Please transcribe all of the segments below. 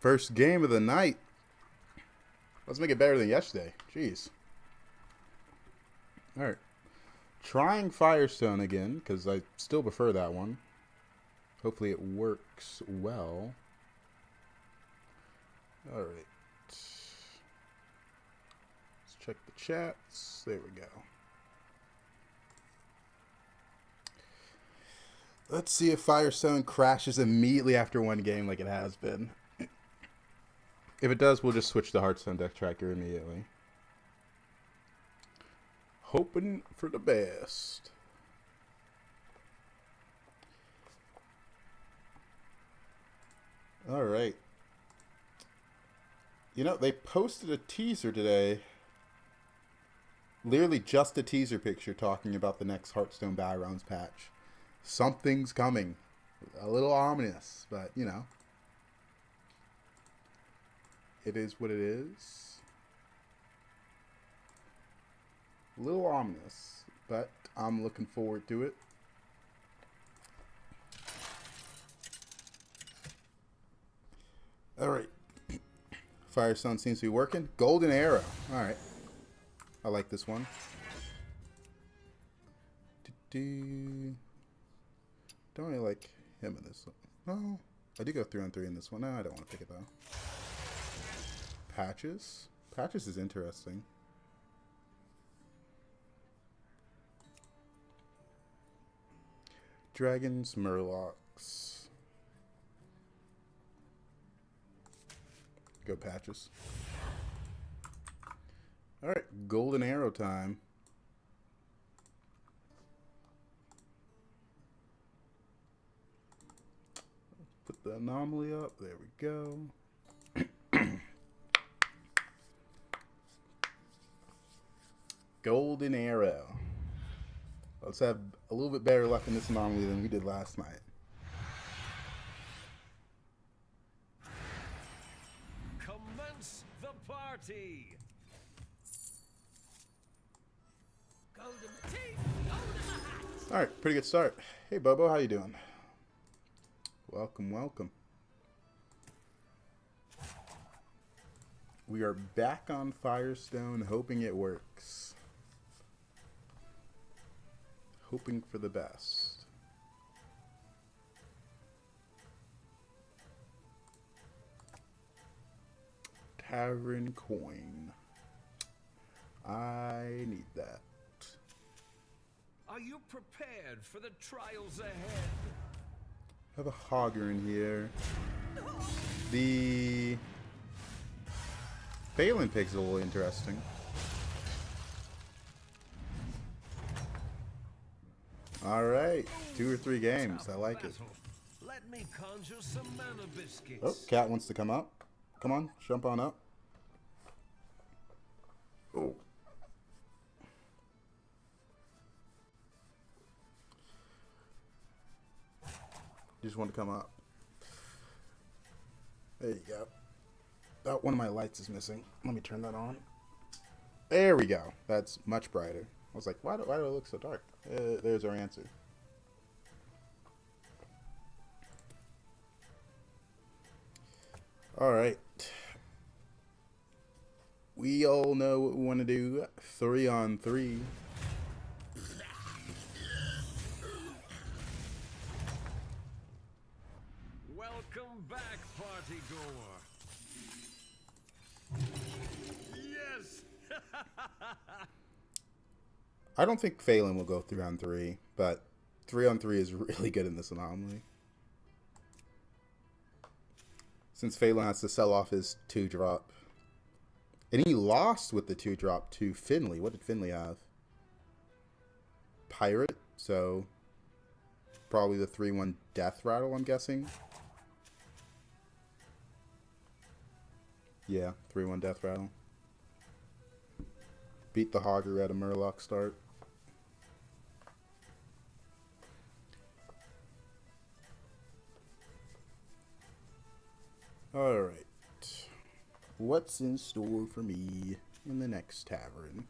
First game of the night. Let's make it better than yesterday. Jeez. Alright. Trying Firestone again, because I still prefer that one. Hopefully it works well. Alright. Let's check the chats. There we go. Let's see if Firestone crashes immediately after one game like it has been. If it does, we'll just switch to Hearthstone deck tracker immediately. Hoping for the best. Alright. You know, they posted a teaser today. Literally just a teaser picture talking about the next Hearthstone Battlegrounds patch. Something's coming. A little ominous, but, you know. It is what it is. A little ominous, but I'm looking forward to it. Alright. Firestone seems to be working. Golden Arrow. Alright. I like this one. Don't really like him in this one. No. I do go 3-on-3 in this one. No, I don't want to pick it though. Patches. Patches is interesting. Dragons, Murlocs. Go Patches. Alright, Golden Arrow time. Put the anomaly up. There we go. Golden Arrow. Let's have a little bit better luck in this anomaly than we did last night. Commence the party. All right, pretty good start. Hey, Bobo, how you doing? Welcome, welcome. We are back on Firestone, hoping it works. Hoping for the best. Tavern coin. I need that. Are you prepared for the trials ahead? Have a Hogger in here. The Phelan pig's a little interesting. Alright, 2 or 3 games. I like it. Let me conjure some mana biscuits. Oh, Cat wants to come up. Come on, jump on up. Oh. You just want to come up. There you go. Oh, one of my lights is missing. Let me turn that on. There we go. That's much brighter. I was like, why do I look so dark? There's our answer. Alright. We all know what we want to do. 3-on-3. Welcome back, party goer. Yes. I don't think Phelan will go 3-on-3, but 3-on-3 is really good in this anomaly. Since Phelan has to sell off his 2-drop. And he lost with the 2-drop to Finley. What did Finley have? Pirate, so probably the 3-1 Death Rattle, I'm guessing. Yeah, 3-1 Death Rattle. Beat the Hogger at a Murloc start. Alright. What's in store for me in the next tavern?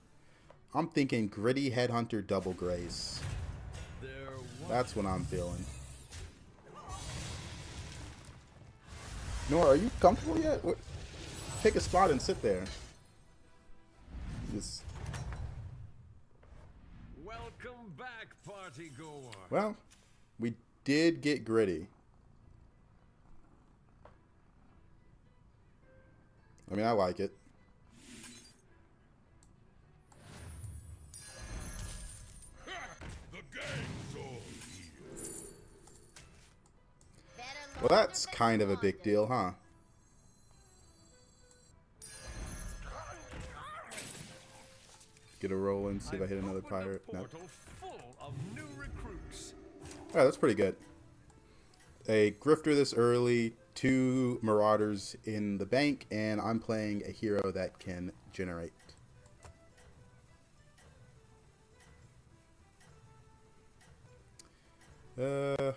I'm thinking Gritty Headhunter Double Grace. That's what I'm feeling. Nora, are you comfortable yet? What? Take a spot and sit there. Just... Welcome back, party goer. Well, we did get gritty. I mean, I like it. Well, that's kind of a big deal, huh? Get a roll and see if I hit another pirate. No. Alright, that's pretty good. A grifter this early, 2 marauders in the bank, and I'm playing a hero that can generate.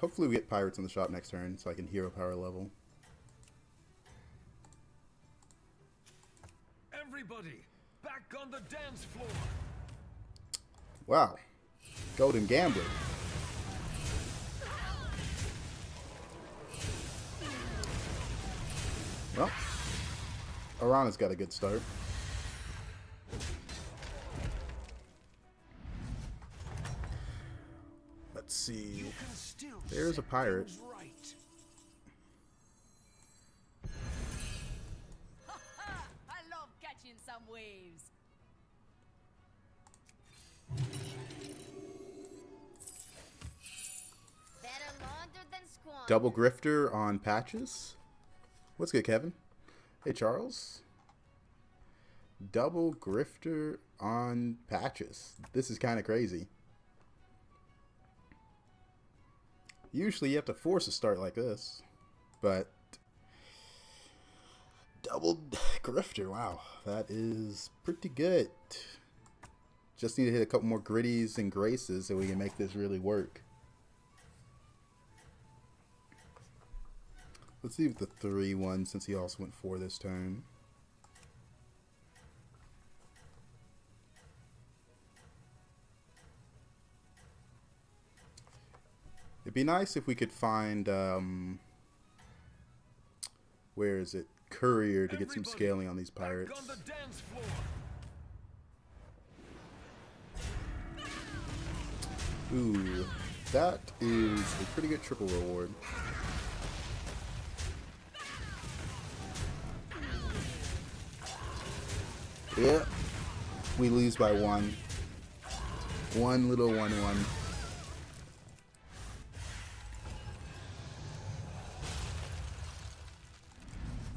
Hopefully we get pirates in the shop next turn so I can hero power level. Everybody, back on the dance floor. Wow. Golden Gambler. Well, Arana's got a good start. Let's see. There's a pirate. Right. I love catching some waves. Better launder than squander. Double grifter on patches. What's good, Kevin? Hey, Charles. Double grifter on patches. This is kind of crazy. Usually you have to force a start like this, but double grifter, wow, that is pretty good. Just need to hit a couple more gritties and graces so we can make this really work. Let's see with the 3-1 since he also went 4 this turn. It'd be nice if we could find, where is it? Courier to get some scaling on these pirates. On the dance floor. Ooh, that is a pretty good triple reward. Yeah, we lose by 1. One little 1-1.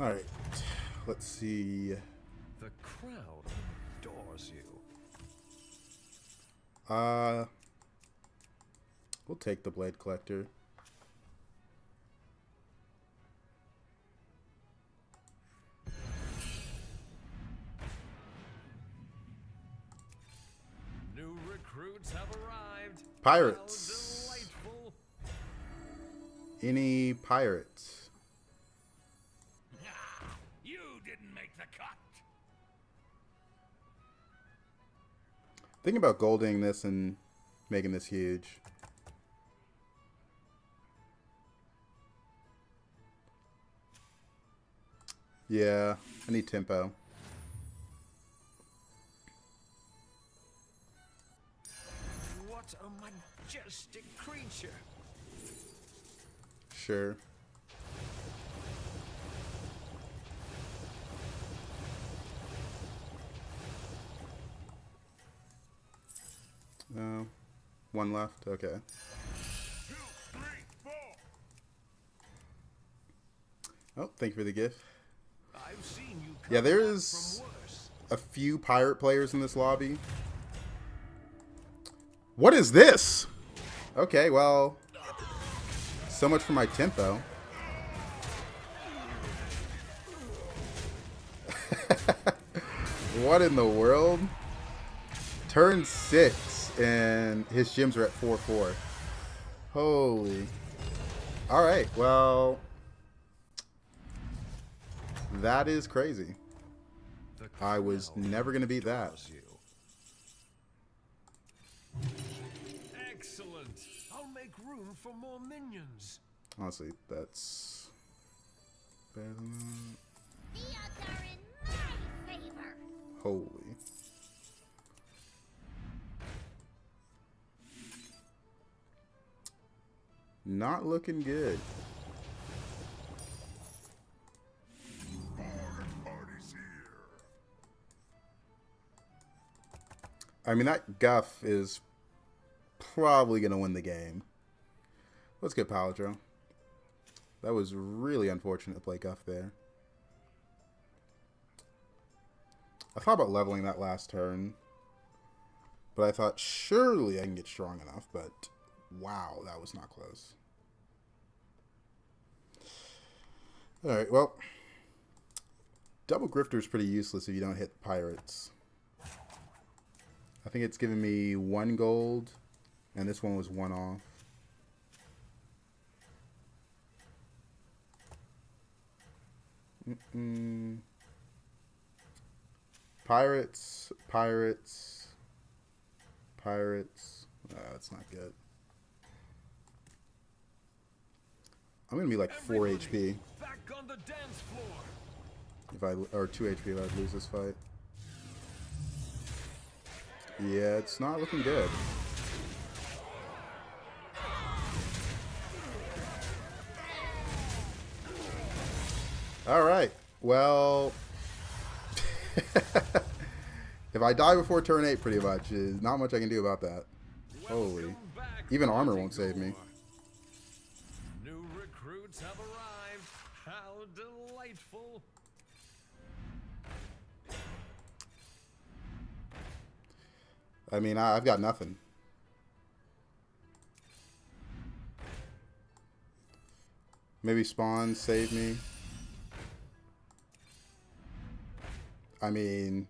Alright, let's see. The crowd adores you. We'll take the Blade Collector. New recruits have arrived. Pirates. How delightful. Any pirates? You didn't make the cut. Think about golding this and making this huge. Yeah, I need tempo. What a majestic creature. Sure. No. 1 left? Okay. 2, 3, 4. Oh, thank you for the gift. I've seen you Yeah, come there's back from worse. a few pirate players in this lobby. What is this? Okay, well, so much for my tempo. What in the world? Turn 6 and his gyms are at 4-4. Holy. Alright, well, that is crazy. I was never going to beat that. better than that. The odds are in my favor. Holy. Not looking good. I mean, that Guff is probably going to win the game. Let's get Paladro. That was really unfortunate to play Guff there. I thought about leveling that last turn, but I thought surely I can get strong enough, but wow, that was not close. Alright, well, double Grifter is pretty useless if you don't hit pirates. I think it's giving me 1 gold, and this one was 1 off. Pirates, pirates, pirates. That's not good. I'm gonna be like 4 HP. Back on the dance floor. If I or 2 HP if I lose this fight. Yeah, it's not looking good. All right. Well, if I die before turn 8, pretty much, is not much I can do about that. Holy. Even armor won't save me. New recruits have arrived. How delightful. I mean, I've got nothing. Maybe spawn save me. I mean,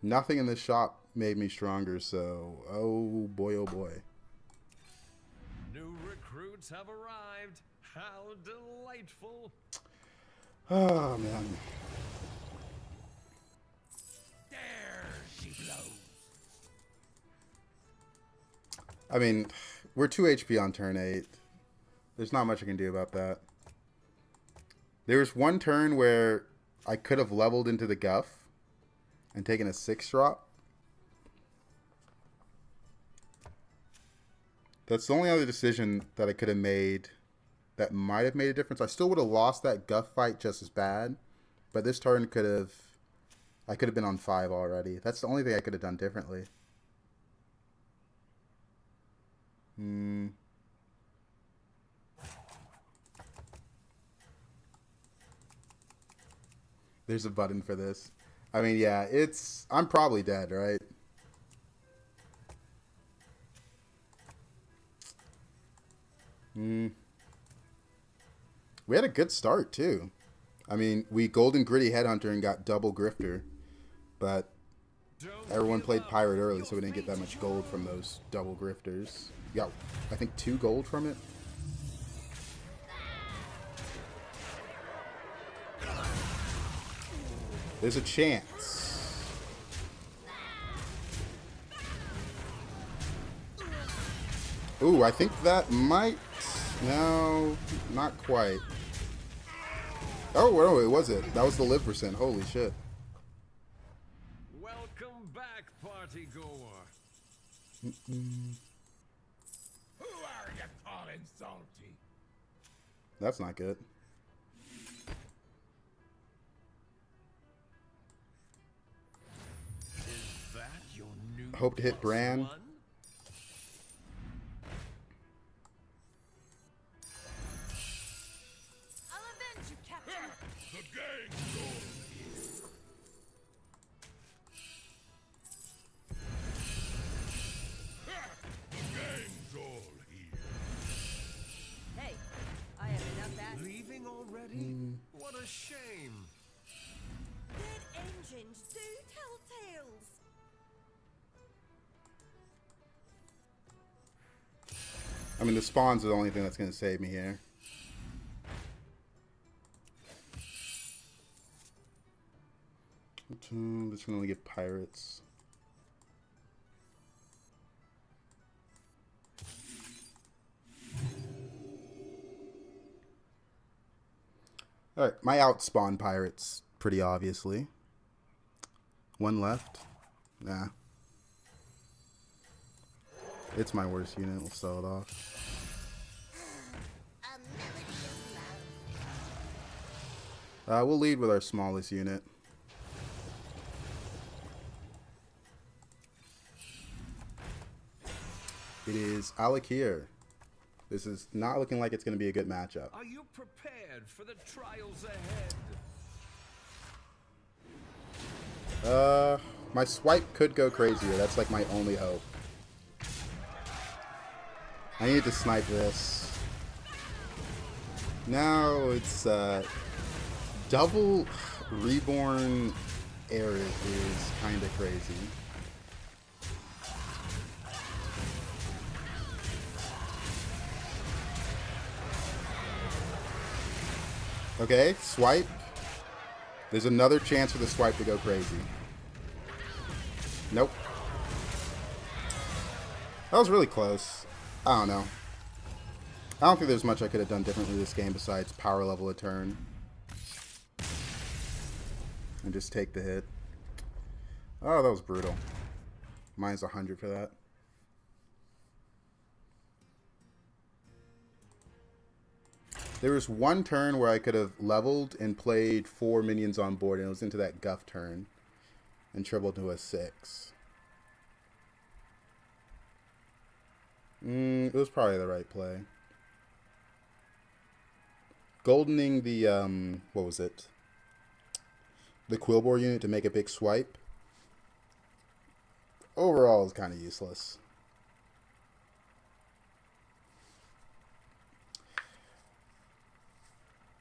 nothing in this shop made me stronger, so oh boy, oh boy. New recruits have arrived. How delightful. Oh man. There she blows. I mean, we're 2 HP on turn 8. There's not much I can do about that. There's one turn where I could have leveled into the Guff and taken a 6 drop. That's the only other decision that I could have made that might have made a difference. I still would have lost that Guff fight just as bad, but this turn I could have been on 5 already. That's the only thing I could have done differently. There's a button for this. I mean, yeah, I'm probably dead, right? We had a good start, too. I mean, we Golden Gritty Headhunter and got double Grifter, but everyone played Pirate early, so we didn't get that much gold from those double Grifters. We got, I think, 2 gold from it. There's a chance. Ooh, I think that might... No, not quite. Oh, no, it was it. That was the live percent. Holy shit. Welcome back, party goer. Who are you calling salty? That's not good. Is that your new Hope to hit Bran. +1? I'll avenge you, Captain. The gang's all here. The gang's all here. Hey, I have enough that. Leaving already? What a shame. Good engines do tell tales. I mean, the spawns are the only thing that's going to save me here. Just going to get pirates. Alright, my outspawn pirates, pretty obviously. One left. Nah. It's my worst unit. We'll sell it off. We'll lead with our smallest unit. It is Alakir. This is not looking like it's going to be a good matchup. Are you prepared for the trials ahead? My swipe could go crazier. That's like my only hope. I need to snipe this. Now it's double reborn Aerith is kind of crazy. Okay, swipe. There's another chance for the swipe to go crazy. Nope. That was really close. I don't know. I don't think there's much I could have done differently this game besides power level a turn. And just take the hit. Oh, that was brutal. Mine's 100 for that. There was one turn where I could have leveled and played 4 minions on board, and it was into that guff turn. And tripled to a 6. It was probably the right play. Goldening the, what was it? The Quillbore unit to make a big swipe. Overall is kind of useless.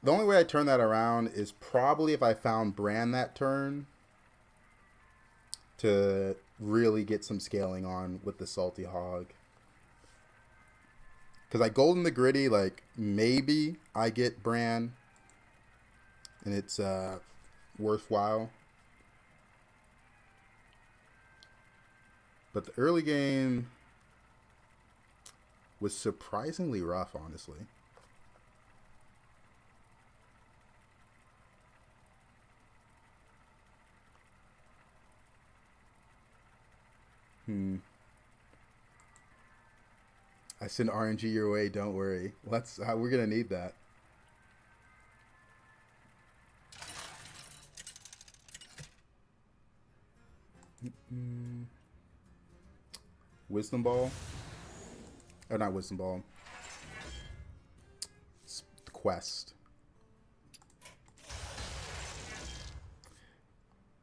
The only way I turn that around is probably if I found Bran that turn to really get some scaling on with the Salty Hog. Because I golden the Gritty, like, maybe I get Bran and it's worthwhile. But the early game was surprisingly rough, honestly. I send RNG your way, don't worry. We're gonna need that. Wisdom Ball? Oh, not Wisdom Ball. It's the Quest.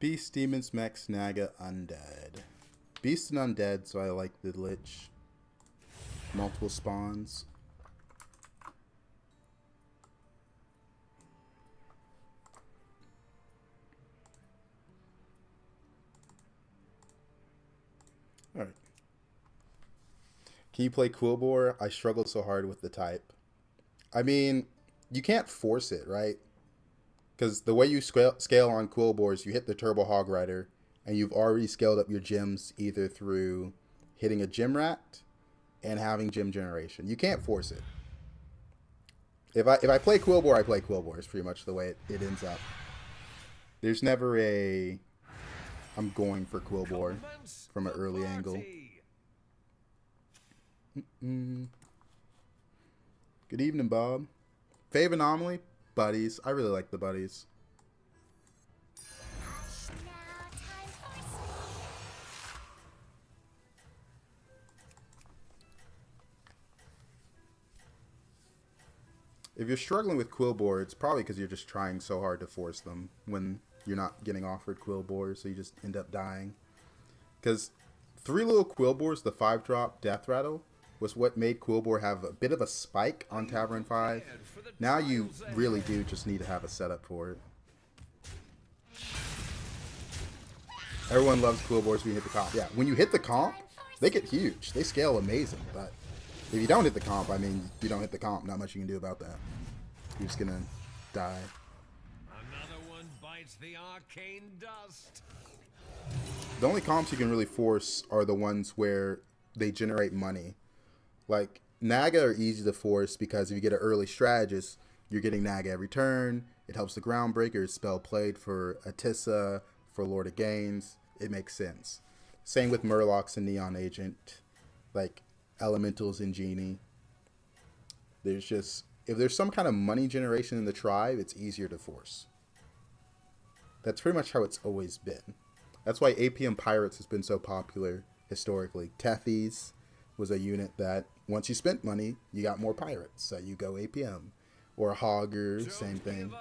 Beast, Demons, Mechs, Naga, Undead. Beast and Undead, so I like the Lich. Multiple spawns. Alright. Can you play Quillbore? I struggle so hard with the type. I mean, you can't force it, right? Because the way you scale on Quillbore is you hit the Turbo Hog Rider, and you've already scaled up your gems either through hitting a gem rat and having gem generation. You can't force it. If I play Quillbore, I play Quillbore. It's pretty much the way it ends up. There's never a I'm going for Quillbore from an early angle. Good evening, Bob. Fave Anomaly, buddies. I really like the buddies. If you're struggling with Quillbore, it's probably because you're just trying so hard to force them when you're not getting offered Quillbore, so you just end up dying. Because 3 little Quillbores, the 5-drop Death Rattle, was what made Quillbore have a bit of a spike on Tavern 5. Now you really do just need to have a setup for it. Everyone loves Quillbores when you hit the comp. Yeah, when you hit the comp, they get huge. They scale amazing, but if you don't hit the comp, I mean, you don't hit the comp. Not much you can do about that. You're just gonna die. Another one bites the arcane dust. The only comps you can really force are the ones where they generate money. Like, Naga are easy to force because if you get an early strategist, you're getting Naga every turn. It helps the Groundbreaker spell played for Atissa, for Lord of Gains. It makes sense. Same with Murlocs and Neon Agent, like Elementals and Genie. There's just, if there's some kind of money generation in the tribe, it's easier to force. That's pretty much how it's always been. That's why APM Pirates has been so popular historically. Tethys was a unit that once you spent money, you got more pirates, so you go APM. Or Hogger, same thing.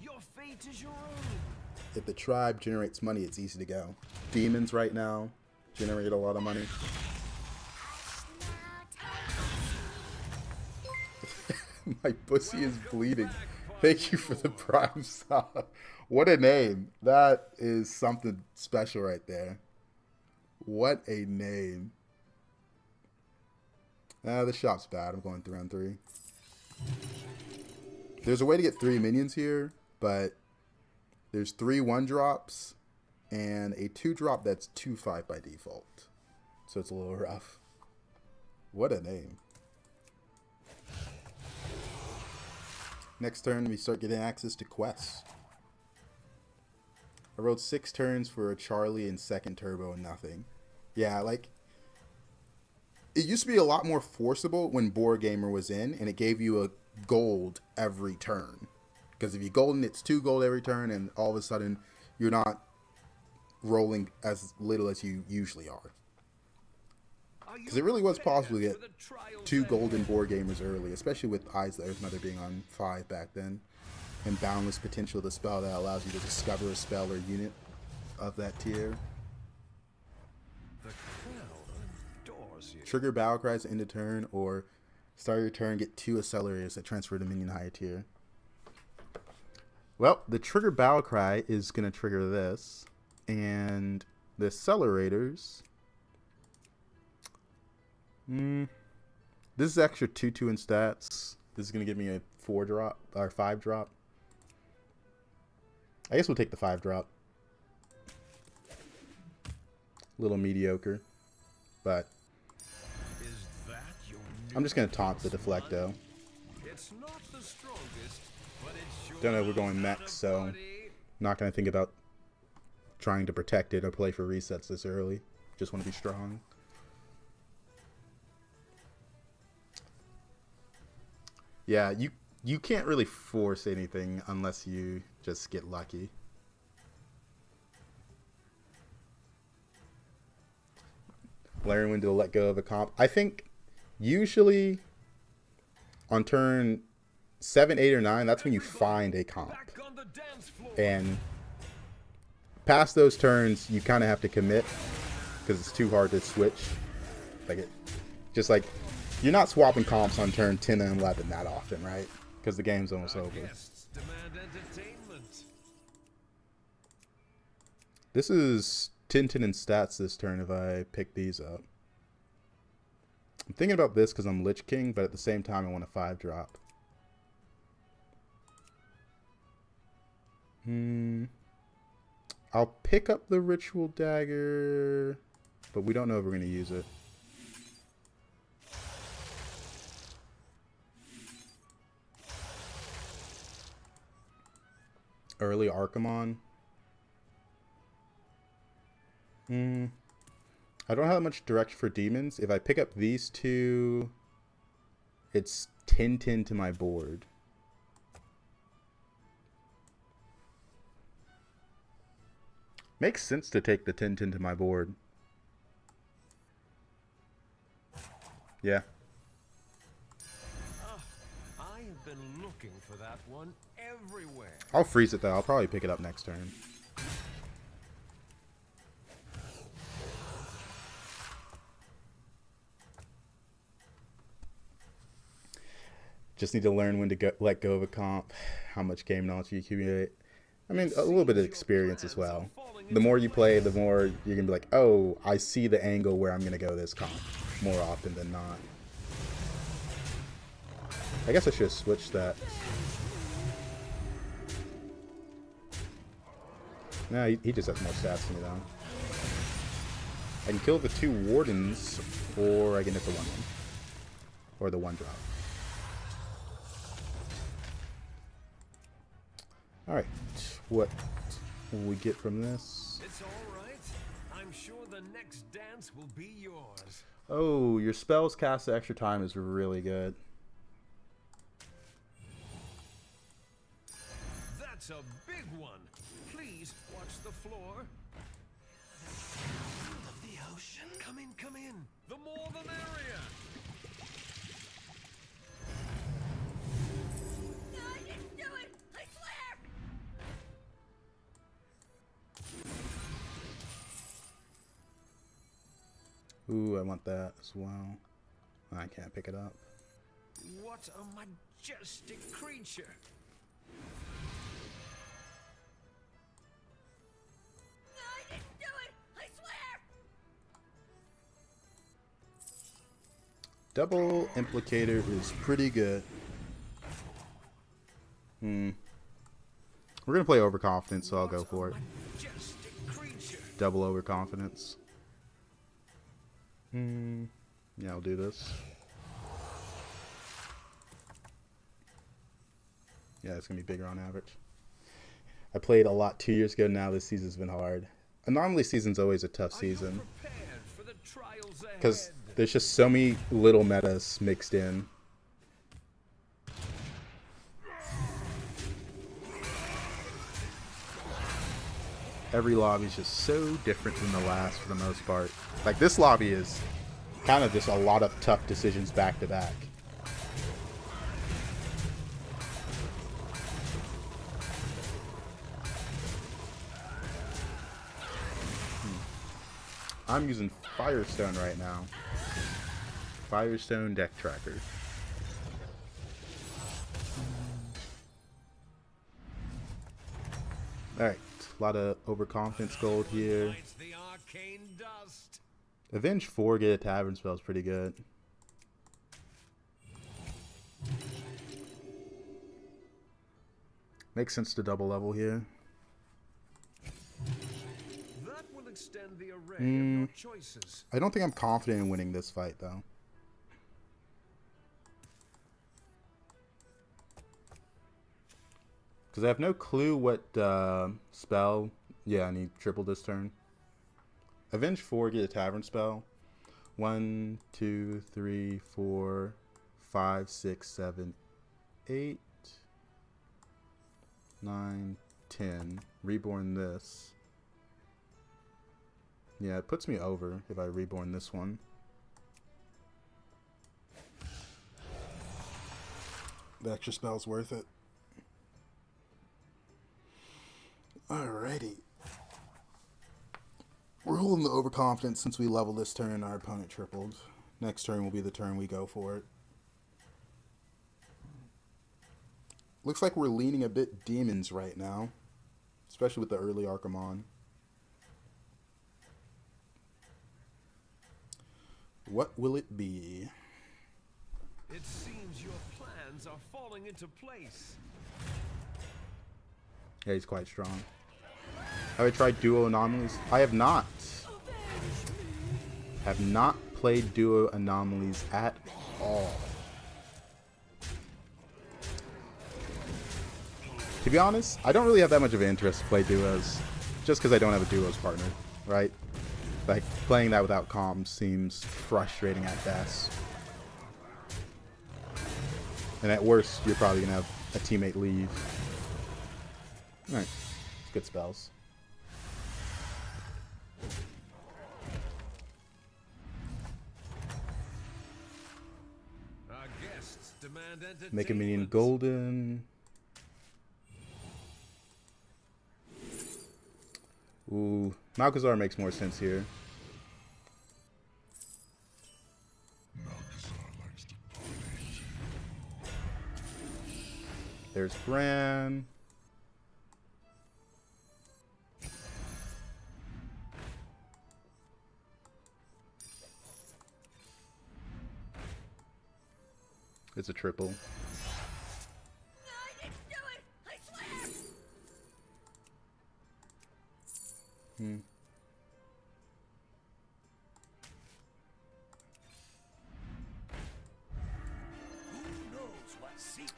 Your fate is your own. If the tribe generates money, it's easy to go. Demons right now generate a lot of money. My pussy is bleeding. Thank you for the prime sub. What a name. That is something special right there. What a name. The shop's bad. I'm going 3-on-3. There's a way to get 3 minions here, but there's 3 1-drops and a 2-drop that's 2/5 by default. So it's a little rough. What a name. Next turn, we start getting access to quests. I rode 6 turns for a Charlie and second turbo and nothing. Yeah, like, it used to be a lot more forcible when Board Gamer was in, and it gave you a gold every turn. Because if you golden, it's 2 gold every turn, and all of a sudden, you're not rolling as little as you usually are. Because it really was possible to get 2 golden Board Gamers early, especially with Eyes of the Earth Mother being on 5 back then. And Boundless Potential, the spell that allows you to discover a spell or unit of that tier. The crowd adores you. Trigger Battle Cries end of turn, or start your turn, get 2 accelerators that transfer to minion higher tier. Well, the Trigger Battle Cry is going to trigger this, and the accelerators. This is extra 2/2 in stats. This is going to give me a 4-drop or 5-drop. I guess we'll take the 5-drop. Little mediocre, but Is that your I'm just going to taunt the Deflecto. It's not the strongest, but it's sure Don't know if we're going mech, so not going to think about trying to protect it or play for resets this early. Just want to be strong. Yeah, you can't really force anything unless you just get lucky. Learn when to let go of a comp. I think usually on turn 7, 8, or 9, that's when you find a comp. And past those turns, you kind of have to commit because it's too hard to switch. Just like you're not swapping comps on turn 10 and 11 that often, right? Because the game's almost over. This is 10/10 in stats this turn if I pick these up. I'm thinking about this because I'm Lich King, but at the same time I want a 5-drop. I'll pick up the Ritual Dagger, but we don't know if we're going to use it. Early Archimon. I don't have much direction for demons. If I pick up these 2, it's 10/10 to my board. Makes sense to take the 10/10 to my board. Yeah. I have been looking for that one everywhere. I'll freeze it though. I'll probably pick it up next turn. Just need to learn when to let go of a comp, how much game knowledge you accumulate. I mean, a little bit of experience as well. The more you play, the more you're going to be like, oh, I see the angle where I'm going to go this comp more often than not. I guess I should have switched that. No, he just has more stats than me though. I can kill the 2 Wardens, or I can hit the 1/1. Or the 1-drop. Alright, what will we get from this? It's all right. I'm sure the next dance will be yours. Oh, your spells cast at extra time is really good. That's a big one. Please watch the floor. Of the ocean. Come in, come in. The more the merrier. No, I didn't do it! I swear! Ooh, I want that as well. I can't pick it up. What a majestic creature. No, I didn't do it! I swear! Double Implicator is pretty good. We're gonna play Overconfidence, so I'll go for it. Majestic creature. Double Overconfidence. Yeah, I'll do this. Yeah, it's gonna be bigger on average. I played a lot 2 years ago. Now this season's been hard. Anomaly season's always a tough season Prepared for the trials ahead. because there's just so many little metas mixed in. Every lobby is just so different than the last for the most part. Like this lobby is kind of just a lot of tough decisions back to back. I'm using Firestone right now. Firestone deck tracker. Alright, a lot of overconfidence gold here. Lights the arcane dust. Avenge 4 get a tavern spell is pretty good. Makes sense to double level here. That will extend the array of your choices. I don't think I'm confident in winning this fight though. Because I have no clue what spell. Yeah, I need triple this turn. Avenge 4 get a tavern spell. 1, 2, 3, 4, 5, 6, 7, 8, 9, 10. Reborn this. Yeah, it puts me over if I reborn this one. The extra spell's worth it. Alrighty. We're holding the overconfidence since we leveled this turn and our opponent tripled. Next turn will be the turn we go for it. Looks like we're leaning a bit demons right now. Especially with the early Archimon. What will it be? It seems your plans are falling into place. Yeah, he's quite strong. Have I tried duo anomalies? I have not. Have not played duo anomalies at all. To be honest, I don't really have that much of an interest to play duos. Just because I don't have a duos partner, right? Like, playing that without comms seems frustrating at best. And at worst, you're probably going to have a teammate leave. Alright, good spells. Our guests demand entertainment. Make a minion golden. Ooh, Malkazar makes more sense here. There's Bran. It's a triple. No, I didn't do it! I swear! Who knows what secrets?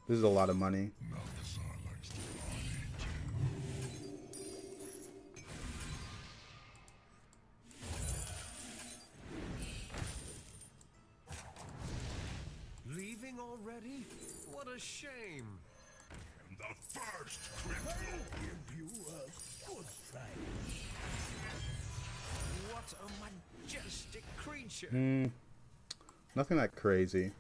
This is a lot of money. Leaving already? What a shame. And the first critical. Give you a good fight. What a majestic creature. Nothing that crazy.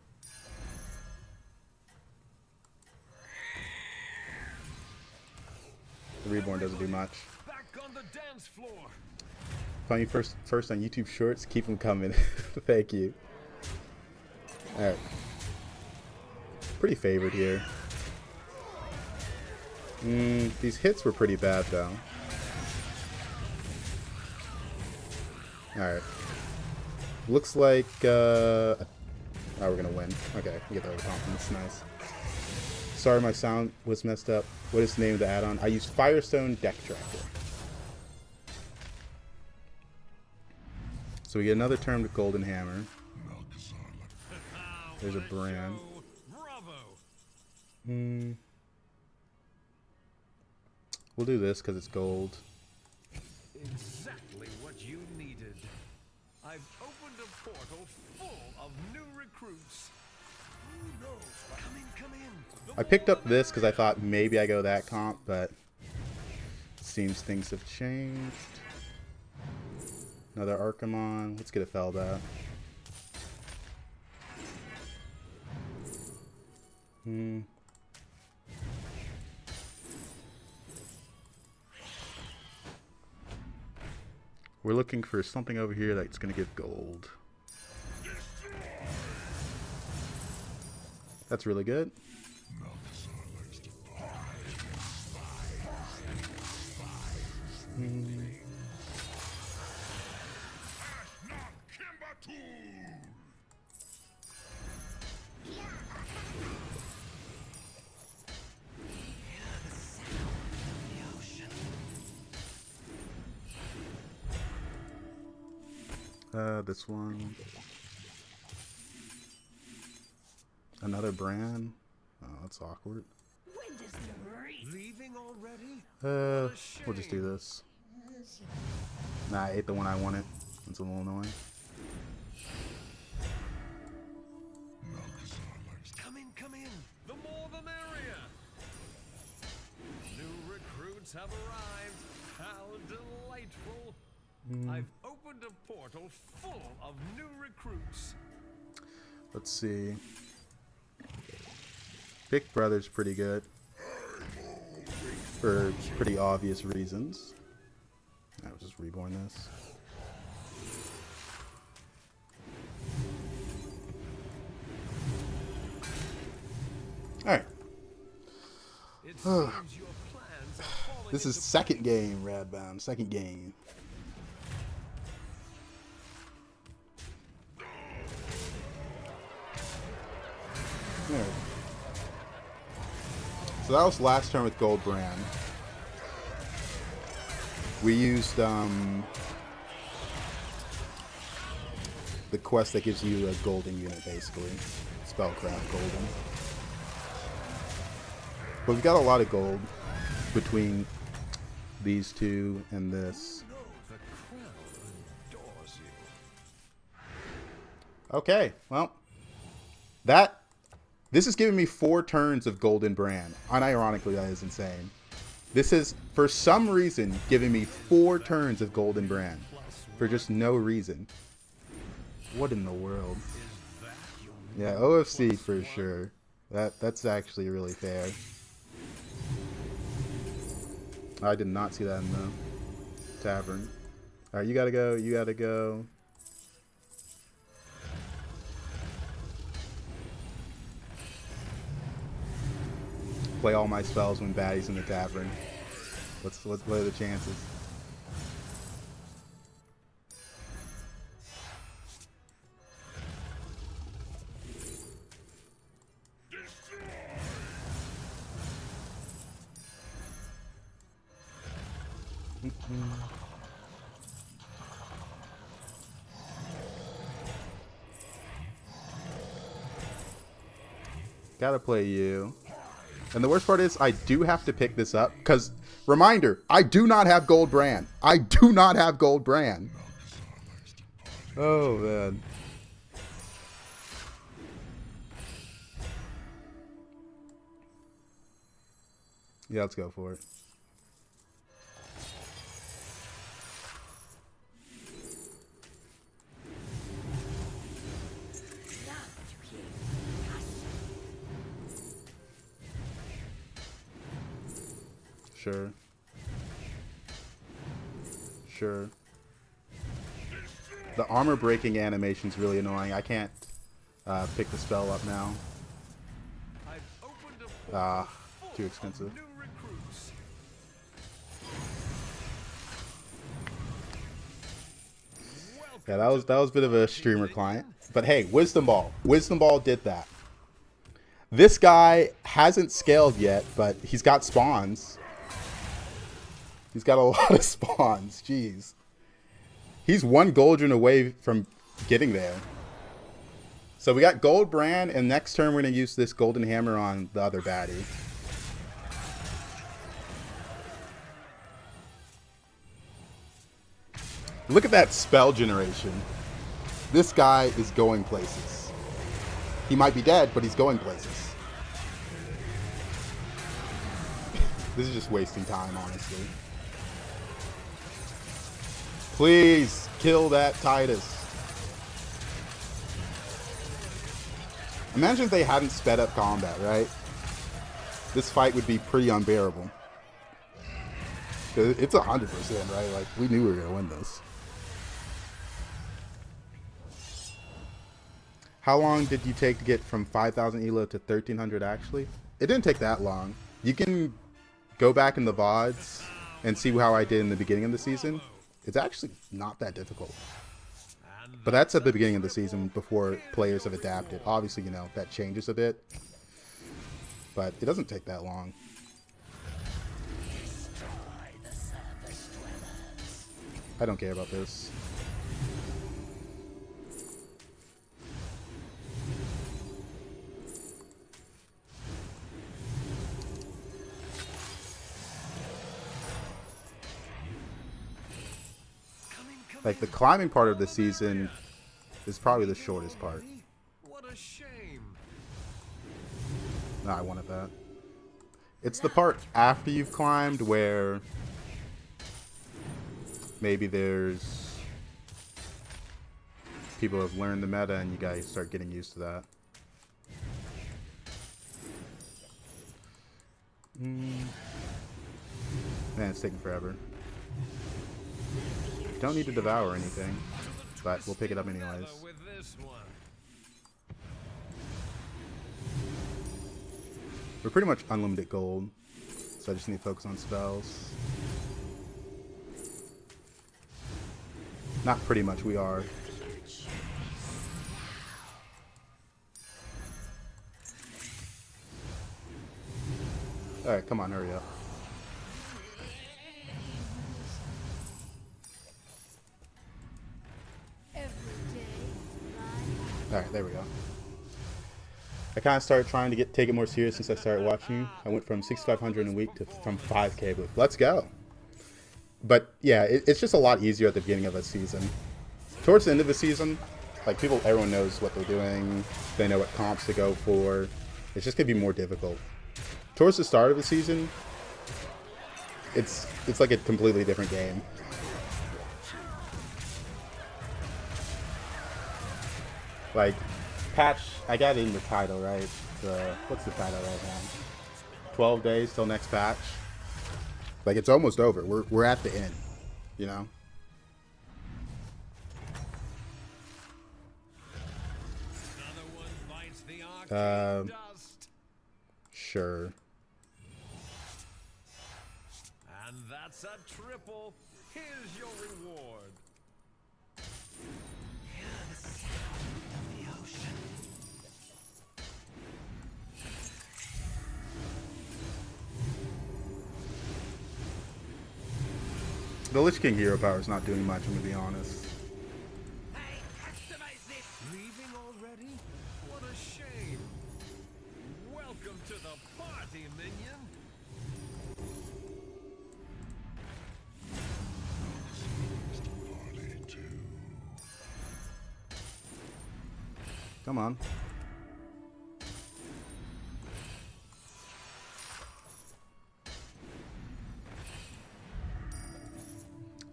The Reborn doesn't do much. Back on the dance floor. Find you first on YouTube Shorts. Keep them coming. Thank you. Alright. Pretty favored here. These hits were pretty bad though. Alright. Looks like oh, we're gonna win. Okay, we get the confidence. Nice. Sorry my sound was messed up. What is the name of the add-on? I use Firestone Deck Tracker. So we get another turn with Golden Hammer. There's a brand. Bravo. We'll do this because it's gold. Exactly what you needed. I've opened a portal full of new recruits. Who knows? Come in, come in. I picked up this because I thought maybe I go that comp, but it seems things have changed. Another Archimon. Let's get a Firebat. We're looking for something over here that's going to give gold. That's really good. This one. Another brand. Oh, that's awkward. Leaving already? We'll just do this. Nah, I ate the one I wanted. It's a little annoying. Come in, come in. The more the merrier. New recruits have arrived. How delightful. I've opened a portal full of new recruits. Let's see. Big Brother's pretty good. For pretty obvious reasons. I'll just reborn this. Alright. This is second game, Radbound. Second game. There. So that was last turn with Gold Brand. We used the quest that gives you a golden unit, basically. Spellcraft Golden. But we've got a lot of gold between these two and this. Okay, well, this is giving me 4 turns of Golden Brand. Unironically, that is insane. This is, for some reason, giving me 4 turns of Golden Brand. For just no reason. What in the world? Yeah, OFC for sure. That's actually really fair. I did not see that in the tavern. Alright, you gotta go, you gotta go. Play all my spells when Batty's in the tavern. What are the chances? Gotta play you. And the worst part is I do have to pick this up because, reminder, I do not have gold brand. I do not have gold brand. Oh, man. Yeah, let's go for it. Sure. Sure. The armor breaking animation's really annoying. I can't pick the spell up now. Too expensive. Yeah, that was a bit of a streamer client. But hey, Wisdom Ball. Wisdom Ball did that. This guy hasn't scaled yet, but he's got spawns. He's got a lot of spawns. Jeez. He's one Goldrun away from getting there. So we got Gold Brand, and next turn we're going to use this Golden Hammer on the other baddie. Look at that spell generation. This guy is going places. He might be dead, but he's going places. This is just wasting time, honestly. Please kill that Titus. Imagine if they hadn't sped up combat, right? This fight would be pretty unbearable. It's 100%, right? Like, we knew we were going to win this. How long did you take to get from 5,000 ELO to 1,300 actually? It didn't take that long. You can go back in the VODs and see how I did in the beginning of the season. It's actually not that difficult. But that's at the beginning of the season before players have adapted. Obviously, you know, that changes a bit. But it doesn't take that long. I don't care about this. Like, the climbing part of the season is probably the shortest part. What a shame. No, I wanted that. It's the part after you've climbed where maybe there's people have learned the meta and you guys start getting used to that. Man, it's taking forever. Don't need to devour anything, but we'll pick it up anyways. We're pretty much unlimited gold, so I just need to focus on spells. Not pretty much, we are. Alright, come on, hurry up. Alright, there we go. I kind of started trying to take it more serious since I started watching you. I went from 6,500 a week to from 5K, but let's go. But yeah, it's just a lot easier at the beginning of a season. Towards the end of the season, like everyone knows what they're doing. They know what comps to go for. It's just gonna be more difficult. Towards the start of the season, it's like a completely different game. Like, patch, I got it in the title, right? What's the title right now? 12 days till next patch. Like, it's almost over. We're at the end, you know? Sure. And that's a triple. Here's your reward. Hear the sound of the ocean. The Lich King hero power is not doing much, I'm gonna be honest. Hey, customize this. Leaving already? What a shame. Welcome to the party, minion. Come on.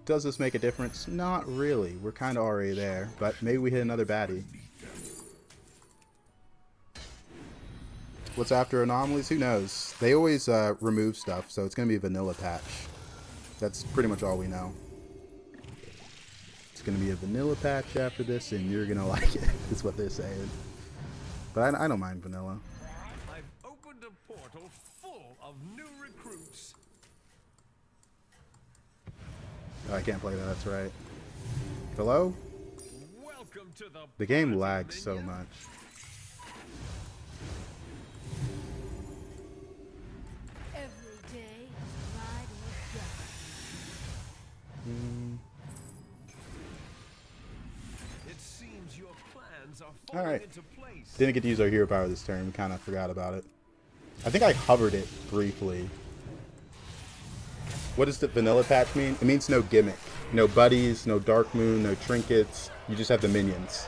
Does this make a difference? Not really. We're kind of already there, but maybe we hit another baddie. What's after anomalies? Who knows? They always remove stuff, so it's going to be a vanilla patch. That's pretty much all we know. It's going to be a vanilla patch after this, and you're going to like it, is what they're saying. But I don't mind vanilla. I've opened a portal full of new recruits. Oh, I can't play that, that's right. Hello? Welcome to The game party, lags so minion. much. Every day, ride or die. It seems your plans are All falling right. into place. Didn't get to use our hero power this turn. We kind of forgot about it. I think I hovered it briefly. What does the vanilla patch mean? It means no gimmick. No buddies, no dark moon, no trinkets. You just have the minions.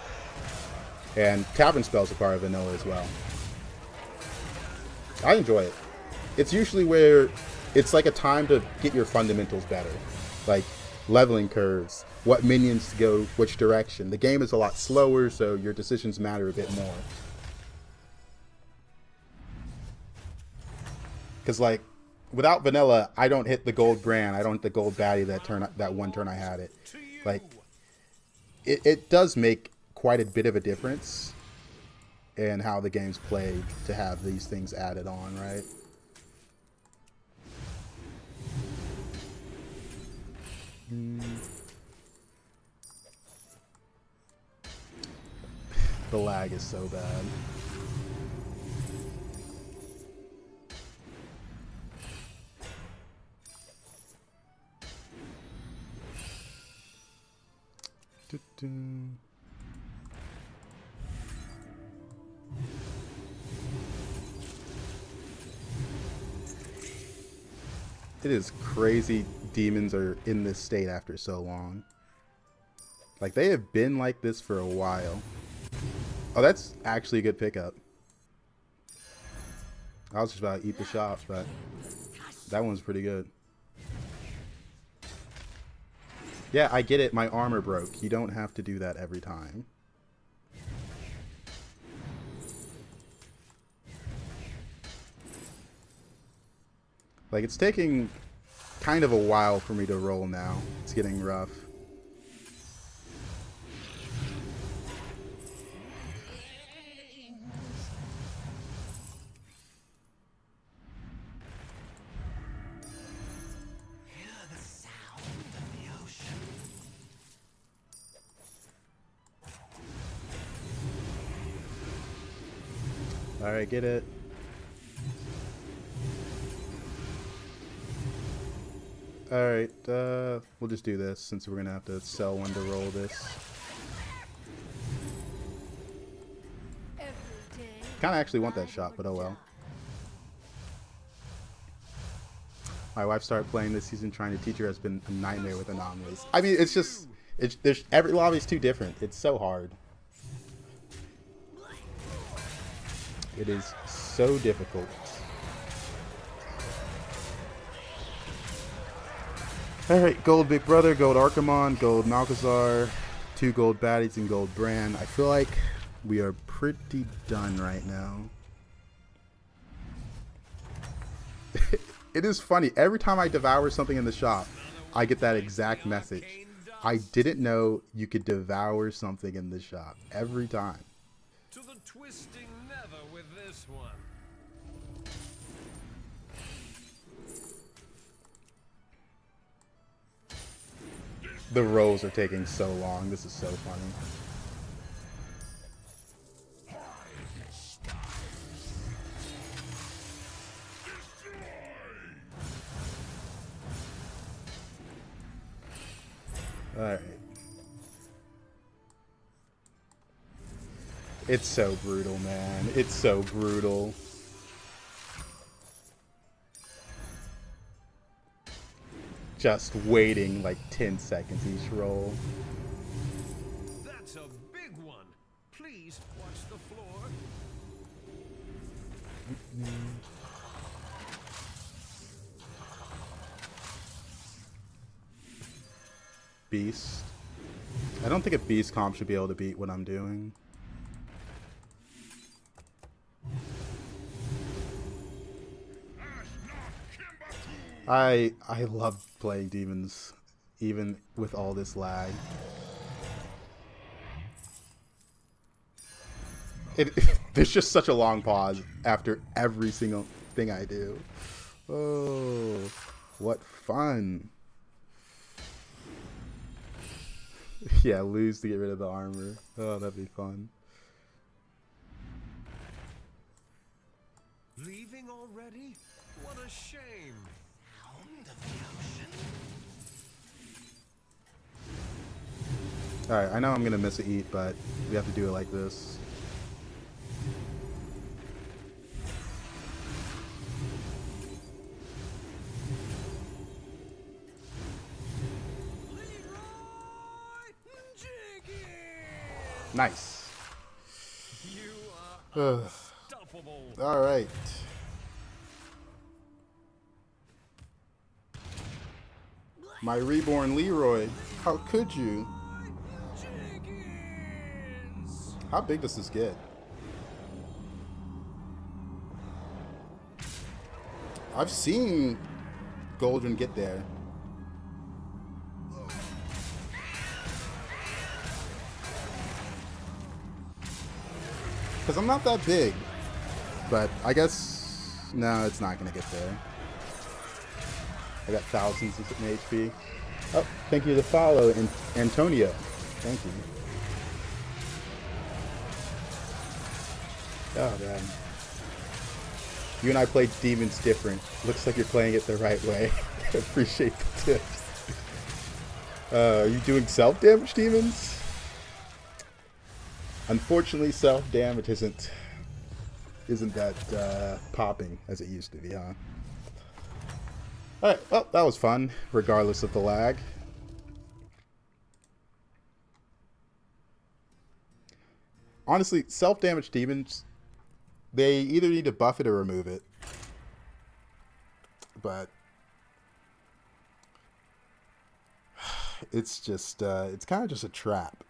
And tavern spells are part of vanilla as well. I enjoy it. It's usually where it's like a time to get your fundamentals better. Like leveling curves, what minions to go which direction. The game is a lot slower, so your decisions matter a bit more. Because like, without vanilla, I don't hit the gold brand. I don't hit the gold baddie that one turn I had it. Like, it does make quite a bit of a difference in how the game's played to have these things added on, right? The lag is so bad. It is crazy demons are in this state after so long. Like, they have been like this for a while. Oh, that's actually a good pickup. I was just about to eat the shop, but that one's pretty good. Yeah, I get it. My armor broke. You don't have to do that every time. Like, it's taking kind of a while for me to roll now. It's getting rough. Alright, get it. Alright, we'll just do this since we're gonna have to sell one to roll this. Kinda actually want that shot, but oh well. My wife started playing this season, trying to teach her has been a nightmare with anomalies. I mean, it's just, every lobby's too different. It's so hard. It is so difficult. Alright, gold Big Brother, gold Archimon, gold Malkazar, 2 gold baddies, and gold Brand. I feel like we are pretty done right now. It is funny. Every time I devour something in the shop, I get that exact message. I didn't know you could devour something in the shop. Every time. To the twisting nether with this one. The rolls are taking so long. This is so funny. Alright. It's so brutal, man. It's so brutal. Just waiting like 10 seconds each roll. That's a big one. Please watch the beast. I don't think a beast comp should be able to beat what I'm doing. I love playing demons, even with all this lag. There's just such a long pause after every single thing I do. Oh, what fun. Yeah, lose to get rid of the armor. Oh, that'd be fun. Leaving already? What a shame. Alright, I know I'm gonna miss a eat, but we have to do it like this. Nice. You are unstoppable. Alright. My reborn Leroy. How could you? How big does this get? I've seen Goldrin get there. Because I'm not that big. But I guess... No, it's not going to get there. I got thousands of HP. Oh, thank you to follow, Antonio. Thank you. Oh, man. You and I played demons different. Looks like you're playing it the right way. Appreciate the tips. Are you doing self-damage demons? Unfortunately, self-damage isn't that popping as it used to be, huh? Alright, well, that was fun, regardless of the lag. Honestly, self-damage demons, they either need to buff it or remove it. But it's just, it's kind of just a trap.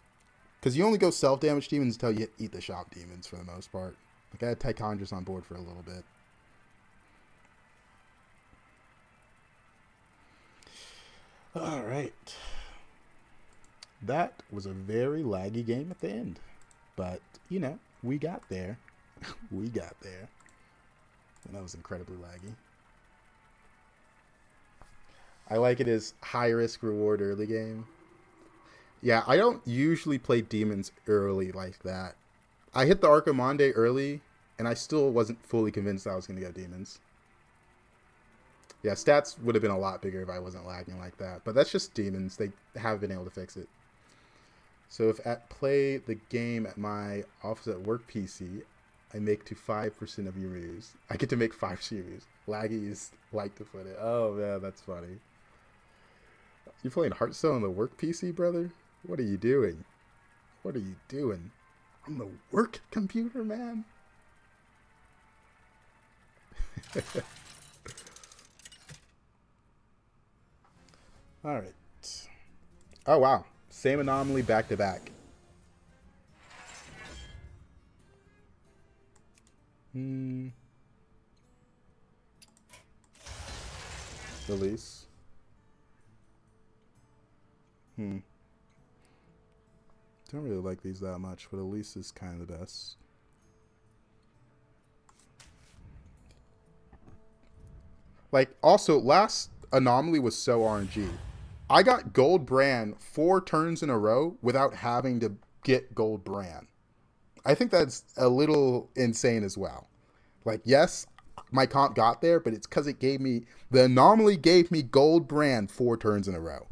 Because you only go self-damage demons until you eat the shop demons for the most part. Like, I had Tychondrus on board for a little bit. Alright. That was a very laggy game at the end. But, you know, we got there. We got there. And that was incredibly laggy. I like it as high risk reward early game. Yeah, I don't usually play demons early like that. I hit the Archimonde early, and I still wasn't fully convinced I was going to go demons. Yeah, stats would have been a lot bigger if I wasn't lagging like that. But that's just demons. They have been able to fix it. So if at play the game at my office at work PC, I make to 5% of euros. I get to make 5 euros. Laggies like to put it. Oh, man, that's funny. You playing Hearthstone on the work PC, brother? What are you doing? What are you doing? On the work computer, man? Alright. Oh, wow. Same anomaly back to back. Release. Don't really like these that much, but Elise is kind of the best. Like, also, last anomaly was so RNG. I got gold Bran 4 turns in a row without having to get gold Bran. I think that's a little insane as well. Like, yes, my comp got there, but it's because it gave me... The anomaly gave me gold Bran 4 turns in a row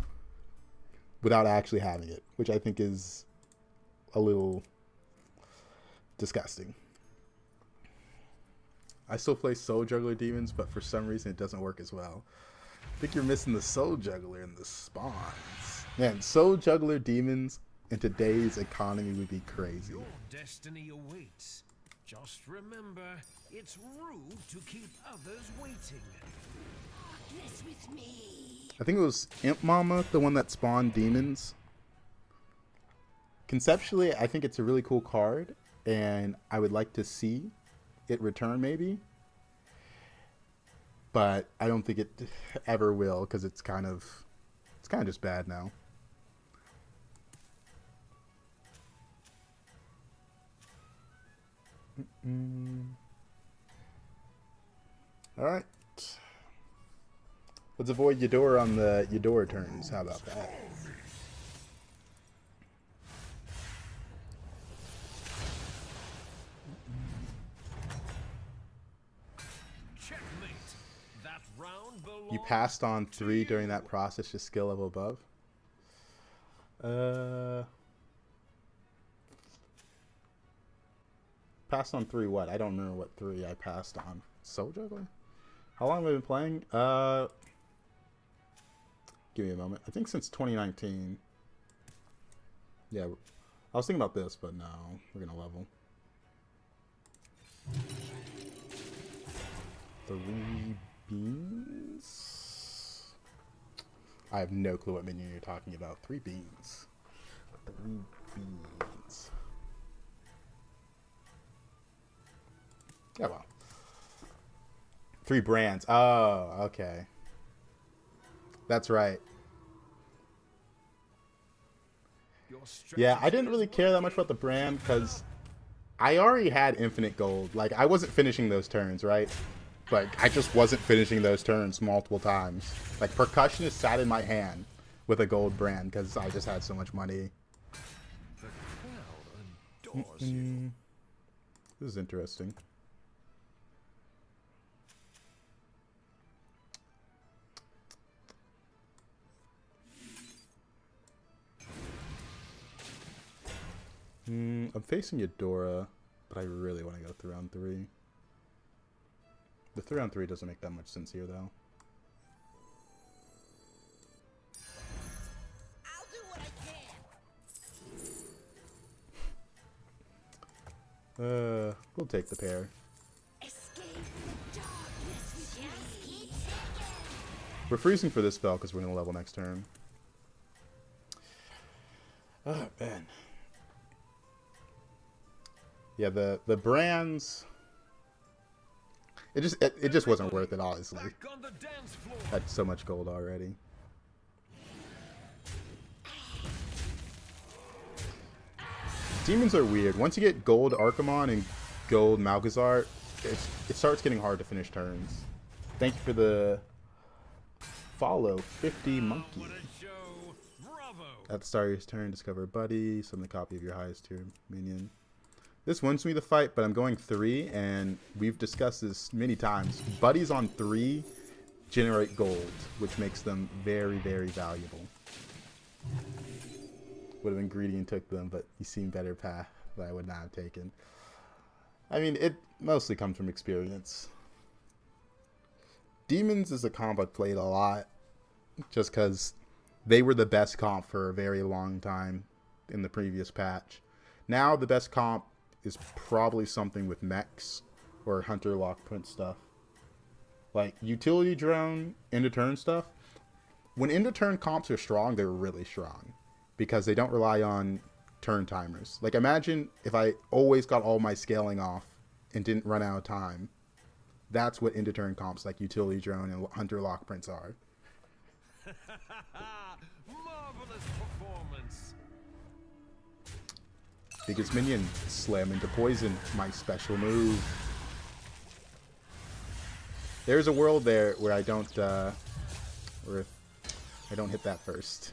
without actually having it, which I think is a little disgusting. I still play Soul Juggler Demons, but for some reason it doesn't work as well. I think you're missing the Soul Juggler in the spawns. Man, Soul Juggler Demons in today's economy would be crazy. Your destiny awaits. Just remember, it's rude to keep others waiting. This with me. I think it was Imp Mama, the one that spawned demons. Conceptually, I think it's a really cool card, and I would like to see it return maybe. But I don't think it ever will, because it's kind of just bad now. All right. Let's avoid Eudora on the Eudora turns. How about that? Checkmate. That round belongs You passed on 3 during that process, just skill level above. Passed on 3 what? I don't remember what 3 I passed on. Soul Juggler? How long have I been playing? Give me a moment. I think since 2019. Yeah, I was thinking about this, but no, we're gonna level. 3 beans? I have no clue what menu you're talking about. 3 beans. 3 beans. Yeah, well. 3 brands. Oh, okay. That's right. Yeah, I didn't really care that much about the brand because I already had infinite gold. Like, I wasn't finishing those turns, right? Like, I just wasn't finishing those turns multiple times. Like, Percussionist sat in my hand with a gold brand because I just had so much money. The crowd adores you. This is interesting. I'm facing Eudora, but I really want to go through round 3. The 3 on 3 doesn't make that much sense here, though. I'll do what I can. We'll take the pair. Escape the darkness with me. We're freezing for this spell because we're going to level next turn. Oh, man. Yeah, the brands... It just wasn't worth it, honestly. Back on the dance floor. Had so much gold already. Demons are weird. Once you get gold Archimon and gold Malgazar, it starts getting hard to finish turns. Thank you for the follow, 50 Monkey. What a show. Bravo. At the start of your turn, discover a buddy, summon a copy of your highest tier minion. This wins me the fight, but I'm going 3, and we've discussed this many times. Buddies on 3 generate gold, which makes them very, very valuable. Would have been greedy and took them, but you seem better path that I would not have taken. I mean, it mostly comes from experience. Demons is a comp I played a lot, just because they were the best comp for a very long time in the previous patch. Now the best comp is probably something with mechs or hunter lockprint stuff. Like utility drone, end of turn stuff. When end of turn comps are strong, they're really strong because they don't rely on turn timers. Like imagine if I always got all my scaling off and didn't run out of time. That's what end of turn comps like utility drone and hunter lockprints are. Marvelous performance. Biggest minion, slam into poison, my special move. There's a world there where I don't hit that first.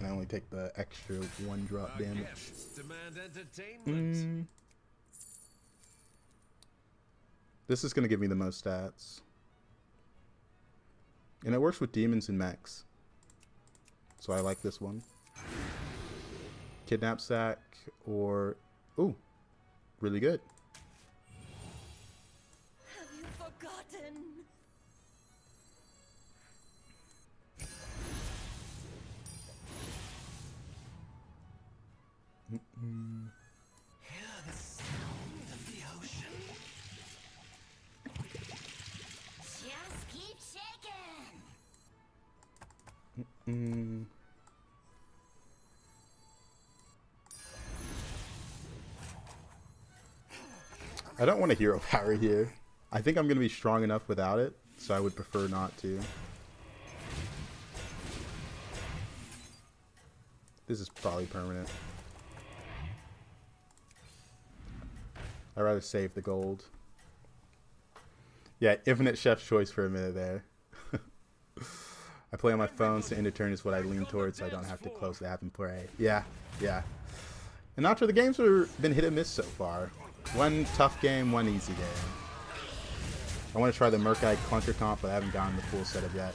And I only take the extra 1 drop damage. Demand entertainment. This is gonna give me the most stats. And it works with demons and mechs. So I like this one. Kidnap sack or ooh, really good. Have you forgotten? Hear the sound of the ocean. Just keep shaking. I don't want a hero power here. I think I'm going to be strong enough without it, so I would prefer not to. This is probably permanent. I'd rather save the gold. Yeah, infinite chef's choice for a minute there. I play on my phone, so end of turn is what I lean towards, so I don't have to close the app and play. Yeah, yeah. And after the games have been hit and miss so far. One tough game, one easy game. I want to try the Murkite Clunker comp, but I haven't gotten the full setup yet.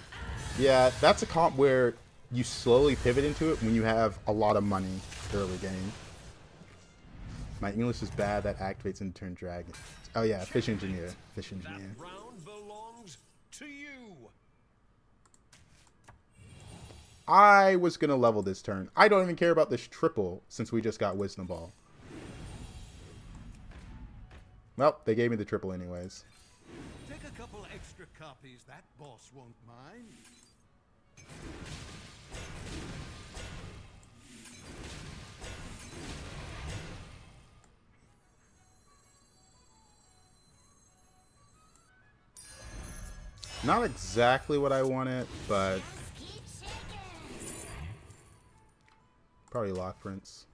Yeah, that's a comp where you slowly pivot into it when you have a lot of money early game. My English is bad. That activates in turn dragon. Oh yeah, fish engineer. Fish engineer. That round belongs to you. I was gonna level this turn. I don't even care about this triple since we just got Wisdom Ball. Well, they gave me the triple anyways. Take a couple extra copies. That boss won't mind. Not exactly what I wanted, but probably Lock Prince.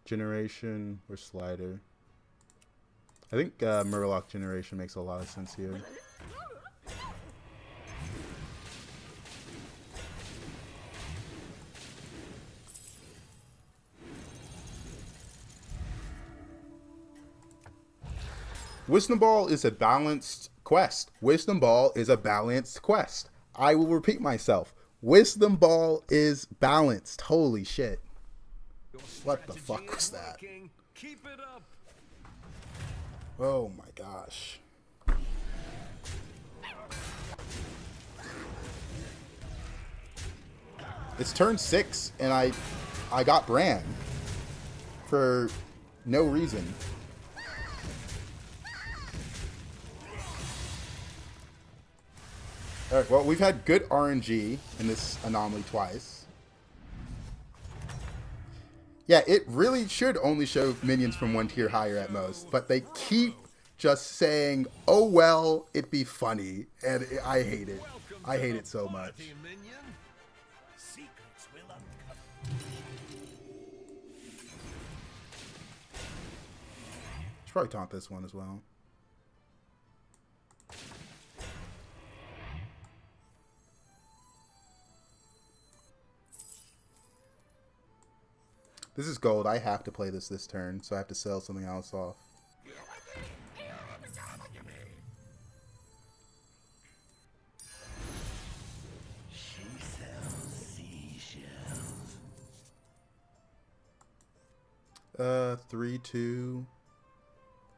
Generation or Slider. I think Murloc Generation makes a lot of sense here. Wisdom Ball is a balanced quest. Wisdom Ball is a balanced quest. I will repeat myself. Wisdom Ball is balanced. Holy shit. What the fuck was that? Keep it up. Oh my gosh. It's turn 6 and I got Bran for no reason. Alright, well, we've had good RNG in this anomaly twice. Yeah, it really should only show minions from 1 tier higher at most, but they keep just saying, oh well, it'd be funny, and I hate it. I hate it so much. Should probably taunt this one as well. This is gold. I have to play this turn, so I have to sell something else off. She sells seashells. 3/2.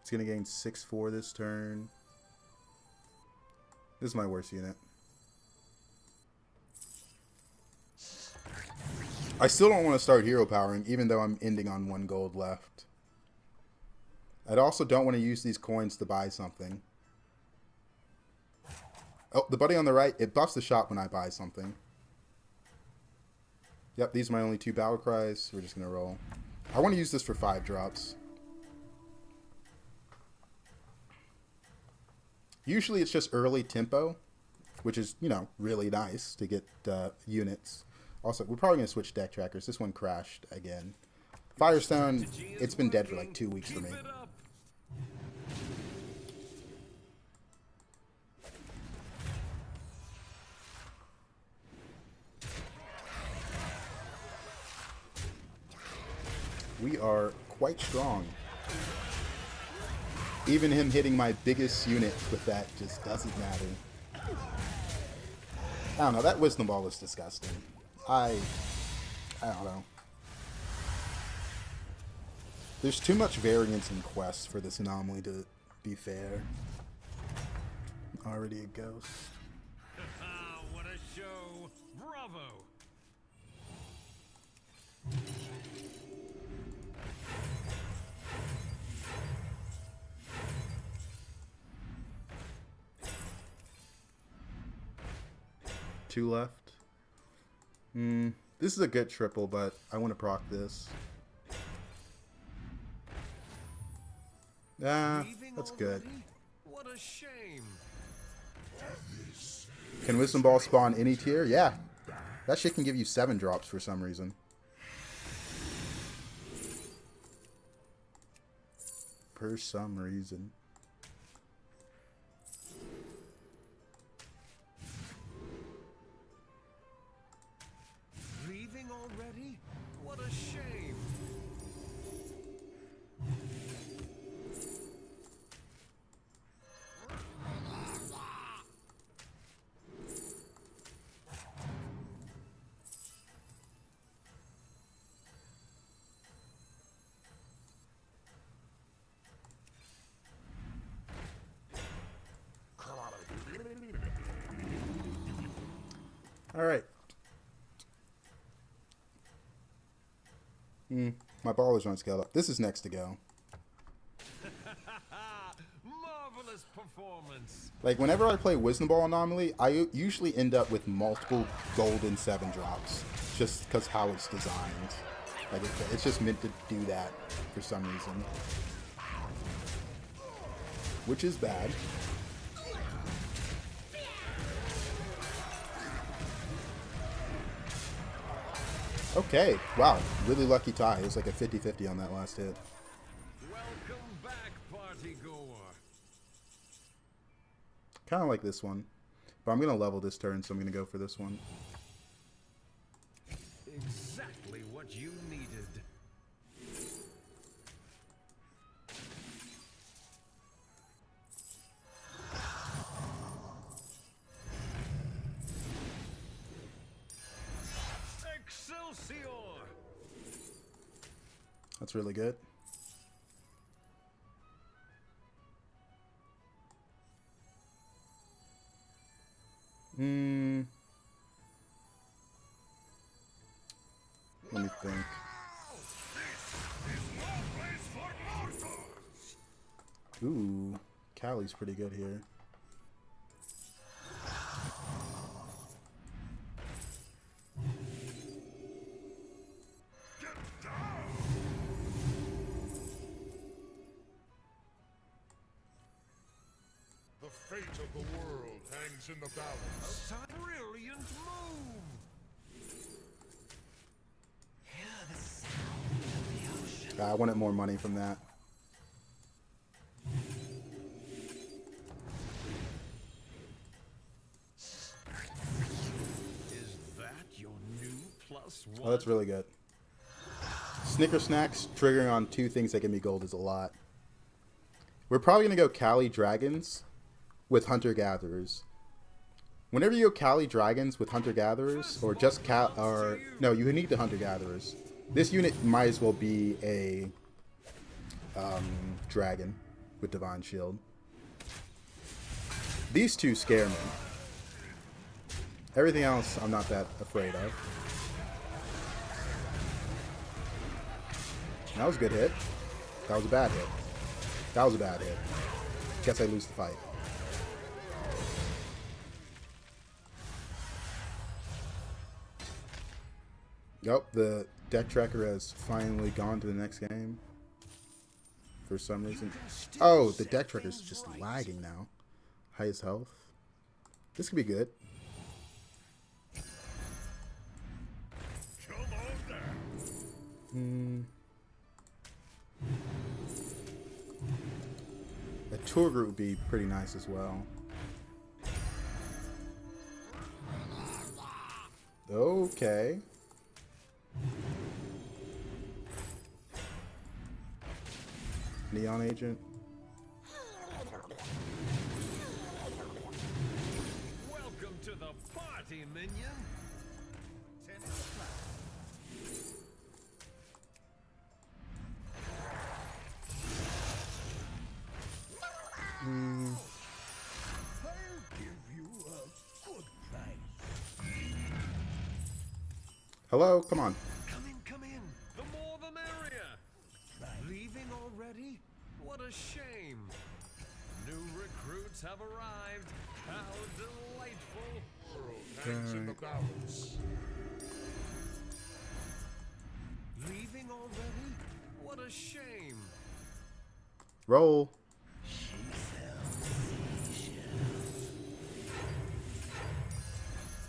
It's gonna gain 6/4 this turn. This is my worst unit. I still don't want to start hero powering, even though I'm ending on 1 gold left. I also don't want to use these coins to buy something. Oh, the buddy on the right, it buffs the shop when I buy something. Yep, these are my only 2 battle cries. We're just going to roll. I want to use this for 5 drops. Usually it's just early tempo, which is, you know, really nice to get units. Also, we're probably going to switch deck trackers. This one crashed again. Firestone, it's been dead for like 2 weeks for me. We are quite strong. Even him hitting my biggest unit with that just doesn't matter. I don't know, that Wisdom Ball was disgusting. I don't know. There's too much variance in quests for this anomaly to be fair. Already a ghost. What a show! Bravo! 2 left. This is a good triple, but I want to proc this. Ah, that's good. What a shame. Can Wisdom Ball spawn any tier? Yeah. That shit can give you 7 drops for some reason. For some reason. Leaving already? What a shame. All right. My ballers aren't scaled up. This is next to go. Marvelous performance. Like, whenever I play Wisdom Ball Anomaly, I usually end up with multiple golden 7 drops. Just because how it's designed. Like, it's just meant to do that for some reason. Which is bad. Okay, wow, really lucky tie. It was like a 50-50 on that last hit. Welcome back, party goer. Kind of like this one. But I'm going to level this turn, so I'm going to go for this one. Exactly what you needed. Excelsior! That's really good. Let me think. Ooh, Callie's pretty good here. The fate of the world hangs in the balance. A brilliant move! Hear the sound of the ocean. I wanted more money from that. Is that your new +1? Oh, that's really good. Snicker Snacks triggering on 2 things that give me gold is a lot. We're probably going to go Cali Dragons with Hunter Gatherers. Whenever you go Cali Dragons with Hunter Gatherers, or just no, you need the Hunter Gatherers. This unit might as well be a dragon with Divine Shield. These 2 scare me. Everything else I'm not that afraid of. That was a good hit. That was a bad hit. That was a bad hit. Guess I lose the fight. Yep, the deck tracker has finally gone to the next game. For some reason. Oh, the deck tracker is just lagging now. Highest health. This could be good. Come on down. A tour group would be pretty nice as well. Okay. Neon Agent. Welcome to the party, minion. I'll give you a good price. Hello, come on. Come in. The more the merrier. Leaving already? What a shame. New recruits have arrived. How delightful. hangs in the balance. Leaving already? What a shame. Roll.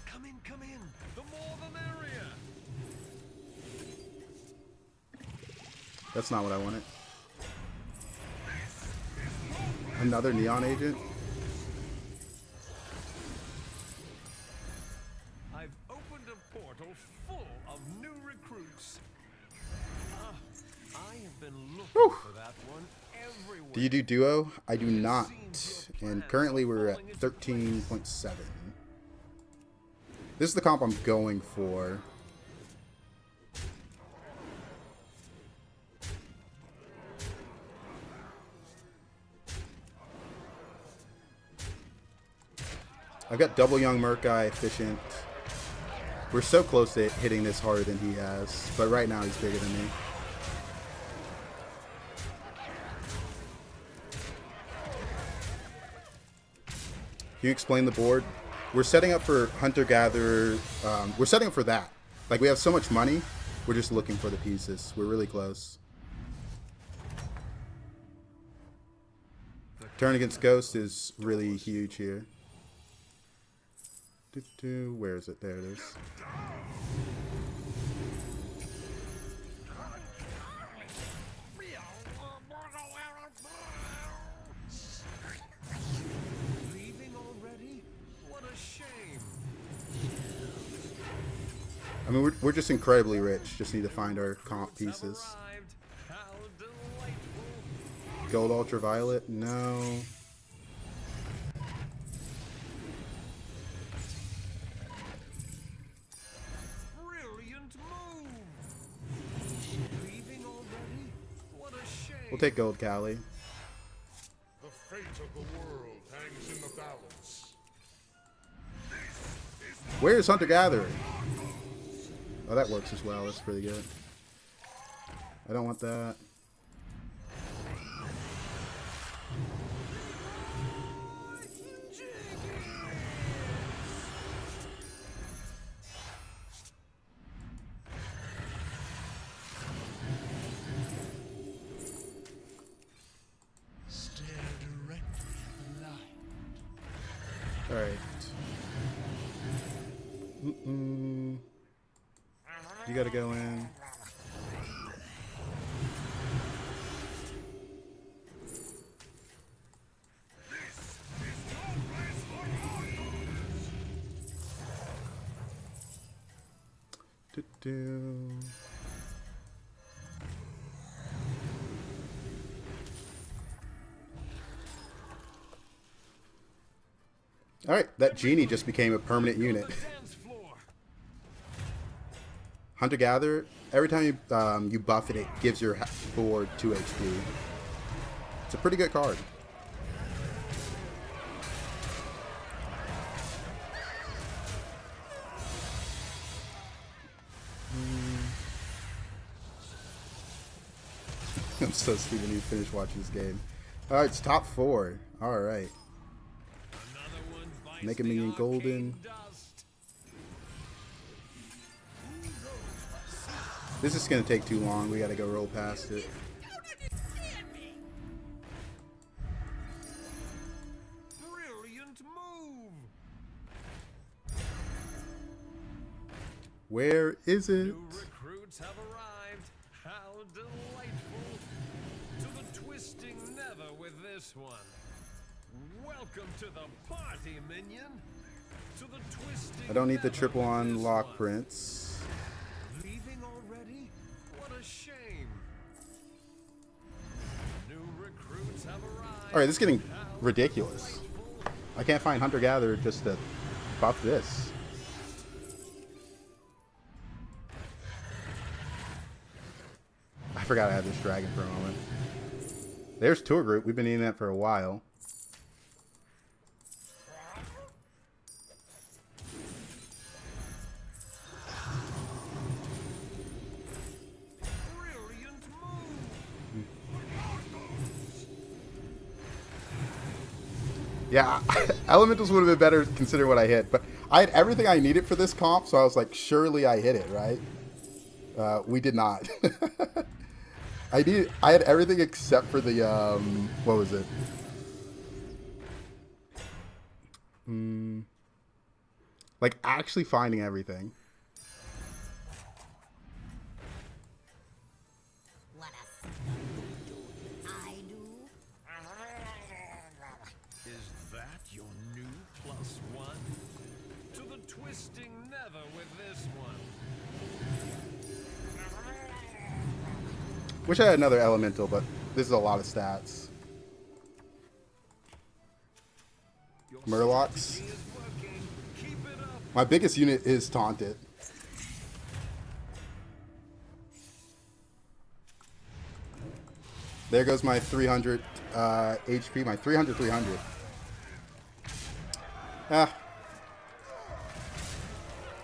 Come in, come in. The more the merrier. That's not what I wanted. Another neon agent? I've opened a portal full of new recruits. I have been looking for that one everywhere. Do you do duo? I do not. And currently we're at 13.7. This is the comp I'm going for. I've got double Young Merc Guy, efficient. We're so close to hitting this harder than he has, but right now he's bigger than me. Can you explain the board? We're setting up for Hunter-Gatherer. We're setting up for that. Like, we have so much money, we're just looking for the pieces. We're really close. Turn against Ghost is really huge here. Where is it? There it is. Leaving already? What a shame. I mean, we're just incredibly rich. Just need to find our comp pieces. Arrived. How delightful. Gold Ultraviolet? No. Brilliant move. Leaving already? What a shame. We'll take Gold Cali. The fate of the world hangs in the balance. Where's Hunter-Gatherer? Oh, that works as well. That's pretty good. I don't want that. Stare directly at the light. Alright. You gotta go in. Do-do. Alright, that genie just became a permanent unit. Dance floor. Hunter-Gatherer, every time you buff it, it gives your board 2 HP. It's a pretty good card. I'm so stupid to finish watching this game. Alright, it's top 4. Alright. Another one bites Make a the minion arcane golden. dust. This is going to take too long. We got to go roll past it. Brilliant move. Where is it? New recruits have arrived. How delightful. To the twisting nether with this one. Welcome to the party, minion. To the twisting I don't need the nether triple with on this lock one. prints. Leaving already? What a shame. New recruits have arrived. Alright, this is getting How ridiculous. delightful. I can't find Hunter-Gatherer just to buff this. I forgot I had this dragon for a moment. There's Tour Group. We've been eating that for a while. Brilliant move. Yeah, Elementals would have been better considering what I hit, but I had everything I needed for this comp, so I was like, surely I hit it, right? We did not. I had everything except for the what was it? Like actually finding everything. Wanna see the I do? Is that your new +1? To the twisting nether with this one. Wish I had another elemental, but this is a lot of stats. Your Murlocs. strategy is working. Keep it up. My biggest unit is Taunted. There goes my 300 HP, my 300. Ah.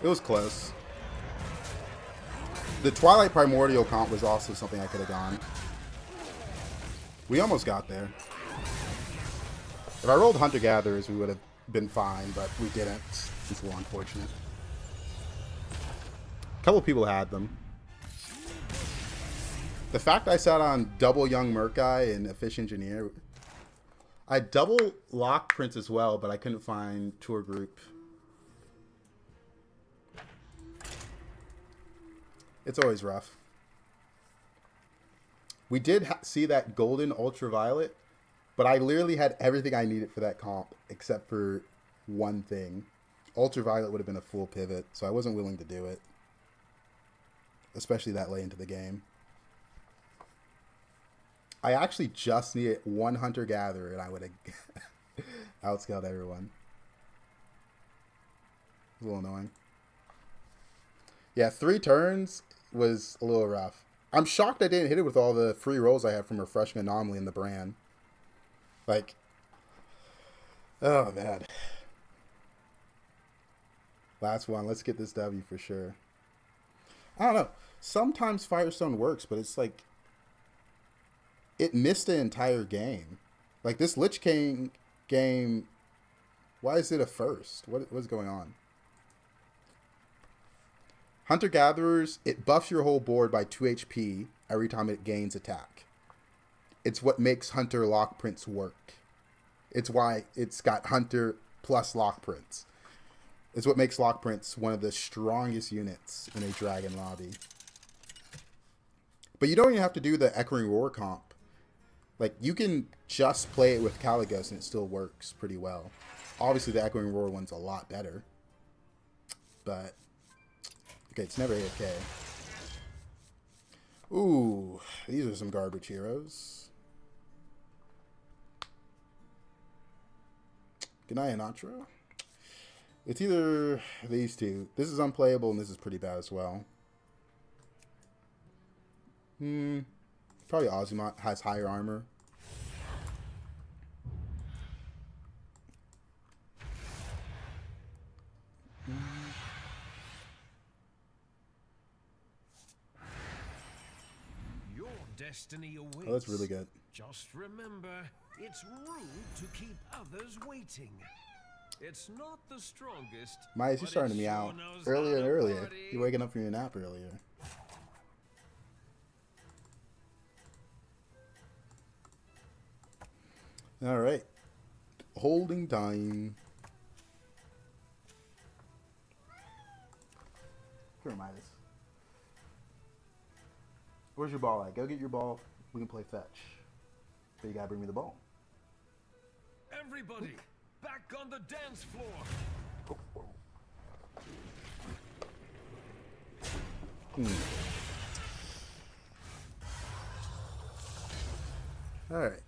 It was close. The Twilight Primordial comp was also something I could have gone. We almost got there. If I rolled Hunter-Gatherers, we would have been fine, but we didn't. It's a little unfortunate. A couple people had them. The fact I sat on double Young Merkai and a Fish Engineer. I had double Lock Prince as well, but I couldn't find Tour Group. It's always rough. We did see that golden ultraviolet, but I literally had everything I needed for that comp except for one thing. Ultraviolet would have been a full pivot, so I wasn't willing to do it. Especially that late into the game. I actually just needed one Hunter-Gatherer and I would have outscaled everyone. It was a little annoying. Yeah, 3 turns was a little rough. I'm shocked I didn't hit it with all the free rolls I have from Refreshing Anomaly and the brand. Like, oh man. Last one. Let's get this W for sure. I don't know. Sometimes Firestone works, but it's like, it missed the entire game. Like this Lich King game, why is it a first? What's going on? Hunter-Gatherers, it buffs your whole board by 2 HP every time it gains attack. It's what makes Hunter Lock Prince work. It's why it's got Hunter plus Lock Prince. It's what makes Lock Prince one of the strongest units in a Dragon lobby. But you don't even have to do the Echoing Roar comp. Like, you can just play it with Caligos and it still works pretty well. Obviously, the Echoing Roar one's a lot better. But, okay, it's never AFK. Ooh, these are some garbage heroes. Good night, Anatra. It's either these two. This is unplayable and this is pretty bad as well. Probably Ozumot has higher armor. Your destiny awaits. Oh, that's really good. Just remember, it's rude to keep others waiting. It's not the strongest. Maya, you're starting to meow earlier and earlier. You're waking up from your nap earlier. All right. Holding time. Here, Midas. Where's your ball at? Go get your ball. We can play fetch. But you gotta bring me the ball. Everybody, back on the dance floor. All right.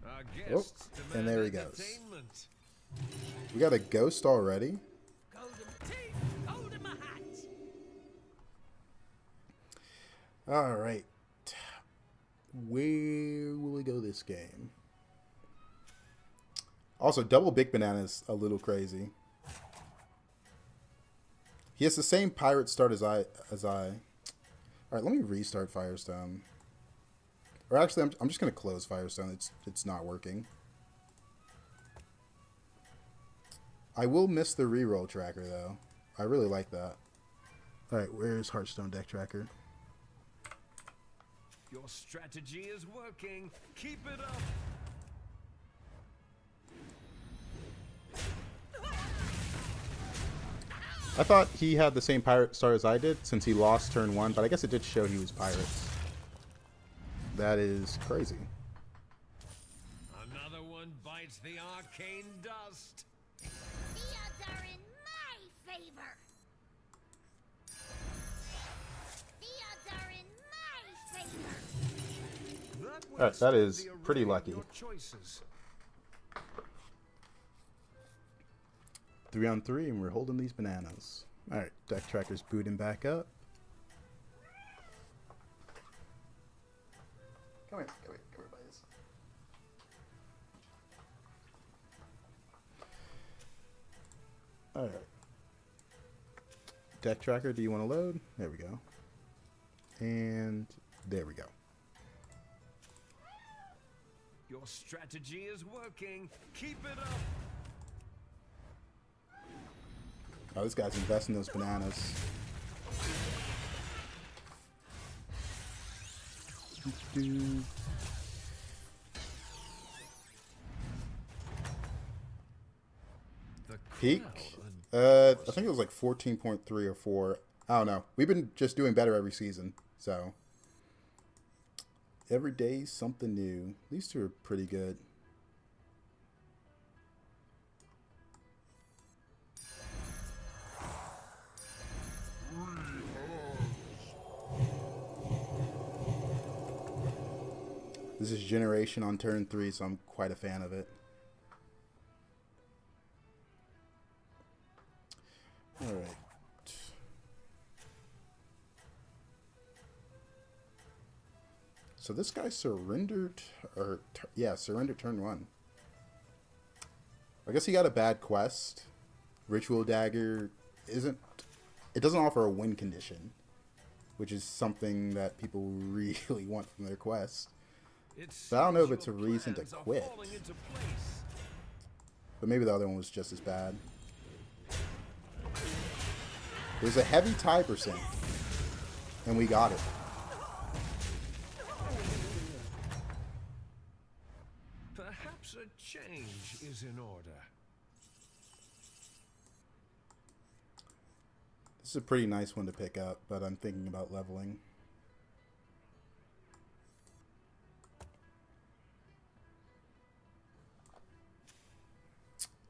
Our guests and demand there he goes. entertainment. We got a ghost already. Golden teeth, golden my hat. All right. Where will we go this game? Also, double Big Banana is a little crazy. He has the same pirate start as I. All right, let me restart Firestone. Or actually, I'm just gonna close Firestone. It's not working. I will miss the reroll tracker, though. I really like that. Alright, where's Hearthstone deck tracker? Your strategy is working. Keep it up. I thought he had the same pirate start as I did since he lost turn 1, but I guess it did show he was pirates. That is crazy. Another one bites the arcane dust. The odds are in my favor. The odds are in my favor. That, That is pretty lucky. Your choices. 3 on 3, and we're holding these bananas. Alright, deck tracker's booting back up. Come here, buddies. Alright. Deck tracker, do you want to load? There we go. And there we go. Your strategy is working. Keep it up. Oh, this guy's investing those bananas. Peak? I think it was like 14.3 or 4. I don't know. We've been just doing better every season, so. Every day, something new. These two are pretty good. This is Generation on turn 3, so I'm quite a fan of it. Alright. So this guy surrendered, or surrendered turn 1. I guess he got a bad quest. Ritual Dagger doesn't offer a win condition, which is something that people really want from their quest. But I don't know if it's a reason to quit. But maybe the other one was just as bad. There's a heavy tie percent, and we got it. Perhaps a change is in order. This is a pretty nice one to pick up, but I'm thinking about leveling.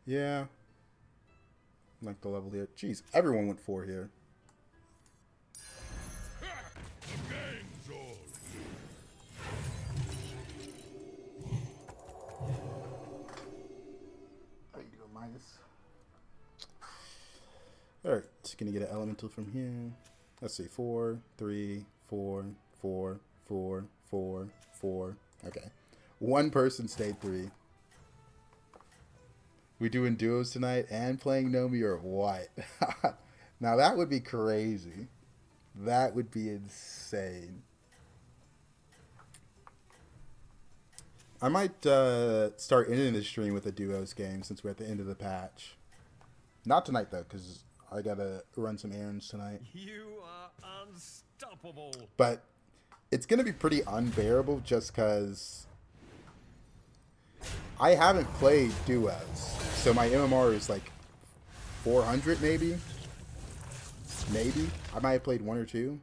Yeah. Like the level here. Jeez, everyone went 4 here. The gang's all How you doing, Midas? Alright, gonna get an elemental from here. Let's see, 4, 3, 4, 4, 4, 4, 4. Okay. One person stayed 3. We doing duos tonight and playing Nomi or what? Now that would be crazy. That would be insane. I might start ending the stream with a duos game since we're at the end of the patch. Not tonight though, because I gotta run some errands tonight. You are unstoppable. But it's gonna be pretty unbearable just because I haven't played duos. So my MMR is like 400 maybe. Maybe. I might have played 1 or 2.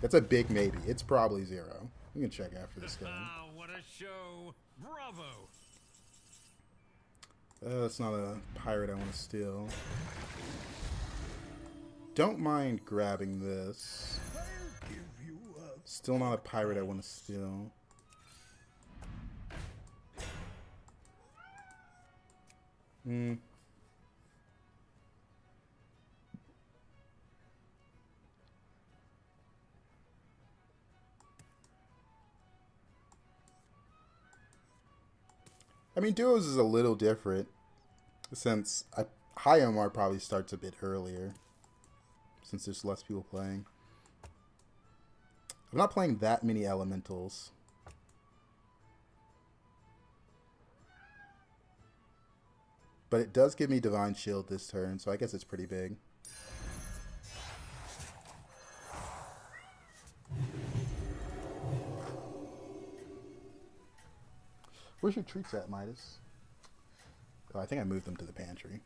That's a big maybe. It's probably 0. We can check after this game. What a show. Bravo. That's not a pirate I want to steal. Don't mind grabbing this. Still not a pirate I want to steal. I mean, duos is a little different since high MR probably starts a bit earlier since there's less people playing. I'm not playing that many elementals. But it does give me Divine Shield this turn, so I guess it's pretty big. Where's your treats at, Midas? Oh, I think I moved them to the pantry.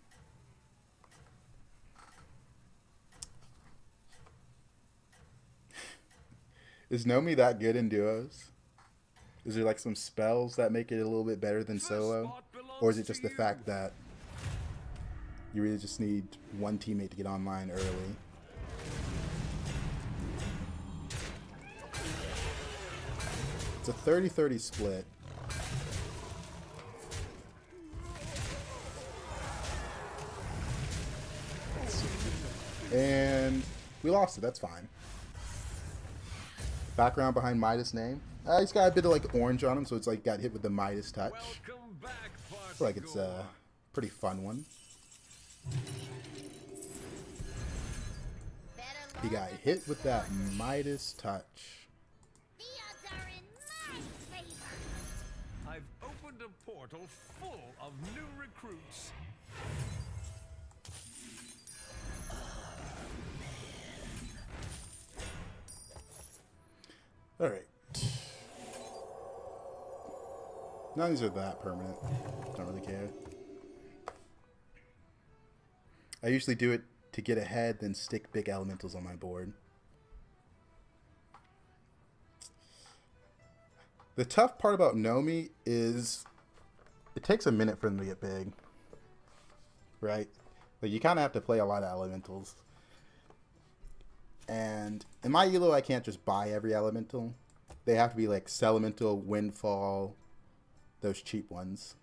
Is Nomi that good in duos? Is there like some spells that make it a little bit better than solo? Or is it just the fact that you really just need one teammate to get online early? It's a 30-30 split. And we lost it, that's fine. Background behind Midas' name. He's got a bit of like orange on him, so it's like got hit with the Midas touch. I feel like it's a pretty fun one. He got hit with that Midas touch. The odds are in my favor. I've opened a portal full of new recruits. Alright. None of these are that permanent. Don't really care. I usually do it to get ahead, then stick big elementals on my board. The tough part about Nomi is it takes a minute for them to get big. Right? Like you kind of have to play a lot of elementals. And in my Elo, I can't just buy every elemental. They have to be like Celemental, Windfall, those cheap ones.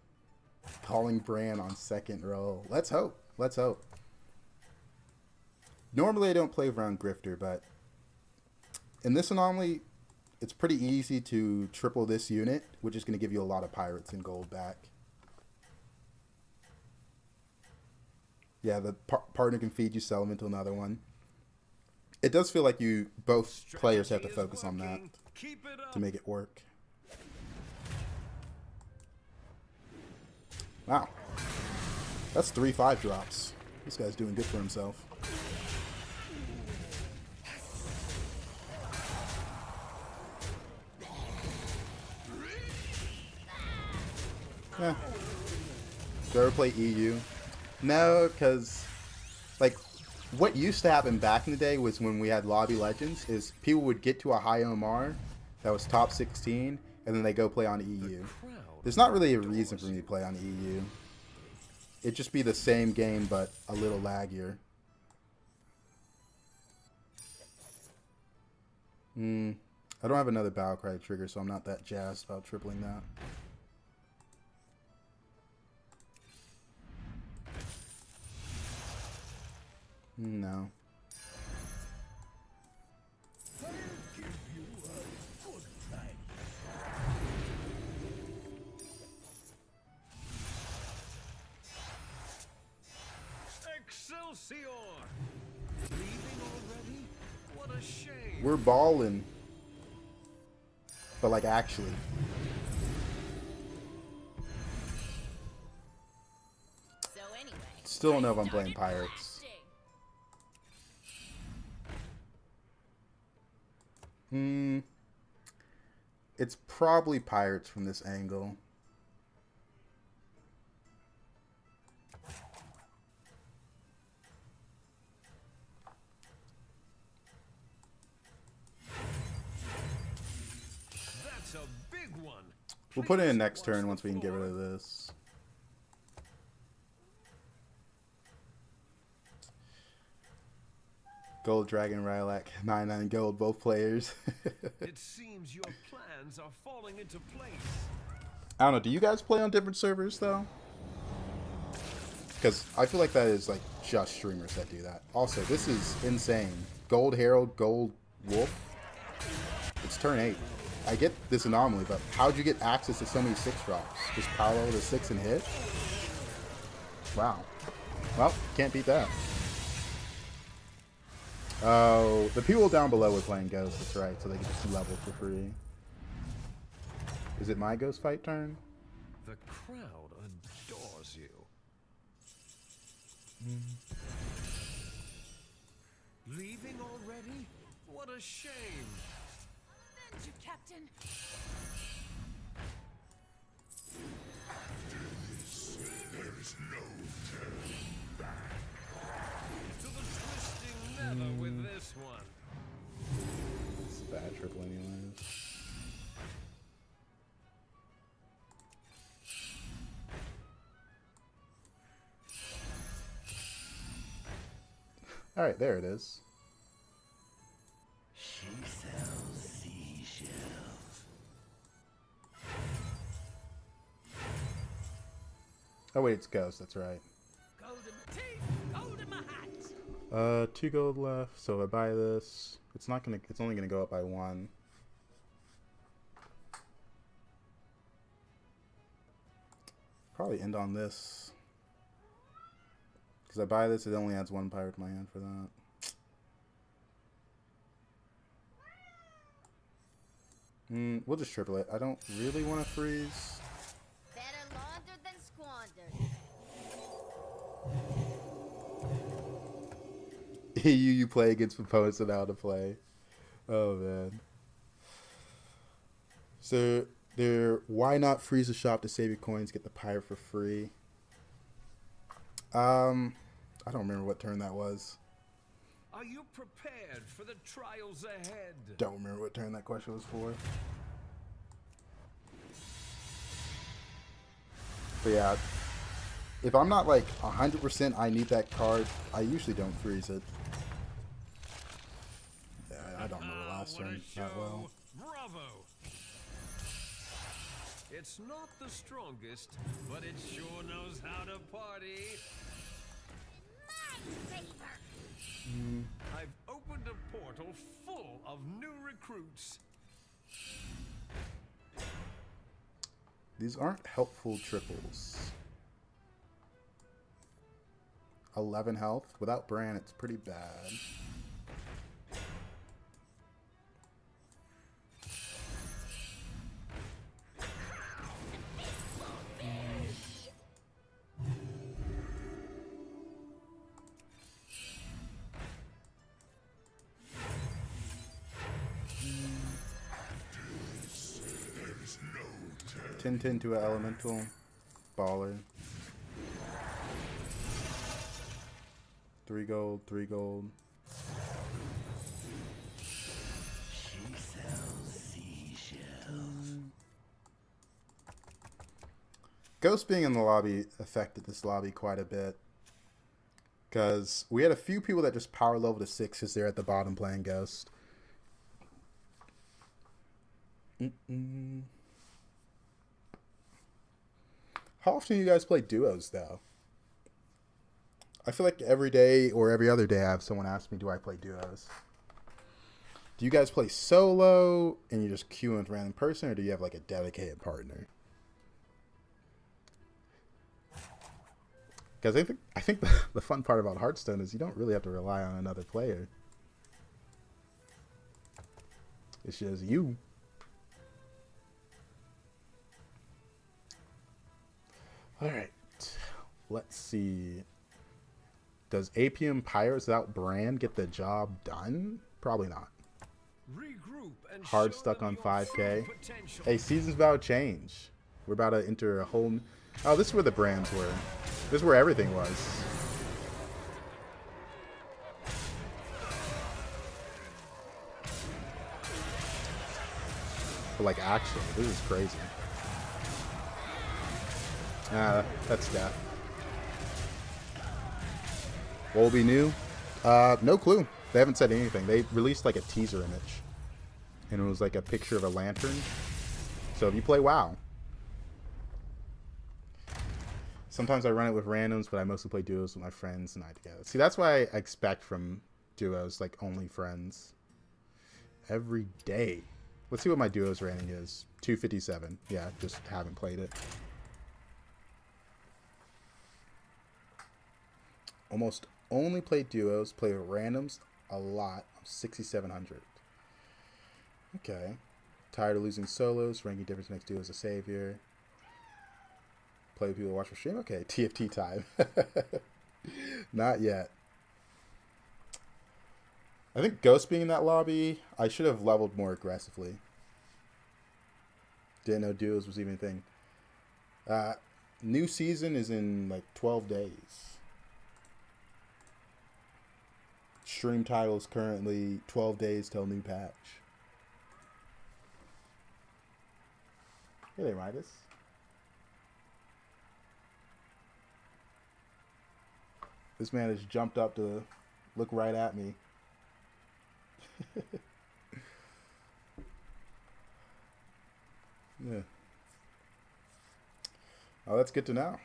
Calling Brand on second row. Let's hope. Let's hope. Normally I don't play around Grifter, but in this anomaly, it's pretty easy to triple this unit, which is going to give you a lot of pirates and gold back. Yeah, the partner can feed you Celemental, another one. It does feel like you both players have to focus on that to make it work. Wow. That's 3-5 drops. This guy's doing good for himself. Yeah. Do you ever play EU? No, because like what used to happen back in the day was when we had Lobby Legends is people would get to a high OMR that was top 16 and then they go play on EU. There's not really a reason for me to play on EU. It'd just be the same game but a little laggier. I don't have another Battlecry trigger, so I'm not that jazzed about tripling that. No. Excelsior! Leaving already? What a shame. We're balling. But like actually. So anyway, Still don't know if I'm playing Pirates. It's probably Pirates from this angle. That's a big one. We'll put it in next turn once we can get rid of this. Gold Dragon Rylak, 99 gold, both players. It seems your plans are falling into place. I don't know, do you guys play on different servers though? Because I feel like that is like just streamers that do that. Also, this is insane. Gold Herald, Gold Wolf. It's turn 8. I get this anomaly, but how'd you get access to so many 6 drops? Just power level to 6 and hit? Wow. Well, can't beat that. Oh, the people down below were playing Ghost, that's right, so they can just level for free. Is it my Ghost fight turn? The crowd adores you. Leaving already? What a shame. Avenge you, Captain. There is no turning back. To the twisting nether with this one. It's a bad triple anyways. Alright, there it is. She sells seashells. Oh wait, it's Ghost, that's right. Gold in my teeth, gold in my hat. 2 gold left, so if I buy this, it's only gonna go up by 1. Probably end on this. Because I buy this, it only adds 1 pirate to my hand for that. We'll just triple it. I don't really want to freeze. Better laundered than squandered. you play against opponents and how to play. Oh man. So why not freeze the shop to save your coins, get the pirate for free? I don't remember what turn that was. Are you prepared for the trials ahead? Don't remember what turn that question was for. But yeah, if I'm not like 100% I need that card, I usually don't freeze it. Yeah, I don't remember last What a turn that well. show. Bravo. It's not the strongest, but it sure knows how to party. My favor. I've opened a portal full of new recruits. These aren't helpful triples. 11 health. Without Bran, it's pretty bad. Tin to an elemental. Baller. 3 gold, 3 gold. She sells seashells. Ghost being in the lobby affected this lobby quite a bit. Because we had a few people that just power level to 6 because they're at the bottom playing Ghost. How often do you guys play duos, though? I feel like every day or every other day I have someone ask me, do I play duos? Do you guys play solo and you just queue with a random person, or do you have like a dedicated partner? Because I think the fun part about Hearthstone is you don't really have to rely on another player. It's just you. Alright, let's see. Does APM Pirates without Brand get the job done? Probably not. Regroup and Hard show stuck them on your 5K. true potential. Hey, season's about to change. We're about to enter a whole... Oh, this is where the brands were. This is where everything was. But like, actually, this is crazy. That's death. What will be new? No clue. They haven't said anything. They released like a teaser image. And it was like a picture of a lantern. So if you play WoW. Sometimes I run it with randoms, but I mostly play duos with my friends and I together. See, that's what I expect from duos, like only friends. Every day. Let's see what my duos rating is. 257. Yeah, just haven't played it. Almost only play duos, play with randoms a lot. 6,700. Okay. Tired of losing solos. Ranking difference makes duos a savior. Play with people who watch for stream. Okay, TFT time. Not yet. I think Ghost being in that lobby, I should have leveled more aggressively. Didn't know duos was even a thing. New season is in like 12 days. Stream title is currently 12 days till new patch. Hey there, Midas. This man has jumped up to look right at me. Yeah. Oh, that's good to know.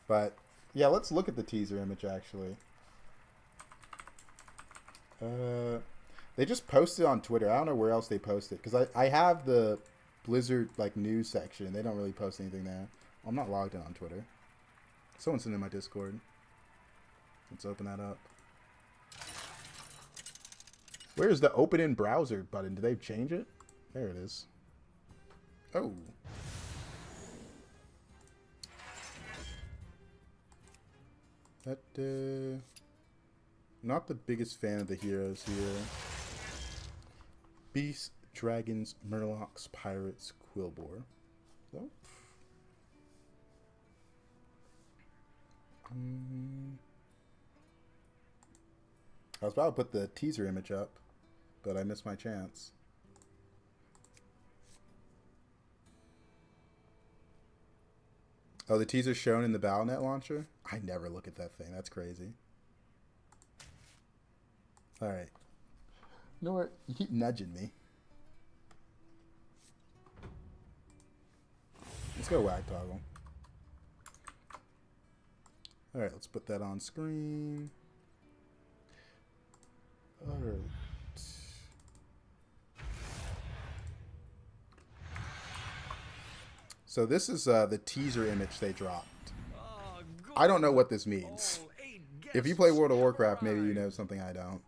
But yeah, let's look at the teaser image actually. They just posted on Twitter. I don't know where else they posted because I have the Blizzard like news section. They don't really post anything there. I'm not logged in on Twitter. Someone's in my Discord. Let's open that up. Where's the open in browser button? Did they change it? There it is. Oh. That, not the biggest fan of the heroes here. Beasts, Dragons, Murlocs, Pirates, Quillbore. Nope. I was about to put the teaser image up, but I missed my chance. Oh, the teaser's shown in the Battle.net launcher? I never look at that thing. That's crazy. Alright. You know what? You keep nudging me. Let's go Wag Toggle. Alright, let's put that on screen. Alright. So this is the teaser image they dropped. I don't know what this means. If you play World of Warcraft, maybe you know something I don't.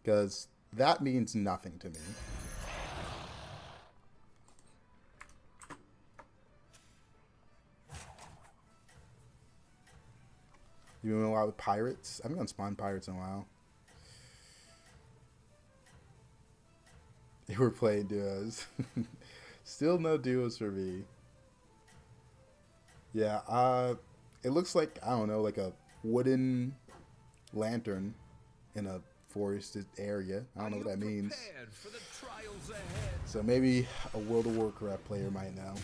Because that means nothing to me. You been a lot with pirates? I haven't gone spawn pirates in a while. They were playing duos. Still no duos for me. Yeah, it looks like, I don't know, like a wooden lantern in a forested area. I don't know what that means. So maybe a World of Warcraft player might know.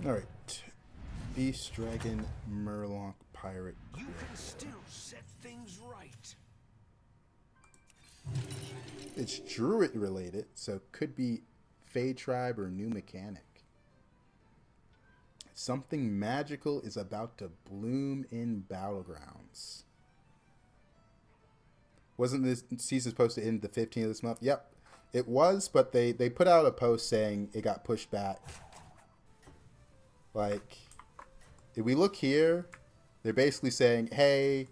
Alright. Beast, Dragon, Murloc, Pirate. You can still set things right. It's Druid related, so could be Fey Tribe or new mechanic. Something magical is about to bloom in Battlegrounds. Wasn't this season supposed to end the 15th of this month? Yep, it was, but they put out a post saying it got pushed back. Like, if we look here, they're basically saying, hey,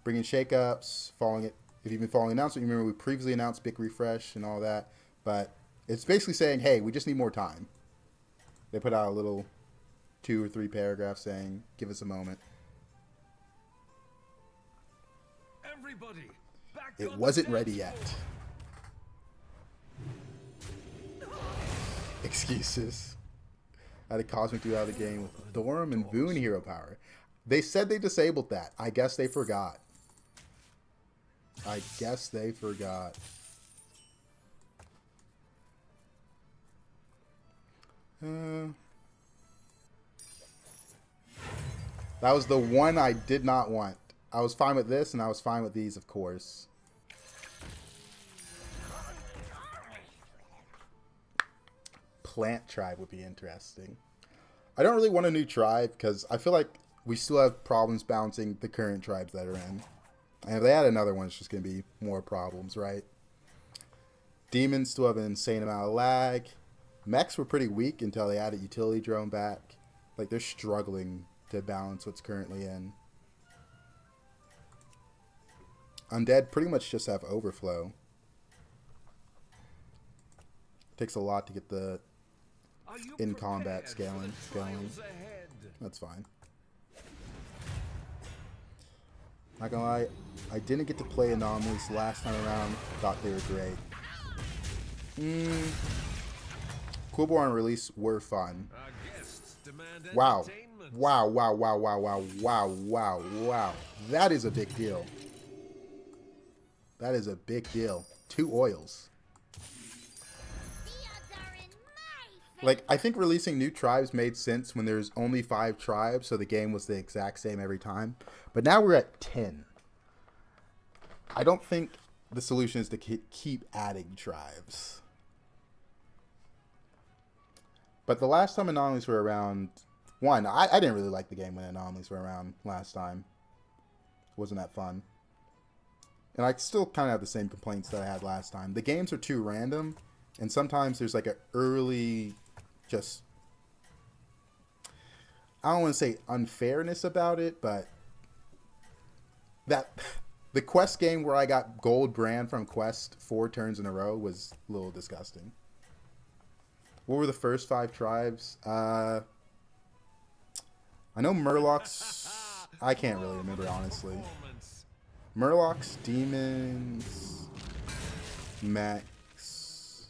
bringing shakeups, following it. If you've been following the announcement, you remember we previously announced big refresh and all that. But it's basically saying, hey, we just need more time. They put out a little 2 or 3 paragraphs saying, give us a moment. Everybody, back It on wasn't the ready dance yet. Excuses. I had a Cosmic Duo out of the game with Thorum and Boon hero power. They said they disabled that. I guess they forgot. I guess they forgot. That was the one I did not want. I was fine with this, and I was fine with these, of course. Plant tribe would be interesting. I don't really want a new tribe, because I feel like we still have problems balancing the current tribes that are in. And if they add another one, it's just going to be more problems, right? Demons still have an insane amount of lag. Mechs were pretty weak until they added utility drone back. Like, they're struggling to balance what's currently in. Undead pretty much just have overflow. Takes a lot to get the Are you in combat prepared scaling. for the trials ahead? That's fine. Not gonna lie, I didn't get to play anomalies last time around. Thought they were great. Coolborn on release were fun. Our guests demand Wow. entertainment. Wow, wow, wow, wow, wow, wow, wow, wow. That is a big deal. That is a big deal. 2 oils. Like, I think releasing new tribes made sense when there's only 5 tribes, so the game was the exact same every time. But now we're at 10. I don't think the solution is to keep adding tribes. But the last time anomalies were around, I didn't really like the game when anomalies were around last time. It wasn't that fun. And I still kind of have the same complaints that I had last time. The games are too random, and sometimes there's like an early, just, I don't want to say unfairness about it, but that the quest game where I got gold brand from quest 4 turns in a row was a little disgusting. What were the first 5 tribes? I know Murlocs. I can't really remember, honestly. Murlocs, Demons, Mechs.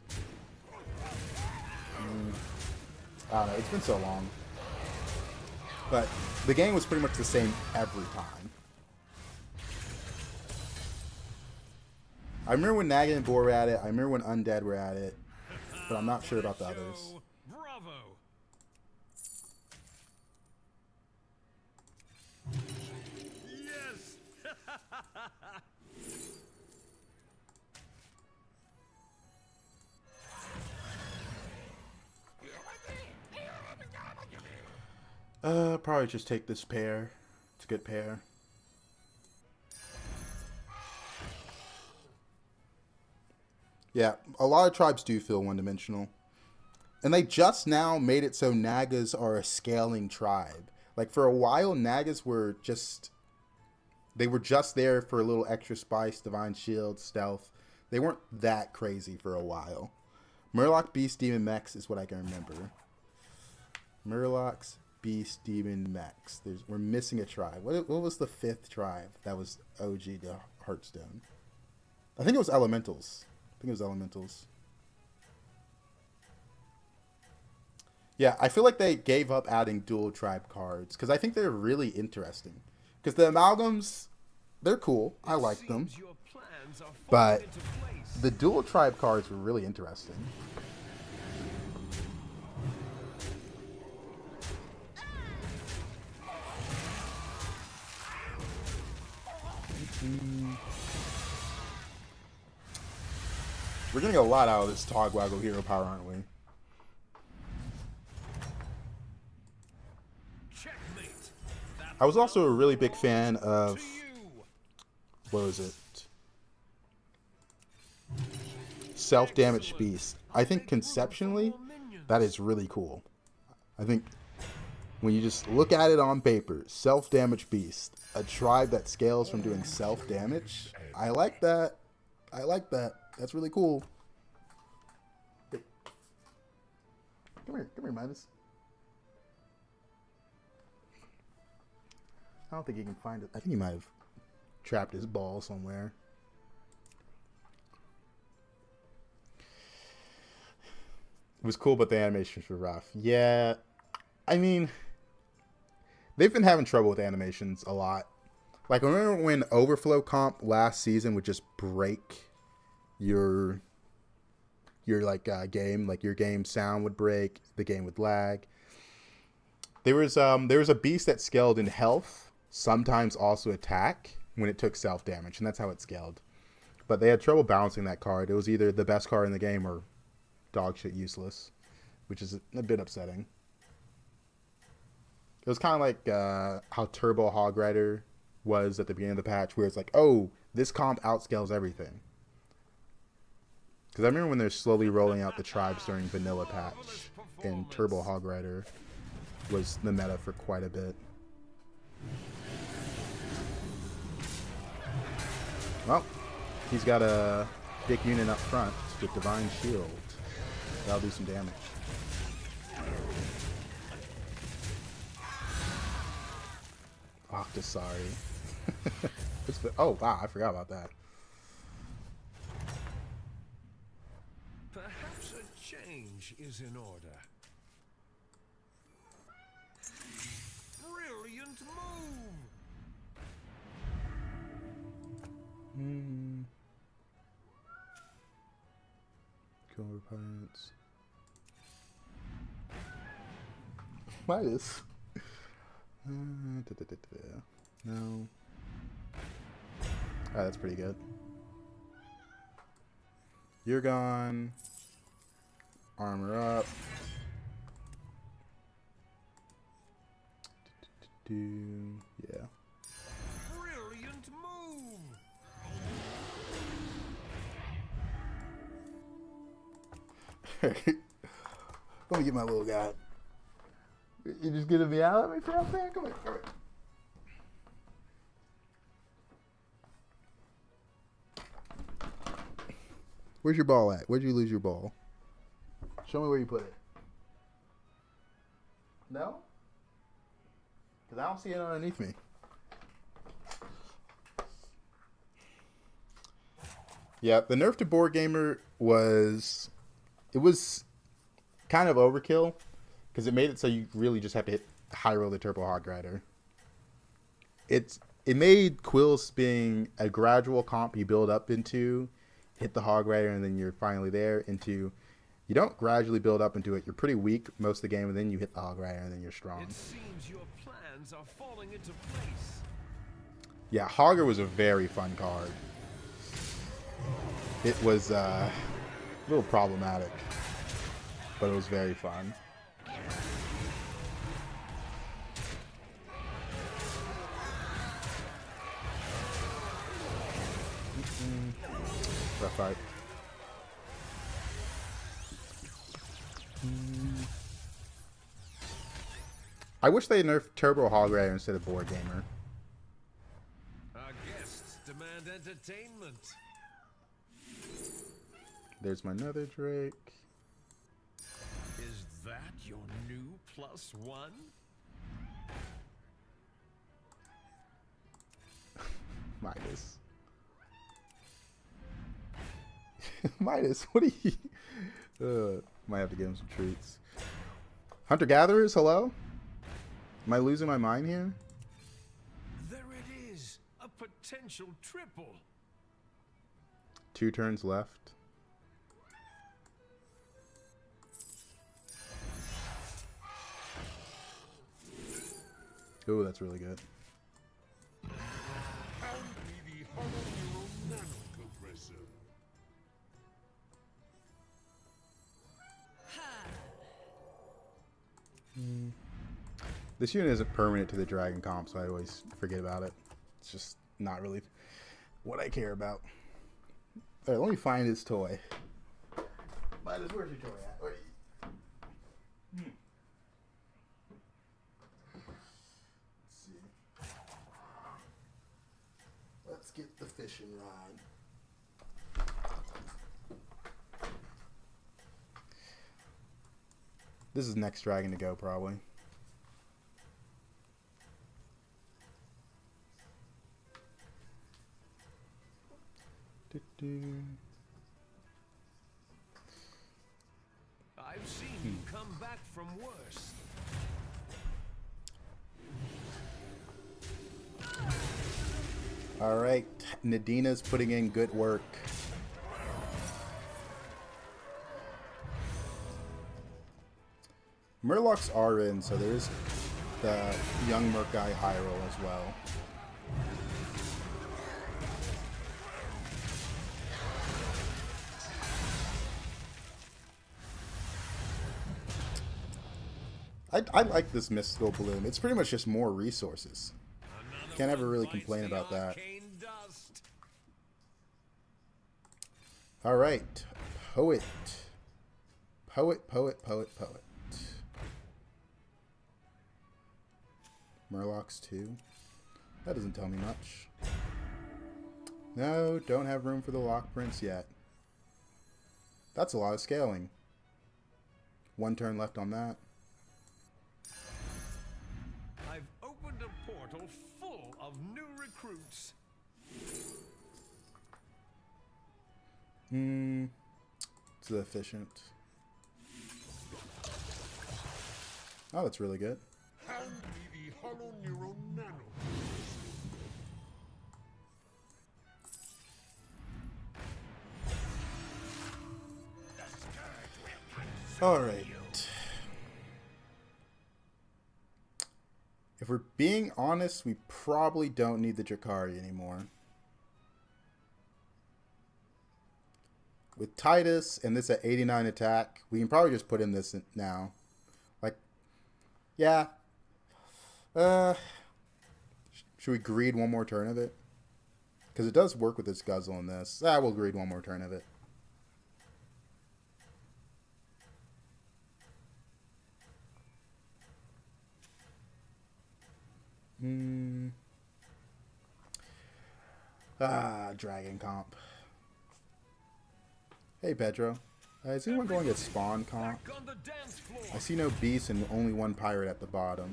I don't know. It's been so long. But the game was pretty much the same every time. I remember when Nagan and Boar were at it. I remember when Undead were at it. But I'm not sure about the others. Bravo. Yes. Probably just take this pair. It's a good pair. Yeah, a lot of tribes do feel one-dimensional. And they just now made it so Nagas are a scaling tribe. Like, for a while, Nagas were just... They were just there for a little extra spice, Divine Shield, Stealth. They weren't that crazy for a while. Murloc, Beast, Demon, Mechs is what I can remember. Murlocs, Beast, Demon, Mechs. We're missing a tribe. What was the 5th tribe that was OG to Hearthstone? I think it was Elementals. Yeah, I feel like they gave up adding dual tribe cards because I think they're really interesting. Because the amalgams, they're cool. I like them. But the dual tribe cards were really interesting. We're getting a lot out of this Togwaggle hero power, aren't we? I was also a really big fan of, what was it? Self-damage beast. I think conceptually, that is really cool. I think when you just look at it on paper, self-damage beast, a tribe that scales from doing self-damage, I like that. I like that. That's really cool. Come here, Midas. I don't think he can find it. I think he might have trapped his ball somewhere. It was cool, but the animations were rough. Yeah, I mean, they've been having trouble with animations a lot. Like, remember when Overflow Comp last season would just break your like game, like your game sound would break, the game would lag. There was a beast that scaled in health, sometimes also attack when it took self damage, and that's how it scaled. But they had trouble balancing that card. It was either the best card in the game or dog shit useless, which is a bit upsetting. It was kind of like how Turbo Hog Rider was at the beginning of the patch, where it's like, oh, this comp outscales everything. Because I remember when they're slowly rolling out the tribes during Vanilla patch, and Turbo Hog Rider was the meta for quite a bit. Well, he's got a big unit up front with Divine Shield. That'll do some damage. Octosari. Oh, wow, I forgot about that. Perhaps a change is in order. Brilliant move! Kill opponents. Midas. No. Alright, that's pretty good. You're gone. Armor up. Yeah. Brilliant move! Let me get my little guy. You just gonna be out at me for out there? Come here, come here. Where's your ball at? Where'd you lose your ball? Show me where you put it. No? Because I don't see it underneath me. Yeah, the nerf to board gamer was... It was kind of overkill. Because it made it so you really just have to hit high roll the Turbo Hog Rider. It made Quills being a gradual comp you build up into, hit the Hog Rider, and then you're finally there, into... You don't gradually build up into it. You're pretty weak most of the game, and then you hit the Hog Rider, and then you're strong. It seems your plans are falling into place. Yeah, Hogger was a very fun card. It was a little problematic, but it was very fun. Rough fight. I wish they nerfed Turbo Hog Rider instead of Board Gamer. Our guests demand entertainment. There's my Nether Drake. Is that your new +1? Midas. Midas, what are you... might have to give him some treats. Hunter-Gatherers, hello? Am I losing my mind here? There it is. A potential triple. 2 turns left. Ooh, that's really good. This unit isn't permanent to the dragon comp, so I always forget about it. It's just not really what I care about. Alright, let me find his toy. Midas, where's your toy at? Where are you? Let's see. Let's get the fishing rod. This is next dragon to go, probably. I've seen you come back from worse. All right, Nadina's putting in good work. Murlocs are in, so there's the young Merc guy high roll as well. I like this mystical bloom. It's pretty much just more resources. Can't ever really complain about that. All right, poet. Murlocs 2. That doesn't tell me much. No, don't have room for the Lock Prince yet. That's a lot of scaling. 1 turn left on that. I've opened a portal full of new recruits. It's efficient. Oh, that's really good. Hand me the hollow neural nano. All right. If we're being honest, we probably don't need the Drakari anymore. With Titus and this at 89 attack, we can probably just put in this now. Like, yeah. Should we greed one more turn of it? Because it does work with this guzzle in this. We'll greed one more turn of it. Dragon comp. Hey, Pedro. Is anyone going to get spawn comp? I see no beast and only one pirate at the bottom.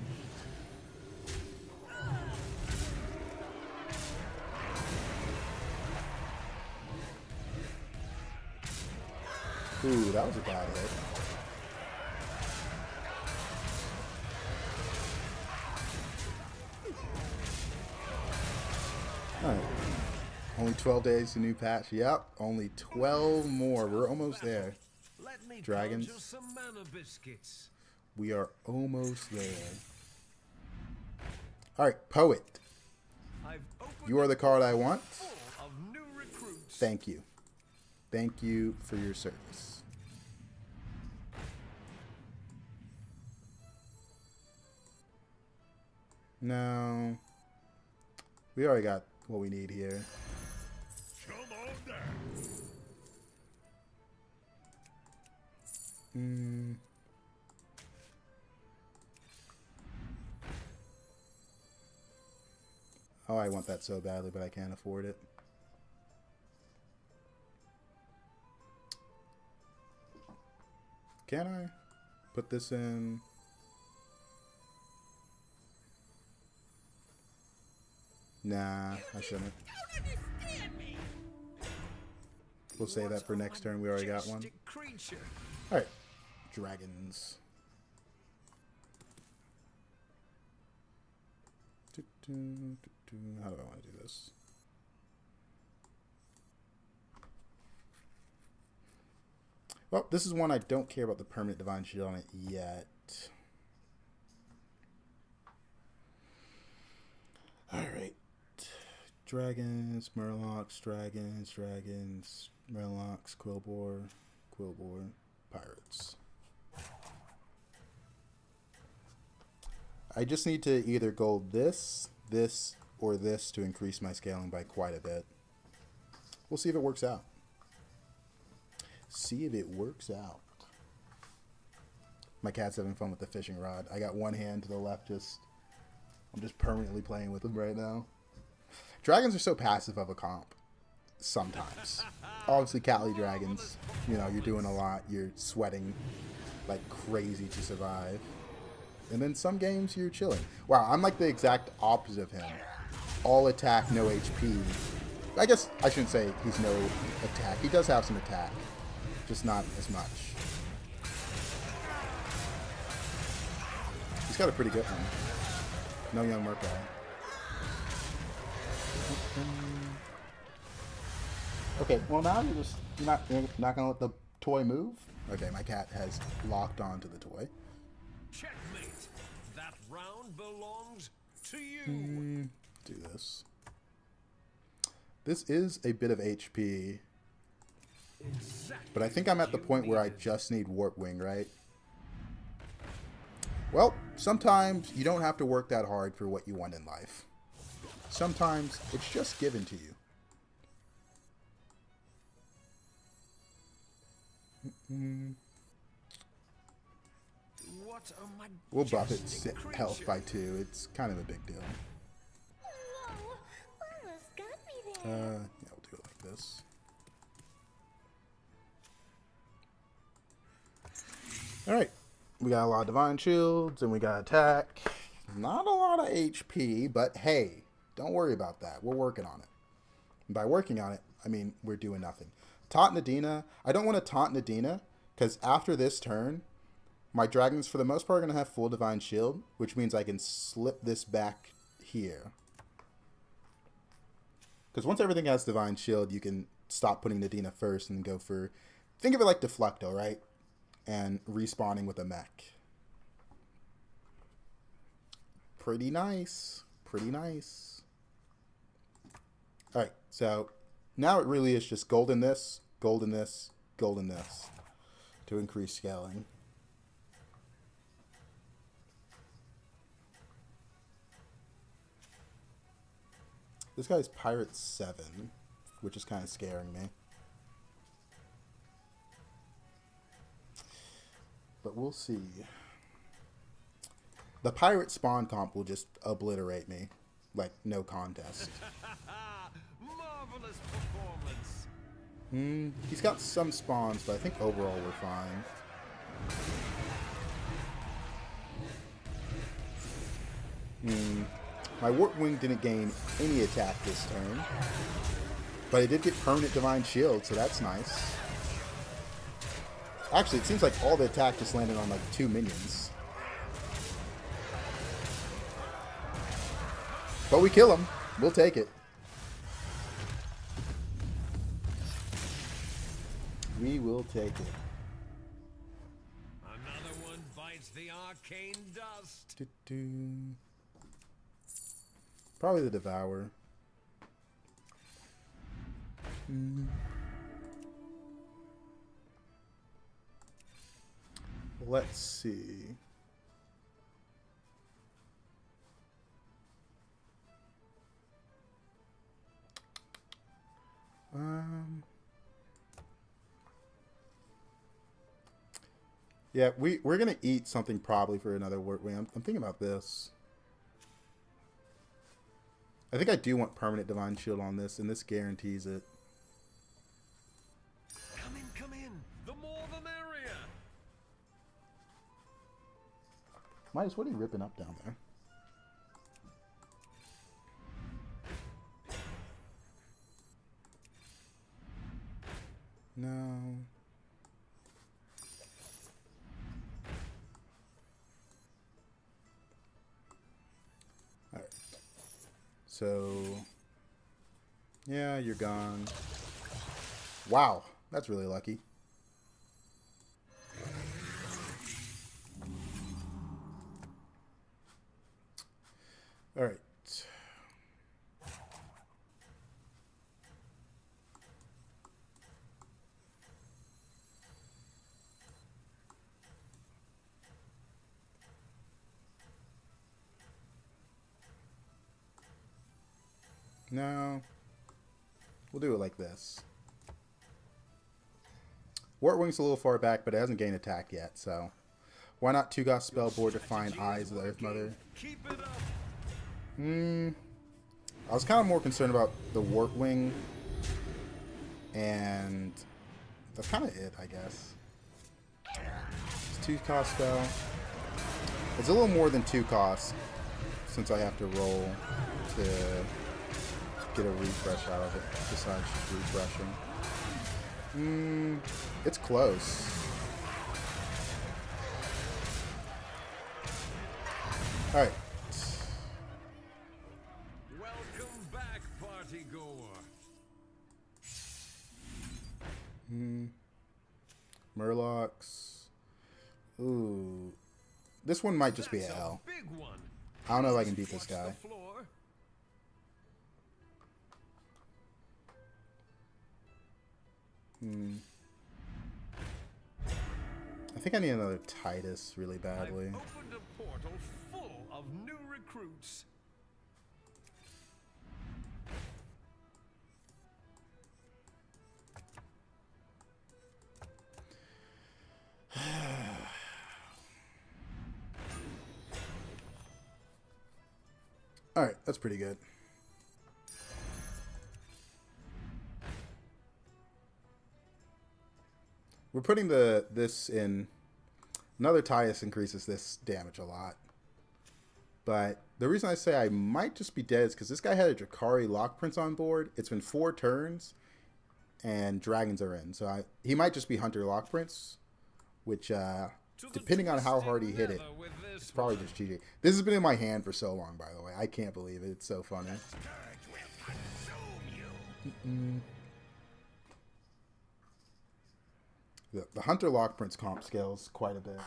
Ooh, that was a bad hit. Alright. Only 12 days to new patch. Yep, only 12 more. We're almost there. Dragons. We are almost there. Alright, Poet. You are the card I want. Thank you. Thank you for your service. No. We already got what we need here. Come on down. Oh, I want that so badly, but I can't afford it. Can I put this in? Nah, I shouldn't. We'll save that for next turn. We already got one. Alright. Dragons. How do I want to do this? Well, this is one I don't care about the permanent Divine Shield on it yet. Alright. Dragons, Murlocs, Dragons, Murlocs, Quillbore, Pirates. I just need to either gold this, or this to increase my scaling by quite a bit. We'll see if it works out. See if it works out. My cat's having fun with the fishing rod. I got one hand to the left, I'm just permanently playing with them right now. Dragons are so passive of a comp. Sometimes. Obviously, Cali Dragons, you know, you're doing a lot. You're sweating like crazy to survive. And then some games, you're chilling. Wow, I'm like the exact opposite of him. All attack, no HP. I guess I shouldn't say he's no attack. He does have some attack. Just not as much. He's got a pretty good one. No young Mercury. Okay, well now you're not gonna let the toy move? Okay, my cat has locked onto the toy. Checkmate. That round belongs to you. Do this. This is a bit of HP. But I think I'm at the point where I just need Warp Wing, right? Well, sometimes you don't have to work that hard for what you want in life. Sometimes it's just given to you. We'll buff its health by 2. It's kind of a big deal. Yeah, we'll do it like this. Alright. We got a lot of Divine Shields, and we got attack. Not a lot of HP, but hey, don't worry about that. We're working on it. And by working on it, I mean we're doing nothing. Taunt Nadina. I don't want to taunt Nadina, because after this turn, my dragons, for the most part, are going to have full Divine Shield, which means I can slip this back here. Because once everything has Divine Shield, you can stop putting Nadina first and go for... Think of it like Deflecto, right? And respawning with a mech. Pretty nice. Pretty nice. Alright, so now it really is just gold in this, gold in this, gold in this to increase scaling. This guy's Pirate 7, which is kind of scaring me. But we'll see. The Pirate spawn comp will just obliterate me. Like, no contest. Marvelous performance. He's got some spawns, but I think overall we're fine. My Warp Wing didn't gain any attack this turn. But I did get permanent Divine Shield, so that's nice. Actually, it seems like all the attack just landed on like 2 minions. But we kill him. We'll take it. We will take it. Another one bites the arcane dust. Probably the Devourer. Let's see. Yeah, we're gonna eat something probably for another Warp Wing. I'm thinking about this. I think I do want permanent Divine Shield on this, and this guarantees it. Come in, come in. The more the merrier. Midas, what are you ripping up down there? No. Alright. So, yeah, you're gone. Wow, that's really lucky. Alright. No. We'll do it like this. Warp Wing's a little far back, but it hasn't gained attack yet, so... Why not Tugas Spellboard to find Eyes of the Earth Mother? Keep it up. I was kind of more concerned about the Warp Wing. And... that's kind of it, I guess. It's 2-cost spell. It's a little more than 2 costs, since I have to roll to get a refresh out of it, besides just refreshing. It's close. Alright. Welcome back, party goer. Murlocs. Ooh. This one might just be a L. Big one. I don't know if I can beat this Watch guy. the floor. I think I need another Titus really badly. I've opened a portal full of new recruits. Alright, that's pretty good. We're putting this in. Another Titus increases this damage a lot. But the reason I say I might just be dead is because this guy had a Drakari Lock Prince on board. It's been 4 turns, and dragons are in. So he might just be Hunter Lock Prince, which, depending on how hard he hit it, it's probably just GG. This has been in my hand for so long, by the way. I can't believe it. It's so funny. The Hunter Lock Prince comp scales quite a bit.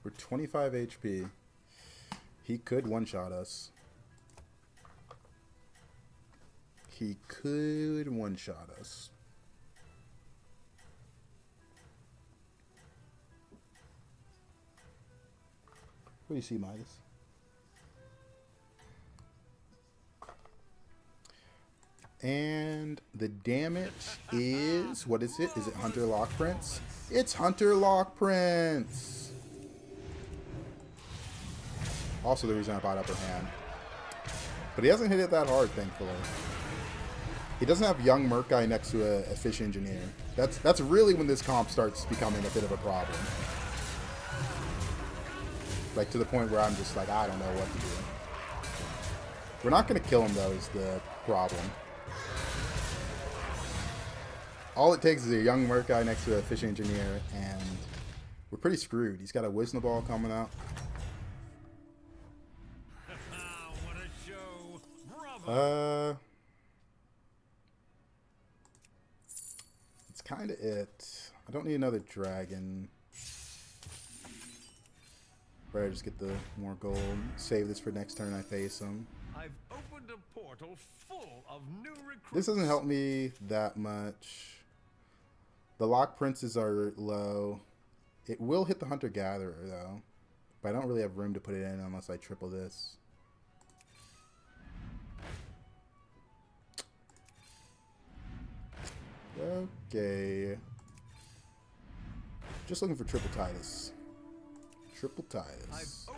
We're 25 HP. He could one-shot us. He could one-shot us. What do you see, Midas? And the damage is, what is it? Is it Hunter Lock Prince? It's Hunter Lock Prince! Also the reason I bought Upper Hand. But he hasn't hit it that hard, thankfully. He doesn't have Young Merc Guy next to a Fish Engineer. That's really when this comp starts becoming a bit of a problem. Like, to the point where I'm just like, I don't know what to do. We're not going to kill him, though, is the problem. All it takes is a Young Merc Guy next to a Fish Engineer, and we're pretty screwed. He's got a Wisdom Ball coming out. What a show. Bravo. It's kind of it. I don't need another dragon. Better just get the more gold. Save this for next turn I face him. I've opened a portal full of new recruits. This doesn't help me that much. The Lock Princes are low. It will hit the Hunter Gatherer, though. But I don't really have room to put it in unless I triple this. Okay. Just looking for triple Titus. Triple Titus.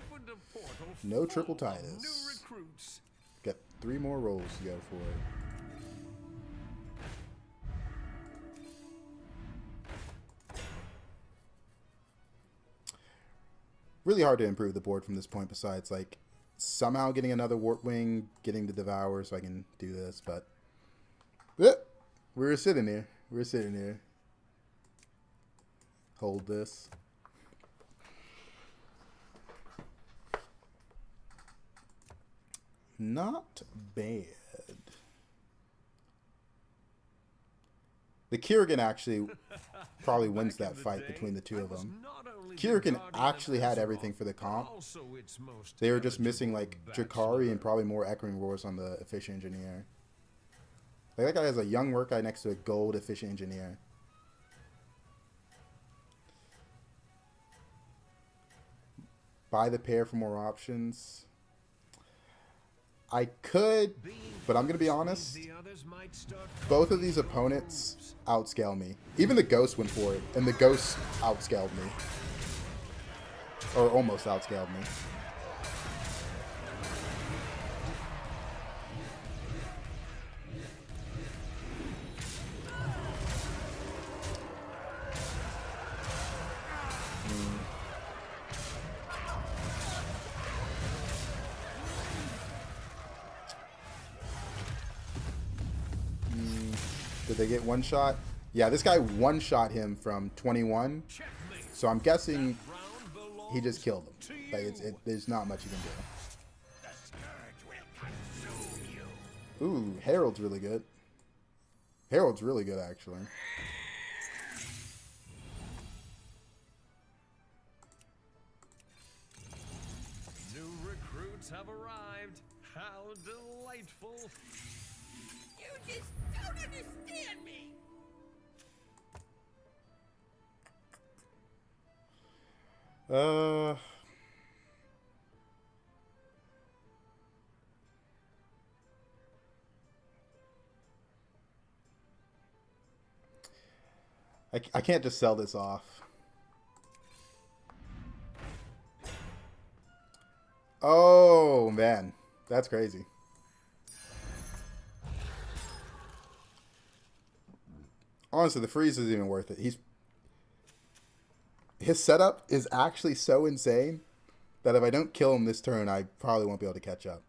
No triple Titus. Got 3 more rolls to go for it. Really hard to improve the board from this point, besides like somehow getting another Warp Wing, getting the Devour so I can do this, but we're sitting here. We're sitting here. Hold this. Not bad. The Kerrigan actually probably wins that fight between the two of them. Kerrigan actually had everything for the comp. They were just missing like Drakari and probably more Echoing Roars on the Efficient Engineer. Like, that guy has a Young Work Guy next to a gold Efficient Engineer. Buy the pair for more options. I could, but I'm going to be honest. Both of these opponents outscale me. Even the Ghost went for it, and the Ghost outscaled me. Or almost outscaled me. Did they get one shot? Yeah, this guy one shot him from 21. So I'm guessing he just killed him. Like there's not much you can do. Ooh, Herald's really good. Herald's really good, actually. New recruits have arrived. How delightful. You just don't understand me! I can't just sell this off. Oh, man. That's crazy. Honestly, the freeze isn't even worth it. his setup is actually so insane that if I don't kill him this turn, I probably won't be able to catch up.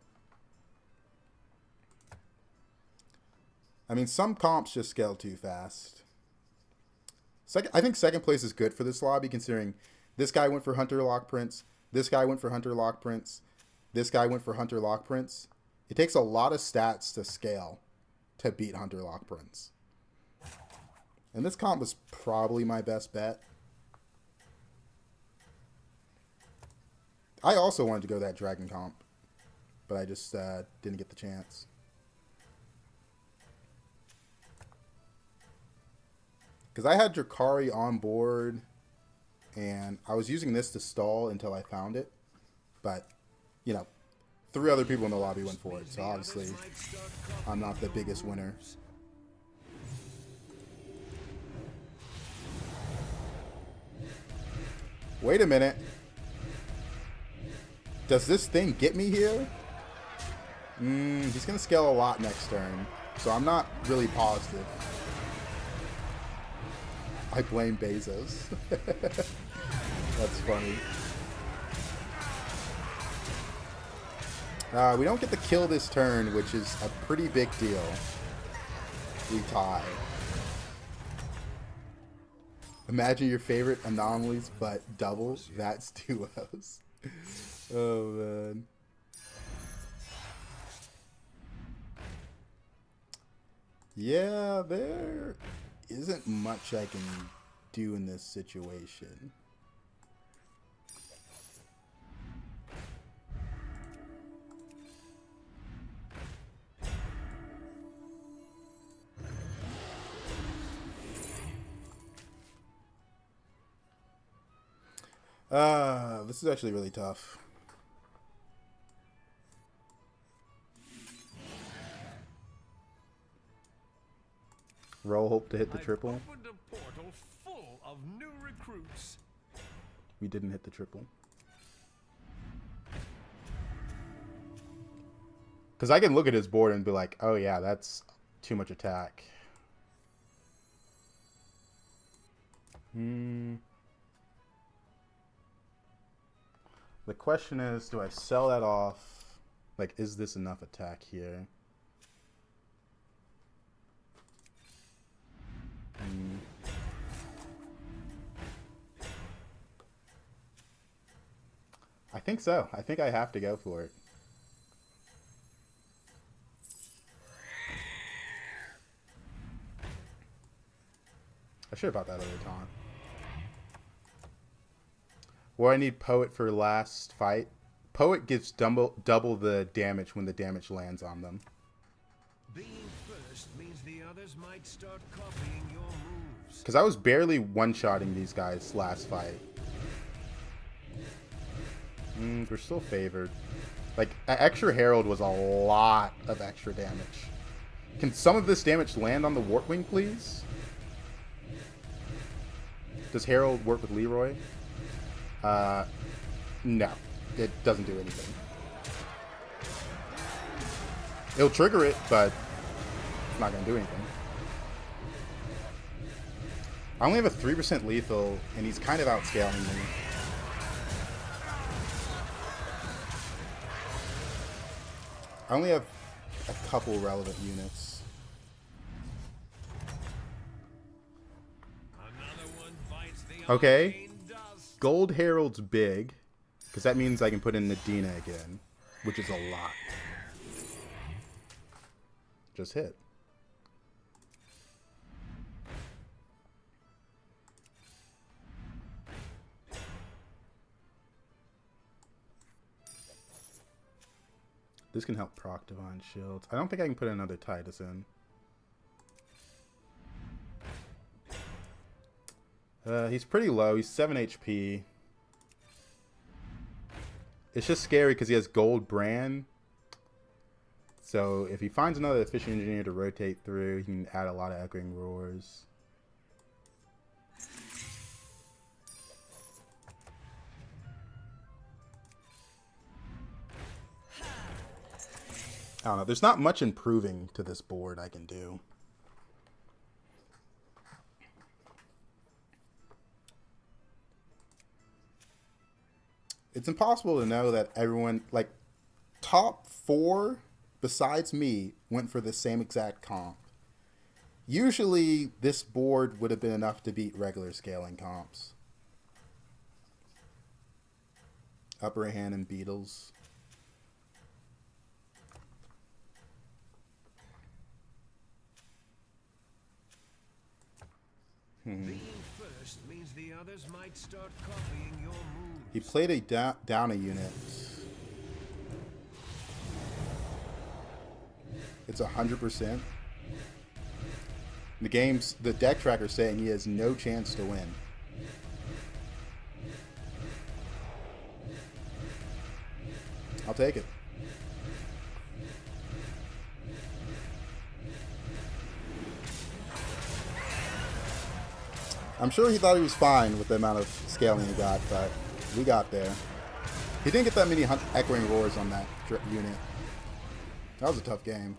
I mean, some comps just scale too fast. I think second place is good for this lobby, considering this guy went for Hunter Lock Prince, this guy went for Hunter Lock Prince, this guy went for Hunter Lock Prince. It takes a lot of stats to scale to beat Hunter Lock Prince. And this comp was probably my best bet. I also wanted to go that Dragon comp, but I just didn't get the chance. Because I had Drakari on board, and I was using this to stall until I found it. But, you know, 3 other people in the lobby went for it, so obviously I'm not the biggest winner. Wait a minute. Does this thing get me here? He's going to scale a lot next turn, so I'm not really positive. I blame Bezos. That's funny. We don't get the kill this turn, which is a pretty big deal. We tie. Imagine your favorite anomalies, but double. That's duos. Oh, man. Yeah, there isn't much I can do in this situation. This is actually really tough. Roll hope to hit the triple. Opened a portal full of new recruits. We didn't hit the triple. Because I can look at his board and be like, oh yeah, that's too much attack. The question is, do I sell that off? Like, is this enough attack here? I think so. I think I have to go for it. I should have bought that other taunt. Or I need Poet for last fight. Poet gives double the damage when the damage lands on them. Being first means the others might start copying your moves. Because I was barely one-shotting these guys last fight. We're still favored. Like, extra Herald was a lot of extra damage. Can some of this damage land on the Warpwing, please? Does Herald work with Leroy? No. It doesn't do anything. It'll trigger it, but it's not going to do anything. I only have a 3% lethal, and he's kind of outscaling me. I only have a couple relevant units. Okay. Gold Herald's big, because that means I can put in Nadina again, which is a lot. Just hit. This can help proc Divine Shields. I don't think I can put another Titus in. He's pretty low. He's 7 HP. It's just scary because he has Gold Brand. So if he finds another Efficient Engineer to rotate through, he can add a lot of Echoing Roars. I don't know. There's not much improving to this board I can do. It's impossible to know that everyone, like, top 4 besides me went for the same exact comp. Usually, this board would have been enough to beat regular scaling comps. Upper hand and Beetles. Being first means the others might start copying your moves. He played a down a unit. It's 100%. The deck tracker's saying he has no chance to win. I'll take it. I'm sure he thought he was fine with the amount of scaling he got, but we got there. He didn't get that many echoing roars on that unit. That was a tough game.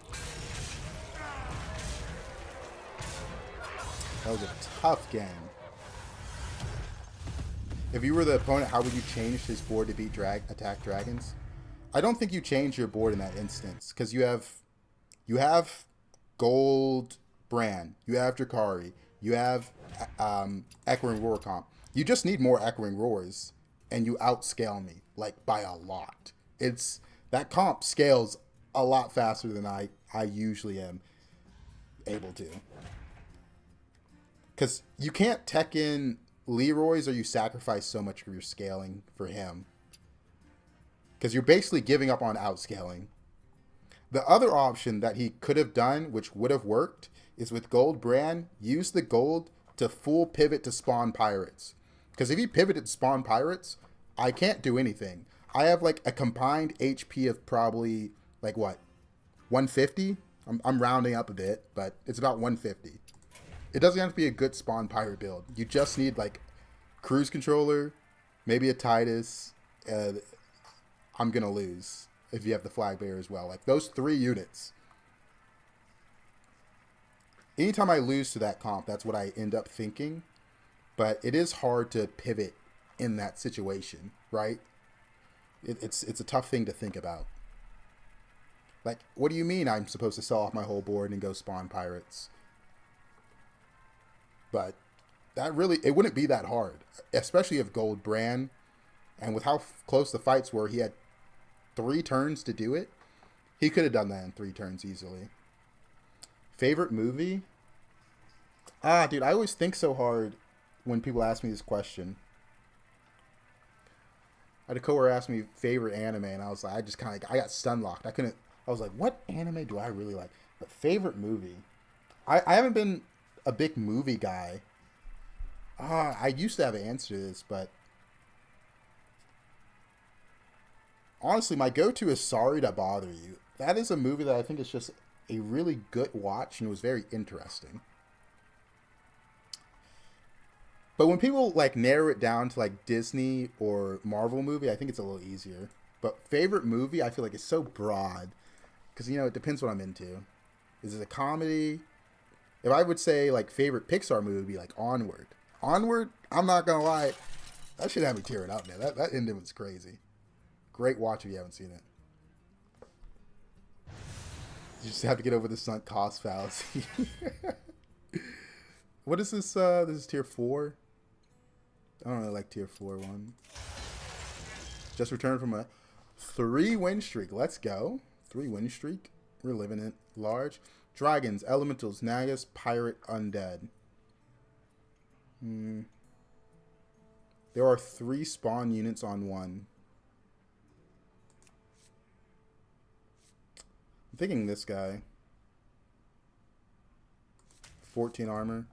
That was a tough game. If you were the opponent, how would you change his board to beat attack dragons? I don't think you change your board in that instance, because you have gold Bran, you have Drakari, you have Echoing Roar comp. You just need more Echoing Roars, and you outscale me, like, by a lot. That comp scales a lot faster than I usually am able to. Because you can't tech in Leroy's or you sacrifice so much of your scaling for him. Because you're basically giving up on outscaling. The other option that he could have done, which would have worked, is with Gold Bran, use the gold to full pivot to spawn pirates. Because if he pivoted to spawn pirates, I can't do anything. I have like a combined HP of probably, like what, 150? I'm rounding up a bit, but it's about 150. It doesn't have to be a good spawn pirate build. You just need like cruise controller, maybe a Titus. I'm going to lose if you have the flag bearer as well. Like those 3 units. Anytime I lose to that comp, that's what I end up thinking. But it is hard to pivot in that situation, right? It's a tough thing to think about. Like, what do you mean I'm supposed to sell off my whole board and go spawn pirates? But that really, it wouldn't be that hard. Especially if Gold Bran, and with how close the fights were, he had 3 turns to do it. He could have done that in 3 turns easily. Favorite movie? Dude, I always think so hard when people ask me this question. I had a coworker ask me favorite anime, and I was like, I got stun locked. I was like, what anime do I really like? But favorite movie? I haven't been a big movie guy. I used to have an answer to this, but honestly, my go-to is Sorry to Bother You. That is a movie that I think is just a really good watch and was very interesting. But when people like narrow it down to like Disney or Marvel movie, I think it's a little easier. But favorite movie, I feel like it's so broad because, you know, it depends what I'm into. Is it a comedy? If I would say like favorite Pixar movie would be like Onward. Onward, I'm not gonna lie, that should have me tearing up, man. That ending was crazy. Great watch if you haven't seen it. You just have to get over the sunk cost fallacy. What is this? This is tier 4. I don't really like tier 4 one. Just returned from a 3-win streak. Let's go. 3-win streak. We're living it large. Dragons, elementals, nagas, pirate, undead. There are 3 spawn units on 1. I'm thinking this guy. 14 armor.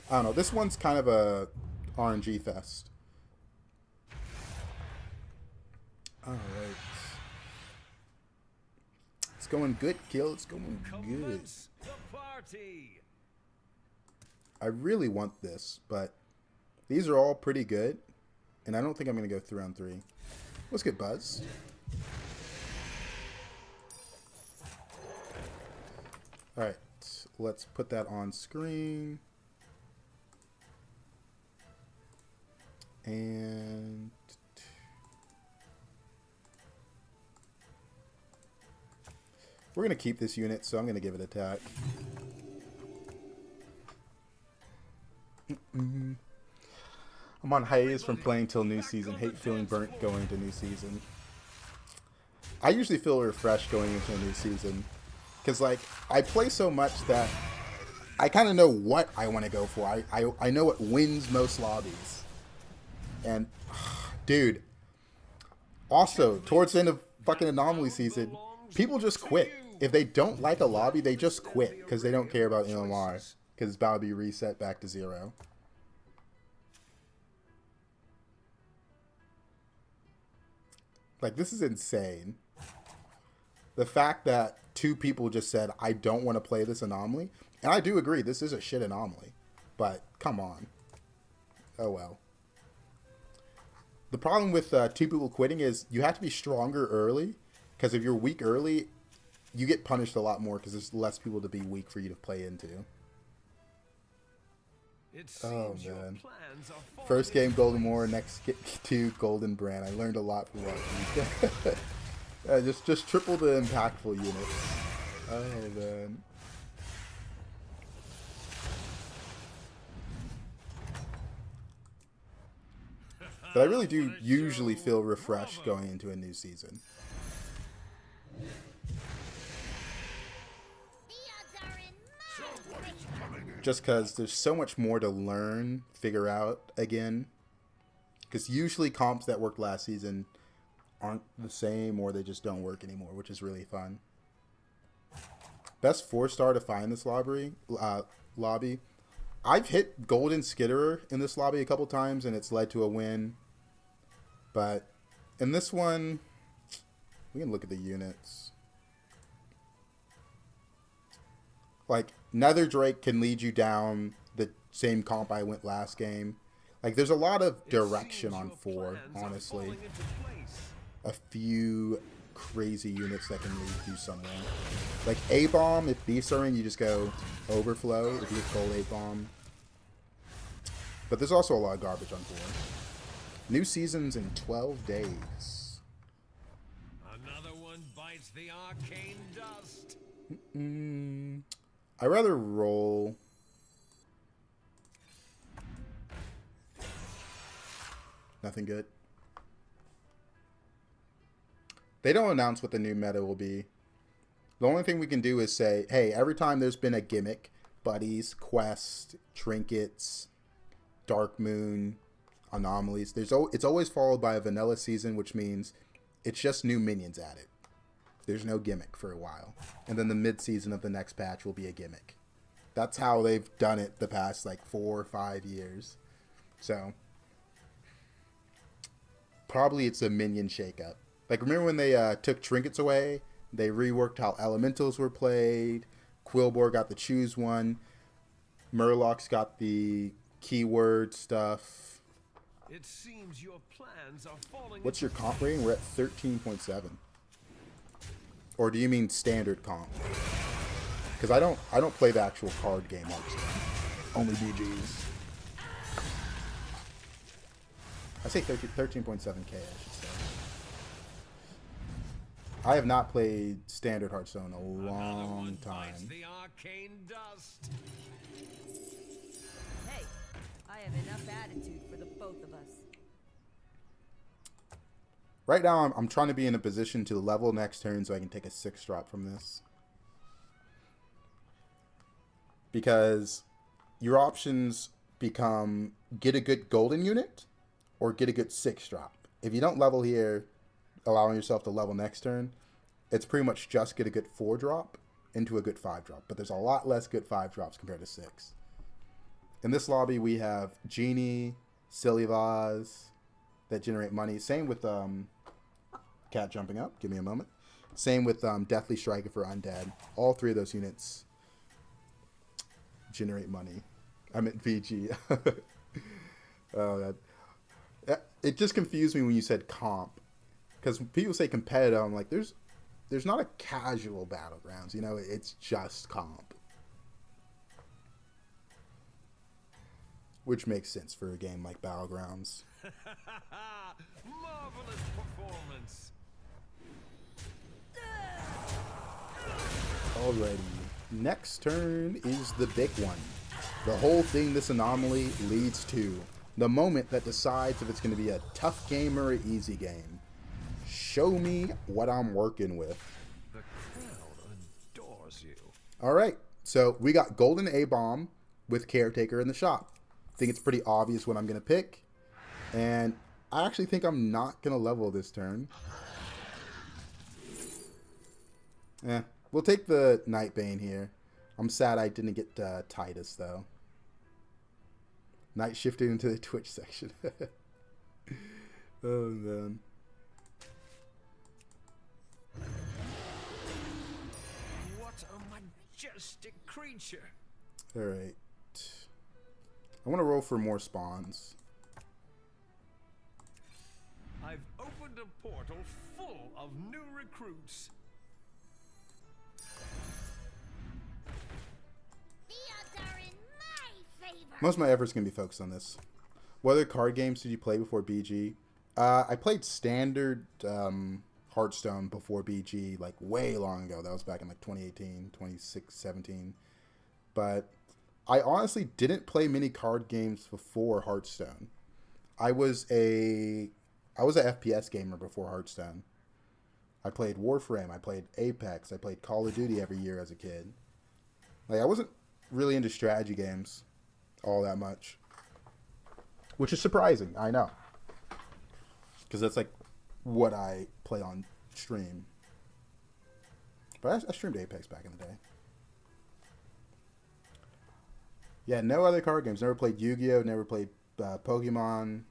I don't know. This one's kind of a RNG fest. Alright. It's going good, Kill. It's going good. The party. I really want this, but these are all pretty good. And I don't think I'm going to go through round 3. Let's get buzzed. Alright. Let's put that on screen. And We're going to keep this unit, so I'm going to give it attack. I'm on hiatus from playing till new season. Hate feeling burnt going into new season. I usually feel refreshed going into a new season. Because, like, I play so much that I kind of know what I want to go for. I know what wins most lobbies. And, dude, also, towards the end of fucking Anomaly season, people just quit. If they don't like a lobby, they just quit because they don't care about LMR. Because it's about to be reset back to 0. Like, this is insane. The fact that 2 people just said, I don't want to play this Anomaly. And I do agree, this is a shit Anomaly. But, come on. Oh well. The problem with 2 people quitting is you have to be stronger early. Because if you're weak early, you get punished a lot more because there's less people to be weak for you to play into. Oh, man. First game, Golden Moor. Next 2, Golden Brand. I learned a lot from watching. Just triple the impactful units. Oh, man. But I really do usually feel refreshed going into a new season. Just because there's so much more to learn, figure out again. Because usually comps that worked last season aren't the same, or they just don't work anymore, which is really fun. Best 4-star to find this lobby. I've hit Golden Skitterer in this lobby a couple times, and it's led to a win. But in this one, we can look at the units. Like, Nether Drake can lead you down the same comp I went last game. Like, there's a lot of direction on 4, honestly. A few crazy units that can lead you somewhere. Like, A-Bomb, if beasts are in, you just go Overflow if you get full A-Bomb. But there's also a lot of garbage on 4. New seasons in 12 days. Another one bites the arcane dust. I'd rather roll. Nothing good. They don't announce what the new meta will be. The only thing we can do is say, hey, every time there's been a gimmick, buddies, quest, trinkets, Dark Moon, anomalies, it's always followed by a vanilla season, which means it's just new minions added. There's no gimmick for a while. And then the mid-season of the next patch will be a gimmick. That's how they've done it the past, like, 4 or 5 years. So, probably it's a minion shakeup. Like, remember when they took trinkets away? They reworked how elementals were played. Quillbor got the choose one. Murloc's got the keyword stuff. It seems your plans are falling. What's your comp rating? We're at 13.7. Or do you mean standard comp? Because I don't play the actual card game Hearthstone. Only BGs. I say 13.7k, I should say. I have not played standard Hearthstone in a long time. The arcane dust. Hey, I have enough attitude for the both of us. Right now, I'm trying to be in a position to level next turn so I can take a 6-drop from this. Because your options become get a good golden unit or get a good 6-drop. If you don't level here, allowing yourself to level next turn, it's pretty much just get a good 4-drop into a good 5-drop. But there's a lot less good 5-drops compared to 6. In this lobby, we have Genie, Silly Vase that generate money. Same with Cat jumping up. Give me a moment. Same with Deathly Striker for Undead. All 3 of those units generate money. I meant VG. Oh, it just confused me when you said comp. Because people say competitive, I'm like, there's not a casual Battlegrounds. You know, it's just comp. Which makes sense for a game like Battlegrounds. Marvelous performance. Alrighty. Next turn is the big one. The whole thing this anomaly leads to. The moment that decides if it's going to be a tough game or an easy game. Show me what I'm working with. The crowd adores you. Alright, so we got Golden A-Bomb with Caretaker in the shop. I think it's pretty obvious what I'm going to pick. And I actually think I'm not going to level this turn. We'll take the Nightbane here. I'm sad I didn't get Titus, though. Night shifted into the Twitch section. Oh, man. What a majestic creature. Alright. I want to roll for more spawns. I've opened a portal full of new recruits. The odds are in my favor. Most of my efforts going to be focused on this. What other card games did you play before BG? I played standard Hearthstone before BG, like way long ago. That was back in like 2018, 2017. But I honestly didn't play many card games before Hearthstone. I was a FPS gamer before Hearthstone. I played Warframe, I played Apex, I played Call of Duty every year as a kid. Like, I wasn't really into strategy games all that much. Which is surprising, I know. Because that's like what I play on stream. But I streamed Apex back in the day. Yeah, no other card games. Never played Yu-Gi-Oh! Never played Pokemon.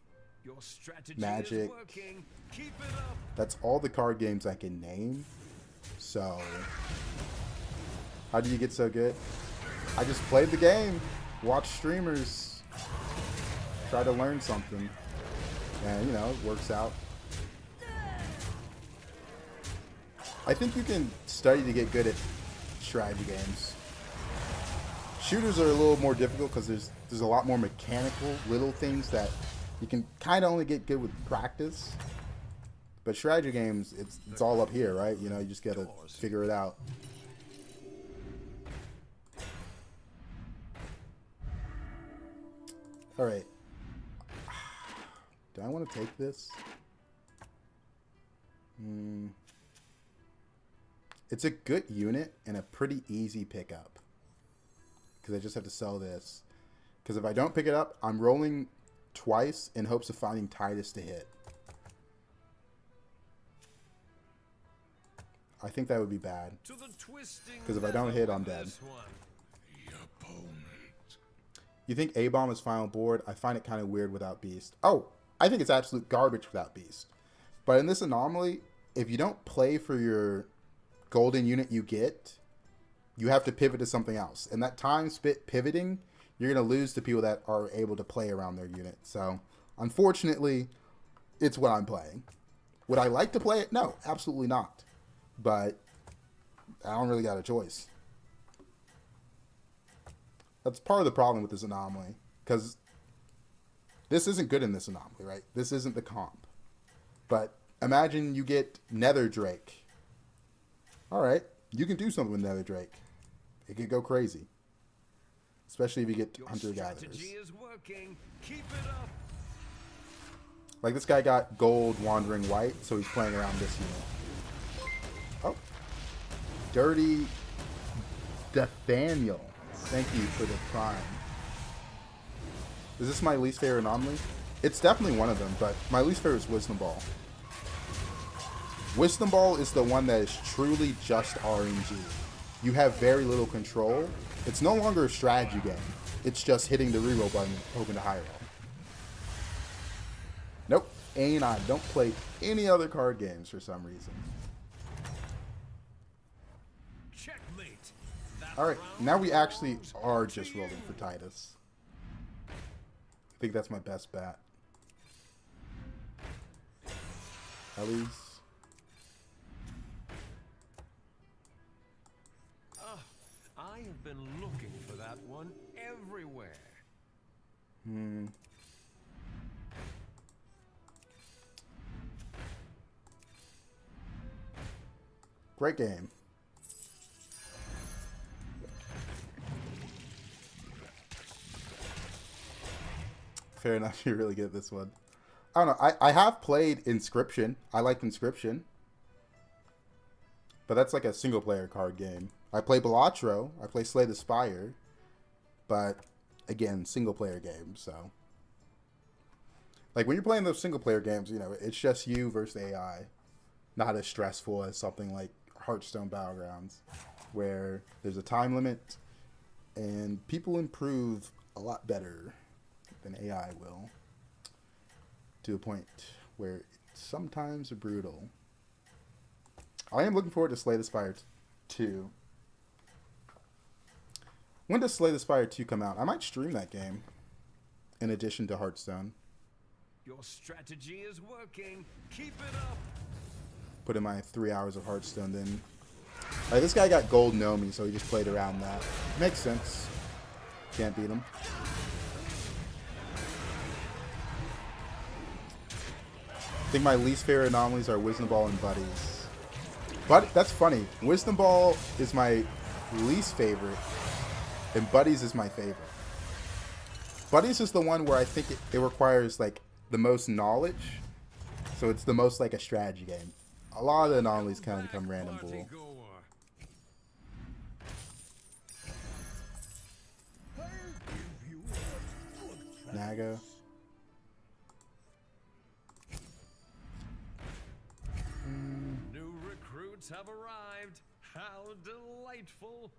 Your strategy Magic. is working. Keep it up. That's all the card games I can name. So, how do you get so good? I just played the game, watched streamers, try to learn something, and you know, it works out. I think you can study to get good at strategy games. Shooters are a little more difficult because there's a lot more mechanical little things that you can kind of only get good with practice. But strategy games, it's all up here, right? You know, you just gotta figure it out. All right. Do I want to take this? It's a good unit and a pretty easy pickup. Because I just have to sell this. Because if I don't pick it up, I'm rolling twice in hopes of finding Titus to hit. I think that would be bad. Because if I don't hit, I'm dead. You think A-Bomb is final board? I find it kind of weird without Beast. Oh, I think it's absolute garbage without Beast. But in this anomaly, if you don't play for your golden unit you get, you have to pivot to something else. And that time spent pivoting, you're going to lose to people that are able to play around their unit. So, unfortunately, it's what I'm playing. Would I like to play it? No, absolutely not. But I don't really got a choice. That's part of the problem with this anomaly. Because this isn't good in this anomaly, right? This isn't the comp. But imagine you get Nether Drake. Alright, you can do something with Nether Drake. It could go crazy. Especially if you get hunter-gatherers. Keep it up. Like this guy got gold wandering white, so he's playing around this unit. Oh. Dirty Nathaniel. Thank you for the prime. Is this my least favorite anomaly? It's definitely one of them, but my least favorite is Wisdom Ball. Wisdom Ball is the one that is truly just RNG. You have very little control. It's no longer a strategy game. It's just hitting the reroll button, hoping to high roll. Nope. Ain't I don't play any other card games for some reason. Checkmate. Alright, now we actually are just rolling for Titus. I think that's my best bet. Ellie's. I have been looking for that one everywhere. Great game. fair enough. You're really good at this one. I don't know. I have played Inscription. I like Inscription. But that's like a single-player card game. I play Balatro. I play Slay the Spire. But, again, single-player games, so... Like, when you're playing those single-player games, you know, it's just you versus AI. Not as stressful as something like Hearthstone Battlegrounds, where there's a time limit, and people improve a lot better than AI will. To a point where it's sometimes brutal. I am looking forward to Slay the Spire 2. When does Slay the Spire 2 come out? I might stream that game in addition to Hearthstone. Your strategy is working. Keep it up. Put in my 3 hours of Hearthstone then. Alright, this guy got gold Nomi, so he just played around that. Makes sense. Can't beat him. I think my least favorite anomalies are Wisdom Ball and Buddies. But that's funny. Wisdom Ball is my least favorite, and Buddies is my favorite. Buddies is the one where I think it requires like the most knowledge, so it's the most like a strategy game. A lot of the anomalies kind of become random bull. Naga. New recruits have arrived. How delightful.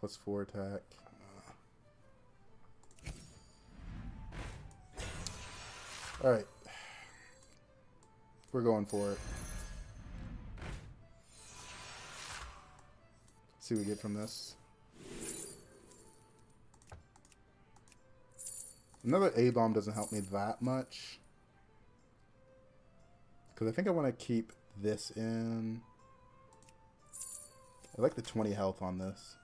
+4 attack. Alright. We're going for it. See what we get from this. Another A-bomb doesn't help me that much. Because I think I want to keep this in. I like the 20 health on this.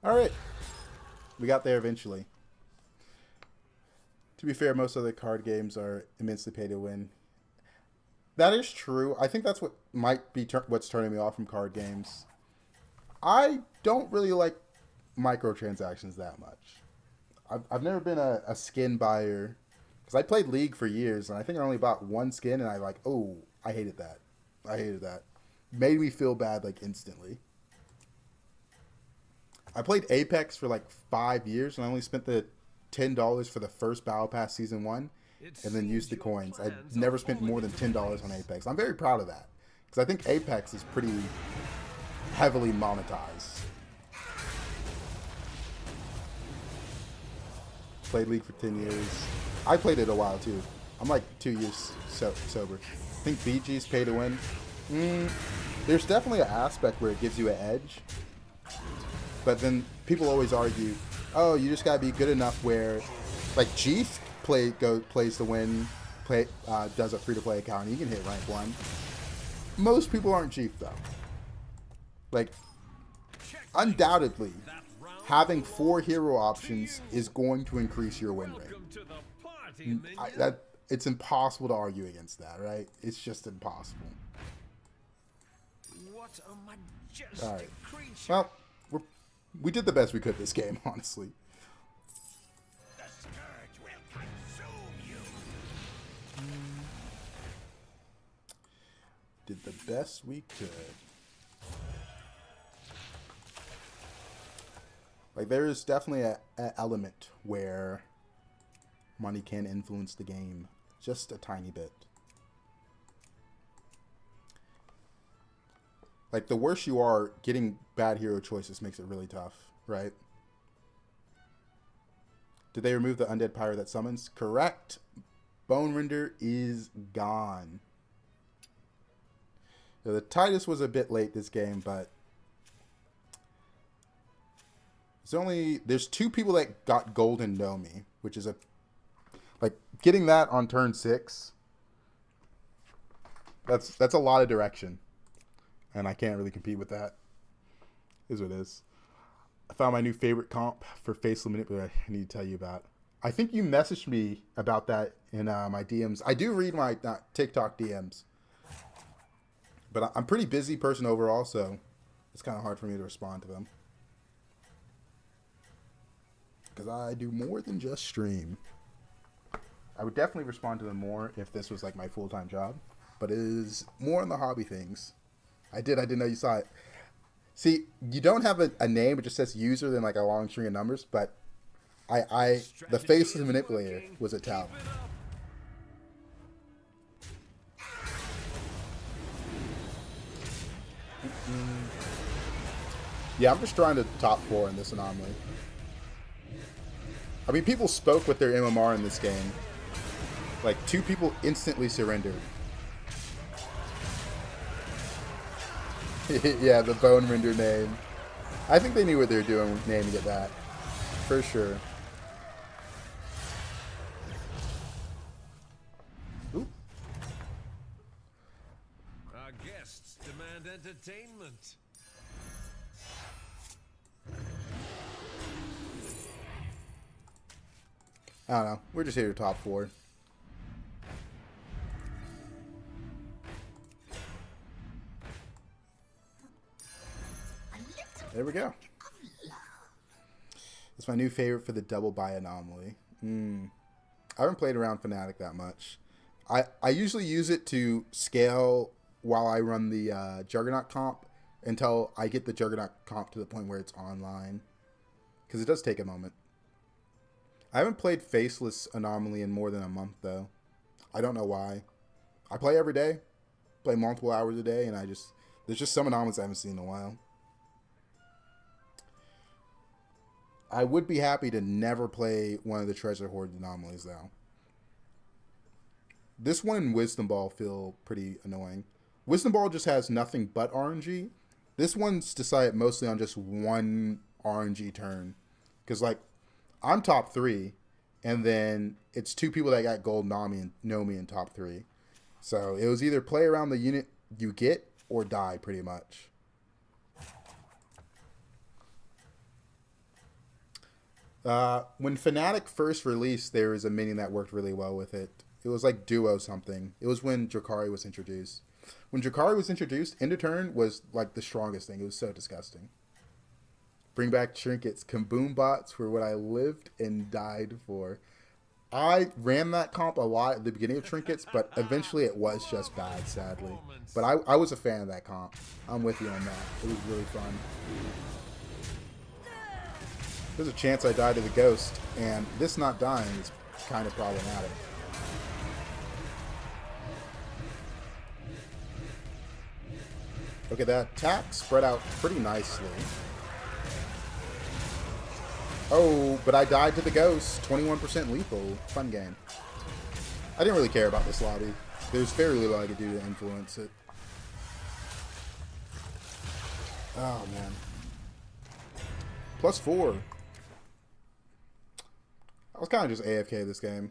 Alright. We got there eventually. To be fair, most other card games are immensely pay to win. That is true. I think that's what might be what's turning me off from card games. I don't really like microtransactions that much. I've never been a skin buyer. Because I played League for years, and I think I only bought one skin, and I hated that. I hated that. Made me feel bad, like, instantly. I played Apex for, like, 5 years, and I only spent the $10 for the first Battle Pass Season 1, and then used the coins. I never spent more than $10 on Apex. I'm very proud of that. Because I think Apex is pretty heavily monetized. Played League for 10 years. I played it a while too. I'm like 2 years sober. I think BG's pay to win. There's definitely an aspect where it gives you an edge. But then people always argue, oh, you just gotta be good enough where, like, Chief plays to win, does a free-to-play account, and you can hit rank 1. Most people aren't Chief, though. Like, undoubtedly, having 4 hero options is going to increase your win rate. It's impossible to argue against that, right? It's just impossible. What a majestic Alright. creature. Well, we did the best we could this game, honestly. The scourge will consume you. Did the best we could. Like, there is definitely an element where money can influence the game just a tiny bit. Like, the worse you are, getting bad hero choices makes it really tough, right? Did they remove the undead pyre that summons? Correct. Bone Render is gone. Now, the Titus was a bit late this game, but there's 2 people that got Golden Nomi, which is getting that on turn 6. That's a lot of direction. And I can't really compete with that. Is what it is. I found my new favorite comp for faceless manipulator I need to tell you about. I think you messaged me about that in my DMs. I do read my TikTok DMs. But I'm a pretty busy person overall, so it's kind of hard for me to respond to them. Because I do more than just stream. I would definitely respond to them more if this was like my full-time job. But it is more in the hobby things. I didn't know you saw it. See, you don't have a name, it just says user, then like a long string of numbers, but the faceless manipulator was a talent. Yeah, I'm just trying to top 4 in this anomaly. I mean, people spoke with their MMR in this game. Like, 2 people instantly surrendered. Yeah, the Bone Render name. I think they knew what they were doing naming it that. For sure. Ooh. Our guests demand entertainment. I don't know. We're just here to top 4. There we go. It's my new favorite for the double buy anomaly. I haven't played around Fnatic that much. I usually use it to scale while I run the Juggernaut comp until I get the Juggernaut comp to the point where it's online. Because it does take a moment. I haven't played Faceless Anomaly in more than a month, though. I don't know why. I play every day. Play multiple hours a day, and there's just some anomalies I haven't seen in a while. I would be happy to never play one of the Treasure Hoard anomalies, though. This one and Wisdom Ball feel pretty annoying. Wisdom Ball just has nothing but RNG. This one's decided mostly on just one RNG turn. Because, like, I'm top 3, and then it's 2 people that got gold know me in top 3. So it was either play around the unit you get or die, pretty much. When Fnatic first released, there was a minion that worked really well with it. It was like Duo something. It was when Drakari was introduced. When Drakari was introduced, end of turn was like the strongest thing. It was so disgusting. Bring back trinkets. Kaboom bots were what I lived and died for. I ran that comp a lot at the beginning of trinkets, but eventually it was just bad, sadly. But I was a fan of that comp. I'm with you on that. It was really fun. There's a chance I die to the ghost, and this not dying is kind of problematic. Okay, that attack spread out pretty nicely. Oh, but I died to the ghost. 21% lethal. Fun game. I didn't really care about this lobby. There's very little I could do to influence it. Oh, man. +4. I was kind of just AFK this game.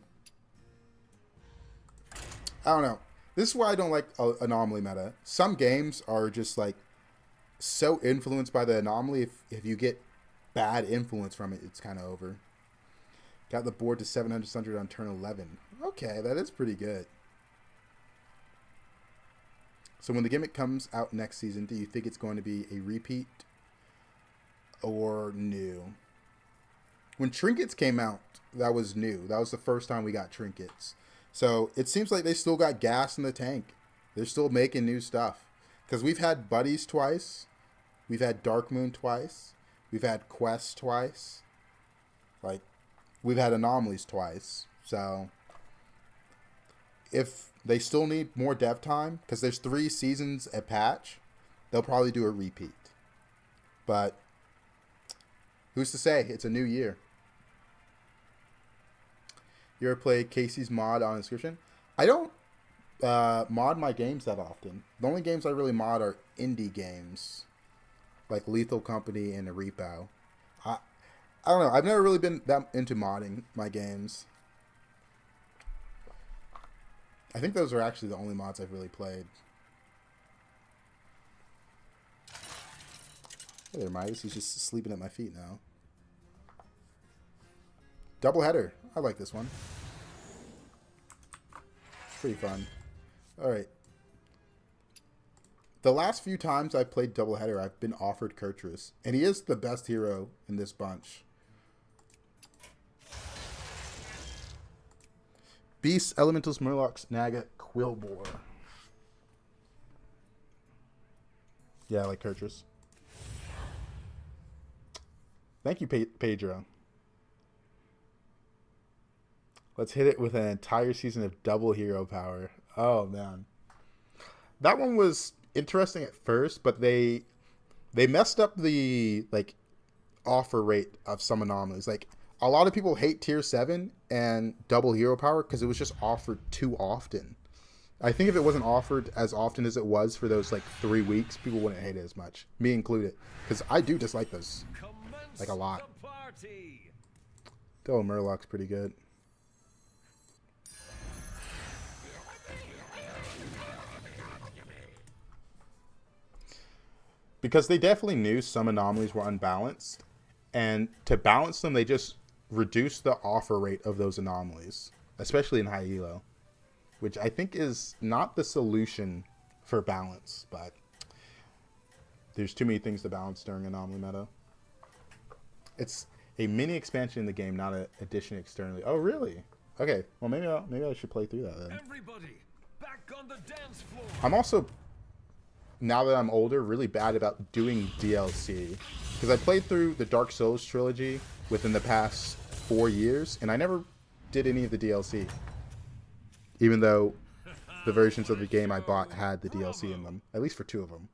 I don't know. This is why I don't like anomaly meta. Some games are just like so influenced by the anomaly. If you get bad influence from it, it's kind of over. Got the board to 700 on turn 11. Okay, that is pretty good. So when the gimmick comes out next season, do you think it's going to be a repeat or new? When trinkets came out, that was new. That was the first time we got trinkets. So it seems like they still got gas in the tank. They're still making new stuff. Because we've had Buddies twice. We've had Dark Moon twice. We've had Quest twice. Like, we've had Anomalies twice. So, if they still need more dev time, because there's 3 seasons a patch, they'll probably do a repeat. But, who's to say? It's a new year. You ever play Casey's mod on Inscription? I don't mod my games that often. The only games I really mod are indie games. Like Lethal Company and a Repo. I don't know. I've never really been that into modding my games. I think those are actually the only mods I've really played. Hey there, Midas. He's just sleeping at my feet now. Doubleheader. I like this one. It's pretty fun. Alright. The last few times I've played Doubleheader, I've been offered Kurtrus. And he is the best hero in this bunch. Beasts, Elementals, Murlocs, Naga, Quillbore. Yeah, I like Kurtrus. Thank you, Pedro. Let's hit it with an entire season of double hero power. Oh, man. That one was interesting at first, but they messed up the, like, offer rate of some anomalies. Like, a lot of people hate tier 7 and double hero power because it was just offered too often. I think if it wasn't offered as often as it was for those, like, 3 weeks, people wouldn't hate it as much. Me included. Because I do dislike those. Like, a lot. Double Murloc's pretty good. Because they definitely knew some anomalies were unbalanced. And to balance them, they just reduced the offer rate of those anomalies. Especially in high elo. Which I think is not the solution for balance. But there's too many things to balance during anomaly meta. It's a mini expansion in the game, not an addition externally. Oh, really? Okay. Well, maybe I should play through that then. Everybody, back on the dance floor. I'm also, now that I'm older, really bad about doing DLC. Because I played through the Dark Souls trilogy within the past 4 years, and I never did any of the DLC. Even though the versions of the game I bought had the DLC in them. At least for 2 of them.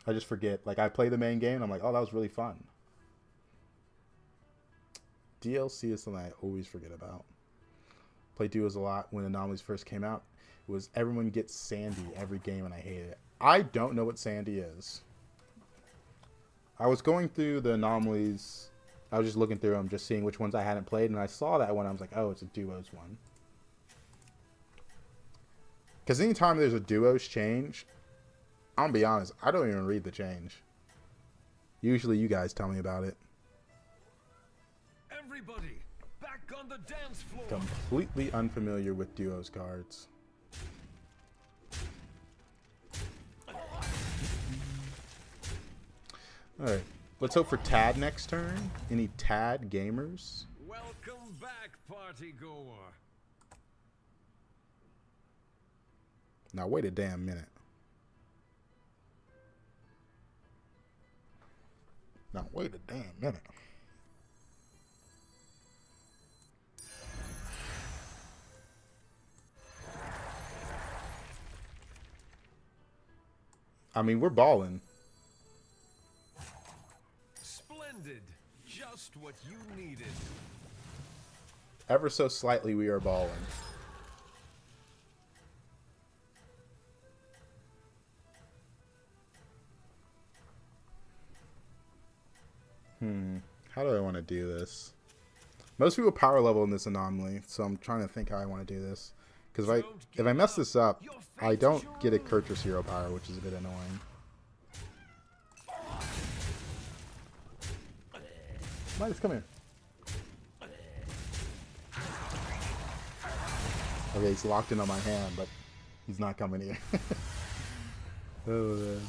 I just forget. Like, I play the main game, and I'm like, oh, that was really fun. DLC is something I always forget about. Played duos a lot when Anomalies first came out. It was everyone gets Sandy every game, and I hate it. I don't know what Sandy is. I was going through the Anomalies. I was just looking through them, just seeing which ones I hadn't played, and I saw that one. I was like, oh, it's a duos one. Because anytime there's a duos change, I'm gonna be honest, I don't even read the change. Usually you guys tell me about it. Everybody, back on the dance floor. Completely unfamiliar with duos cards. Alright, let's hope for Tad next turn. Any Tad gamers? Welcome back, party goer. Now wait a damn minute. Now wait a damn minute. I mean, we're balling. Splendid. Just what you needed. Ever so slightly, we are balling. How do I want to do this? Most people power level in this anomaly, so I'm trying to think how I want to do this. Because if I mess this up, I don't get a Kurtrus hero power, which is a bit annoying. Midas, come here. Okay, he's locked in on my hand, but he's not coming here. Oh, man.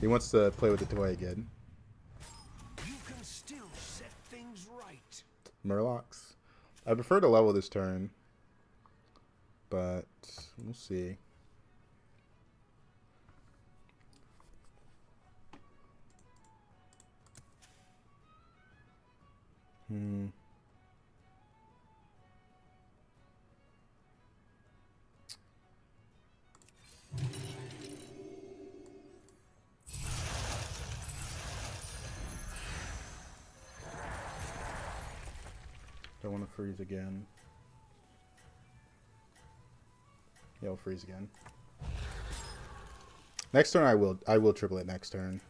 He wants to play with the toy again. You can still set things right. Murlocs. I prefer to level this turn, but we'll see. Don't want to freeze again. Yeah, I'll freeze again. Next turn I will triple it next turn.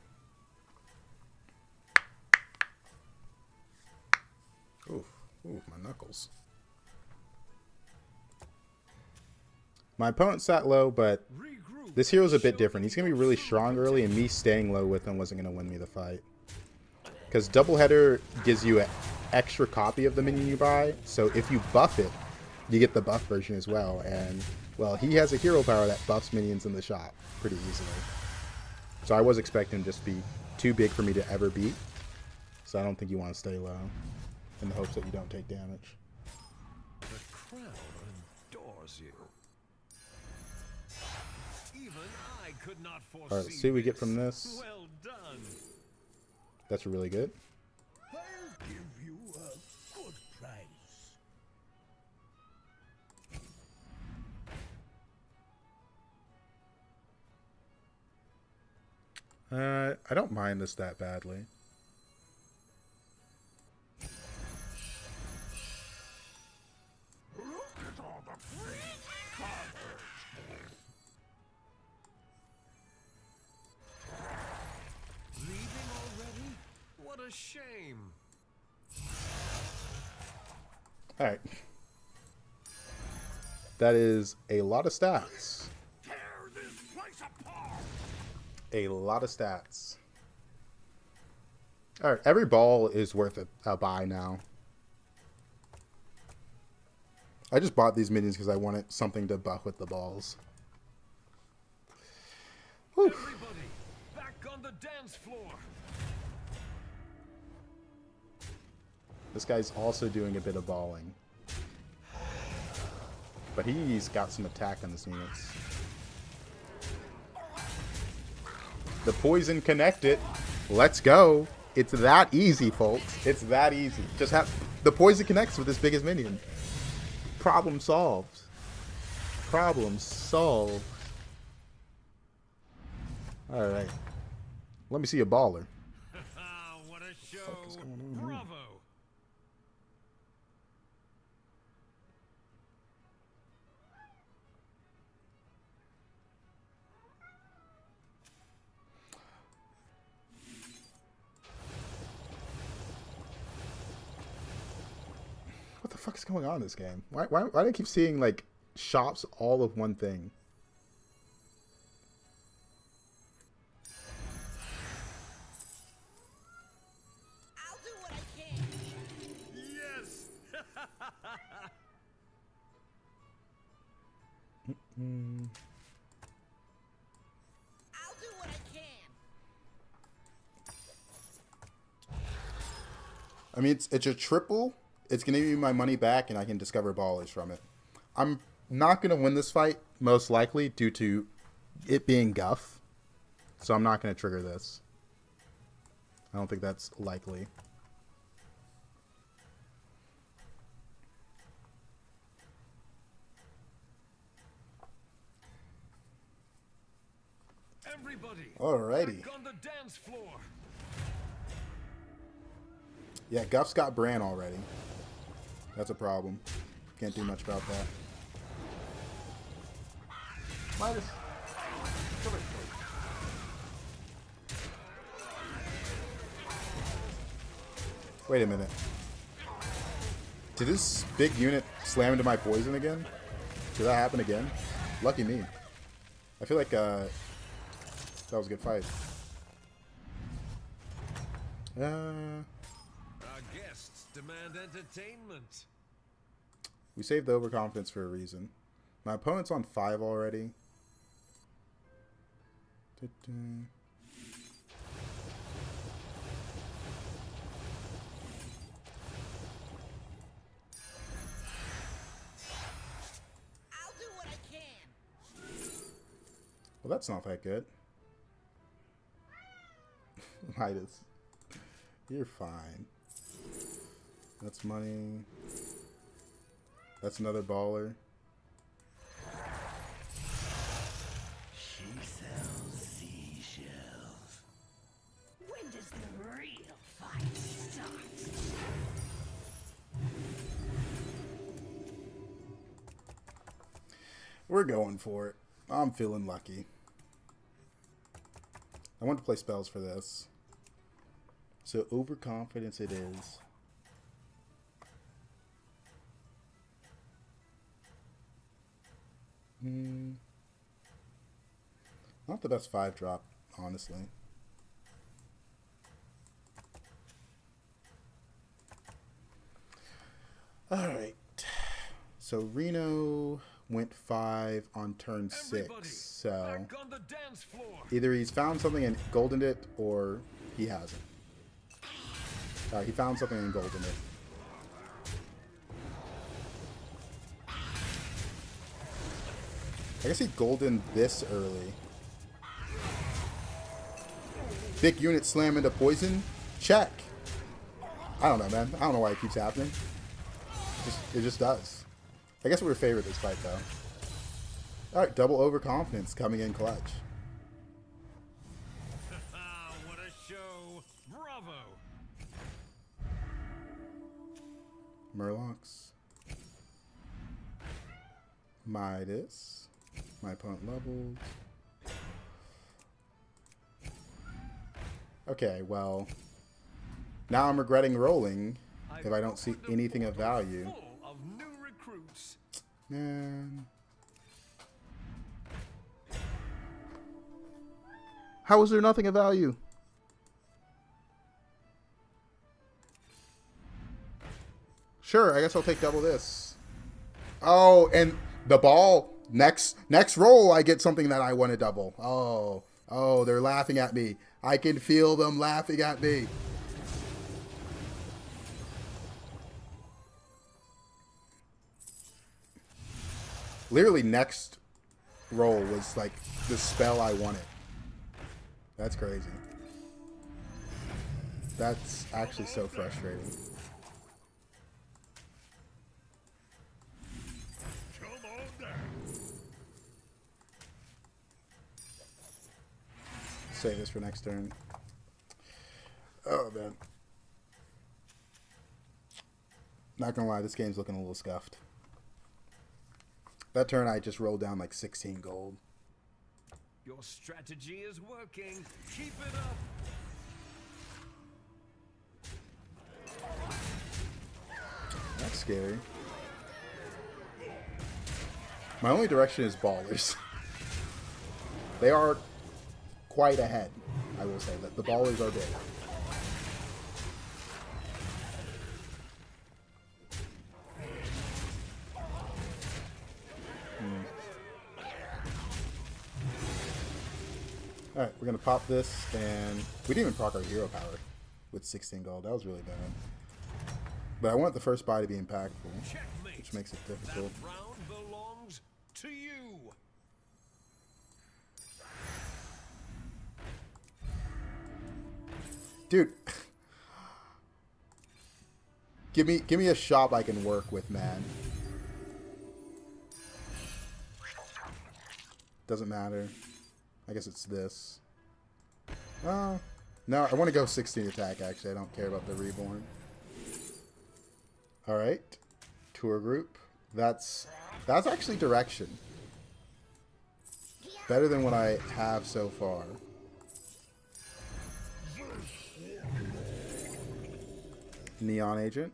Oof, my knuckles. My opponent sat low, but Regroup. This hero's a bit different. He's going to be really strong early, and me staying low with him wasn't going to win me the fight. Because Doubleheader gives you an extra copy of the minion you buy, so if you buff it, you get the buff version as well. And, well, he has a hero power that buffs minions in the shop pretty easily. So I was expecting him to just be too big for me to ever beat. So I don't think you want to stay low in the hopes that you don't take damage. The crowd adores you. Even I could not foresee. Alright, let's see what we get from this. Well done. That's really good. I'll give you a good price. I don't mind this that badly. Look at all the free cards. Leaving already? What a shame. Alright. That is a lot of stats. Tear this place apart. A lot of stats. Alright, every ball is worth a buy now. I just bought these minions because I wanted something to buff with the balls. Whew. Everybody, back on the dance floor. This guy's also doing a bit of balling. But he's got some attack on his units. The poison connected. Let's go. It's that easy, folks. It's that easy. Just have the poison connects with his biggest minion. Problem solved. Problem solved. Alright. Let me see a baller. What a show. Bravo. What the fuck is going on in this game? Why do I keep seeing, like, shops all of one thing? I'll do what I can. Yes. I'll do what I can. I mean, it's a triple. It's going to give me my money back, and I can discover ballers from it. I'm not going to win this fight, most likely, due to it being guff. So I'm not going to trigger this. I don't think that's likely. Everybody. Alrighty. Back on the dance floor. Yeah, Guff's got Bran already. That's a problem. Can't do much about that. Midas. Wait a minute. Did this big unit slam into my poison again? Did that happen again? Lucky me. I feel like that was a good fight. Our guests demand entertainment. We saved the overconfidence for a reason. My opponent's on 5 already. I'll do what I can. Well, that's not that good. Midas. You're fine. That's money. That's another baller. She sells seashells. When does the real fight start? We're going for it. I'm feeling lucky. I want to play spells for this. So overconfidence it is. Not the best 5-drop, honestly. Alright. So Reno went 5 on turn 6. So Back on the dance floor. either he's found something and goldened it, or he hasn't. He found something and goldened it. I guess he goldened this early. Big unit slam into poison. Check. I don't know, man. I don't know why it keeps happening. It just does. I guess we were favored this fight, though. Alright, double overconfidence coming in clutch. What a show. Bravo. Murlocs. Midas. My opponent leveled. Okay, well, now I'm regretting rolling if I don't see anything of value. Full of new recruits. Man. How is there nothing of value? Sure, I guess I'll take double this. Oh, and the ball. Next roll, I get something that I want to double. Oh, they're laughing at me. I can feel them laughing at me. Literally, next roll was like the spell I wanted. That's crazy. That's actually so frustrating. Save this for next turn. Oh, man. Not gonna lie, this game's looking a little scuffed. That turn, I just rolled down like 16 gold. Your strategy is working. Keep it up. That's scary. My only direction is ballers. They are quite ahead, I will say that. The ballers are big. Alright, we're going to pop this, and we didn't even proc our hero power with 16 gold. That was really bad. But I want the first buy to be impactful, Checkmate. which makes it difficult. That round belongs to you. Dude, give me a shop I can work with, man. Doesn't matter. I guess it's this. No, I want to go 16 attack, actually. I don't care about the reborn. Alright. Tour group. That's actually direction. Better than what I have so far. Neon Agent.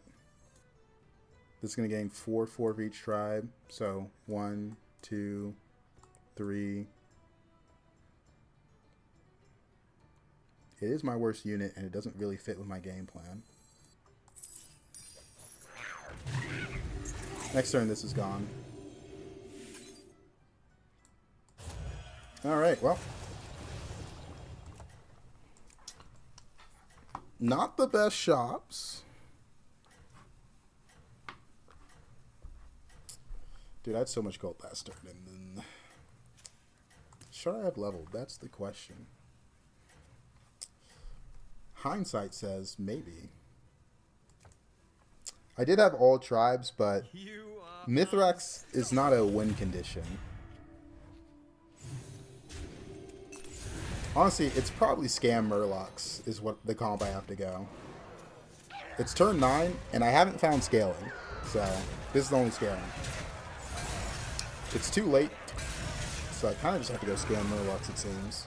This is going to gain 4 for each tribe. So 1, 2, 3. It is my worst unit, and it doesn't really fit with my game plan. Next turn, this is gone. Alright, well. Not the best shops. Dude, I had so much gold last turn, and then... Should I have leveled? That's the question. Hindsight says maybe. I did have all tribes, but Mithrax is not a win condition. Honestly, it's probably Scam Murlocs is what the comp I have to go. It's turn 9, and I haven't found scaling, so this is the only scaling. It's too late, so I kind of just have to go Scam Murlocs, it seems.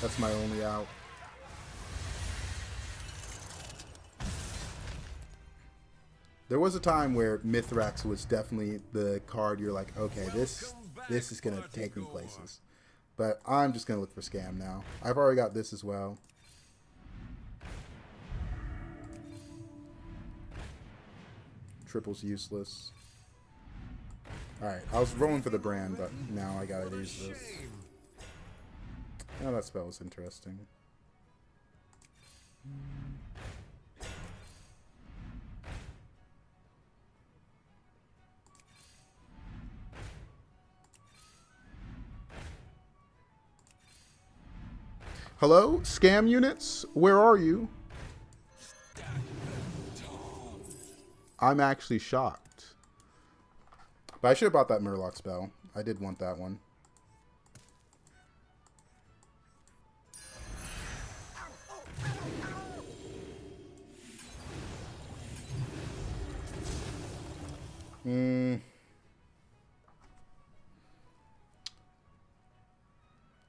That's my only out. There was a time where Mithrax was definitely the card you're like, okay, this This is going to take me places. But I'm just going to look for scam now. I've already got this as well. Triple's useless. Alright, I was rolling for the brand, but now I gotta use this. Oh, that spell is interesting. Hello, scam units? Where are you? I'm actually shocked. But I should have bought that Murloc spell. I did want that one.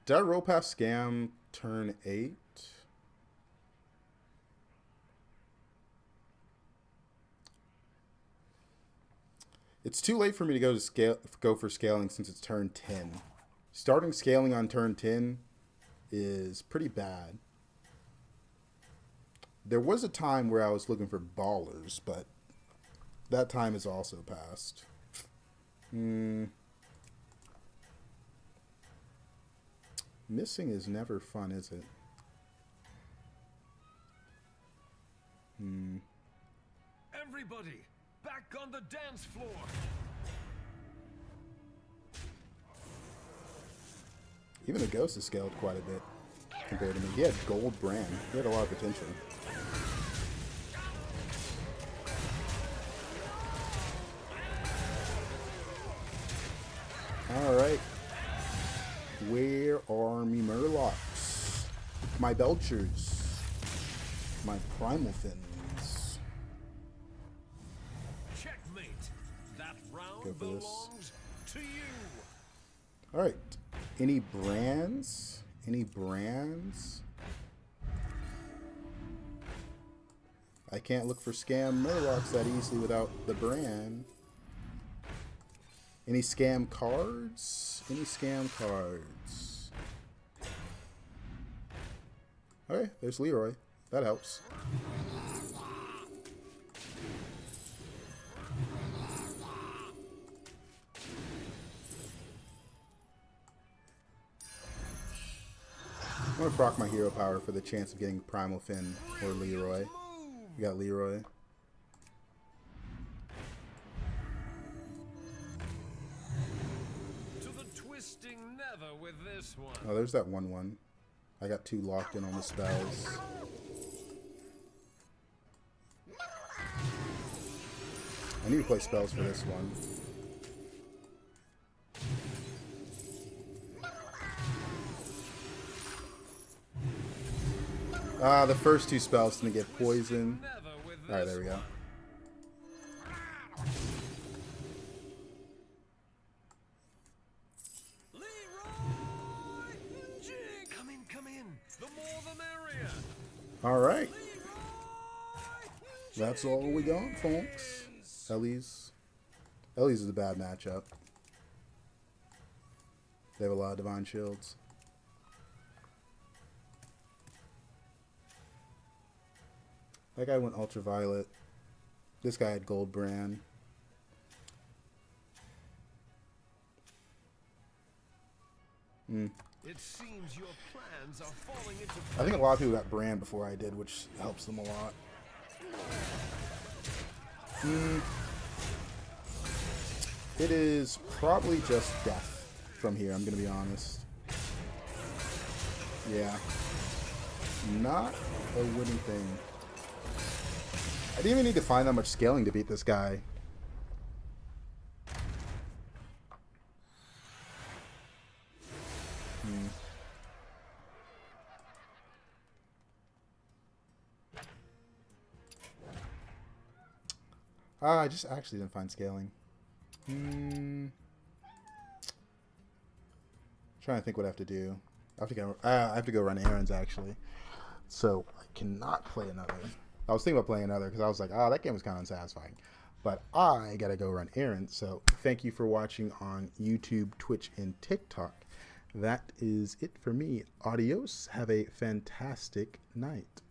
Did I roll past scam turn 8? It's too late for me to go for scaling since it's turn 10. Starting scaling on turn 10 is pretty bad. There was a time where I was looking for ballers, but that time is also past. Missing is never fun, is it? Everybody, back on the dance floor. Even the ghost has scaled quite a bit compared to me. He had gold brand. He had a lot of potential. Alright. Where are me Murlocs? My Belchers. My Primal Fins. Checkmate. That round Go for this. belongs to you. Alright. Any brands? Any brands? I can't look for scam Murlocs that easily without the brand. Any scam cards? Any scam cards? Okay, there's Leroy. That helps. I'm gonna proc my hero power for the chance of getting Primal Fin or Leroy. We got Leroy. Never with this one. Oh, there's that 1/1. I got 2 locked in on the spells. I need to play spells for this one. The first 2 spells gonna get poison. Alright, there we go. Alright. That's all we got, folks. Ellie's is a bad matchup. They have a lot of Divine Shields. That guy went Ultraviolet. This guy had Gold Brand. It seems your plans are falling into I think a lot of people got Brand before I did, which helps them a lot. It is probably just death from here, I'm going to be honest. Yeah. Not a winning thing. I didn't even need to find that much scaling to beat this guy. I just actually didn't find scaling. Trying to think what I have to do. I have to go run errands actually, so I cannot play another. I was thinking about playing another because I was like, that game was kind of unsatisfying. But I gotta go run errands. So thank you for watching on YouTube, Twitch, and TikTok. That is it for me. Adios. Have a fantastic night.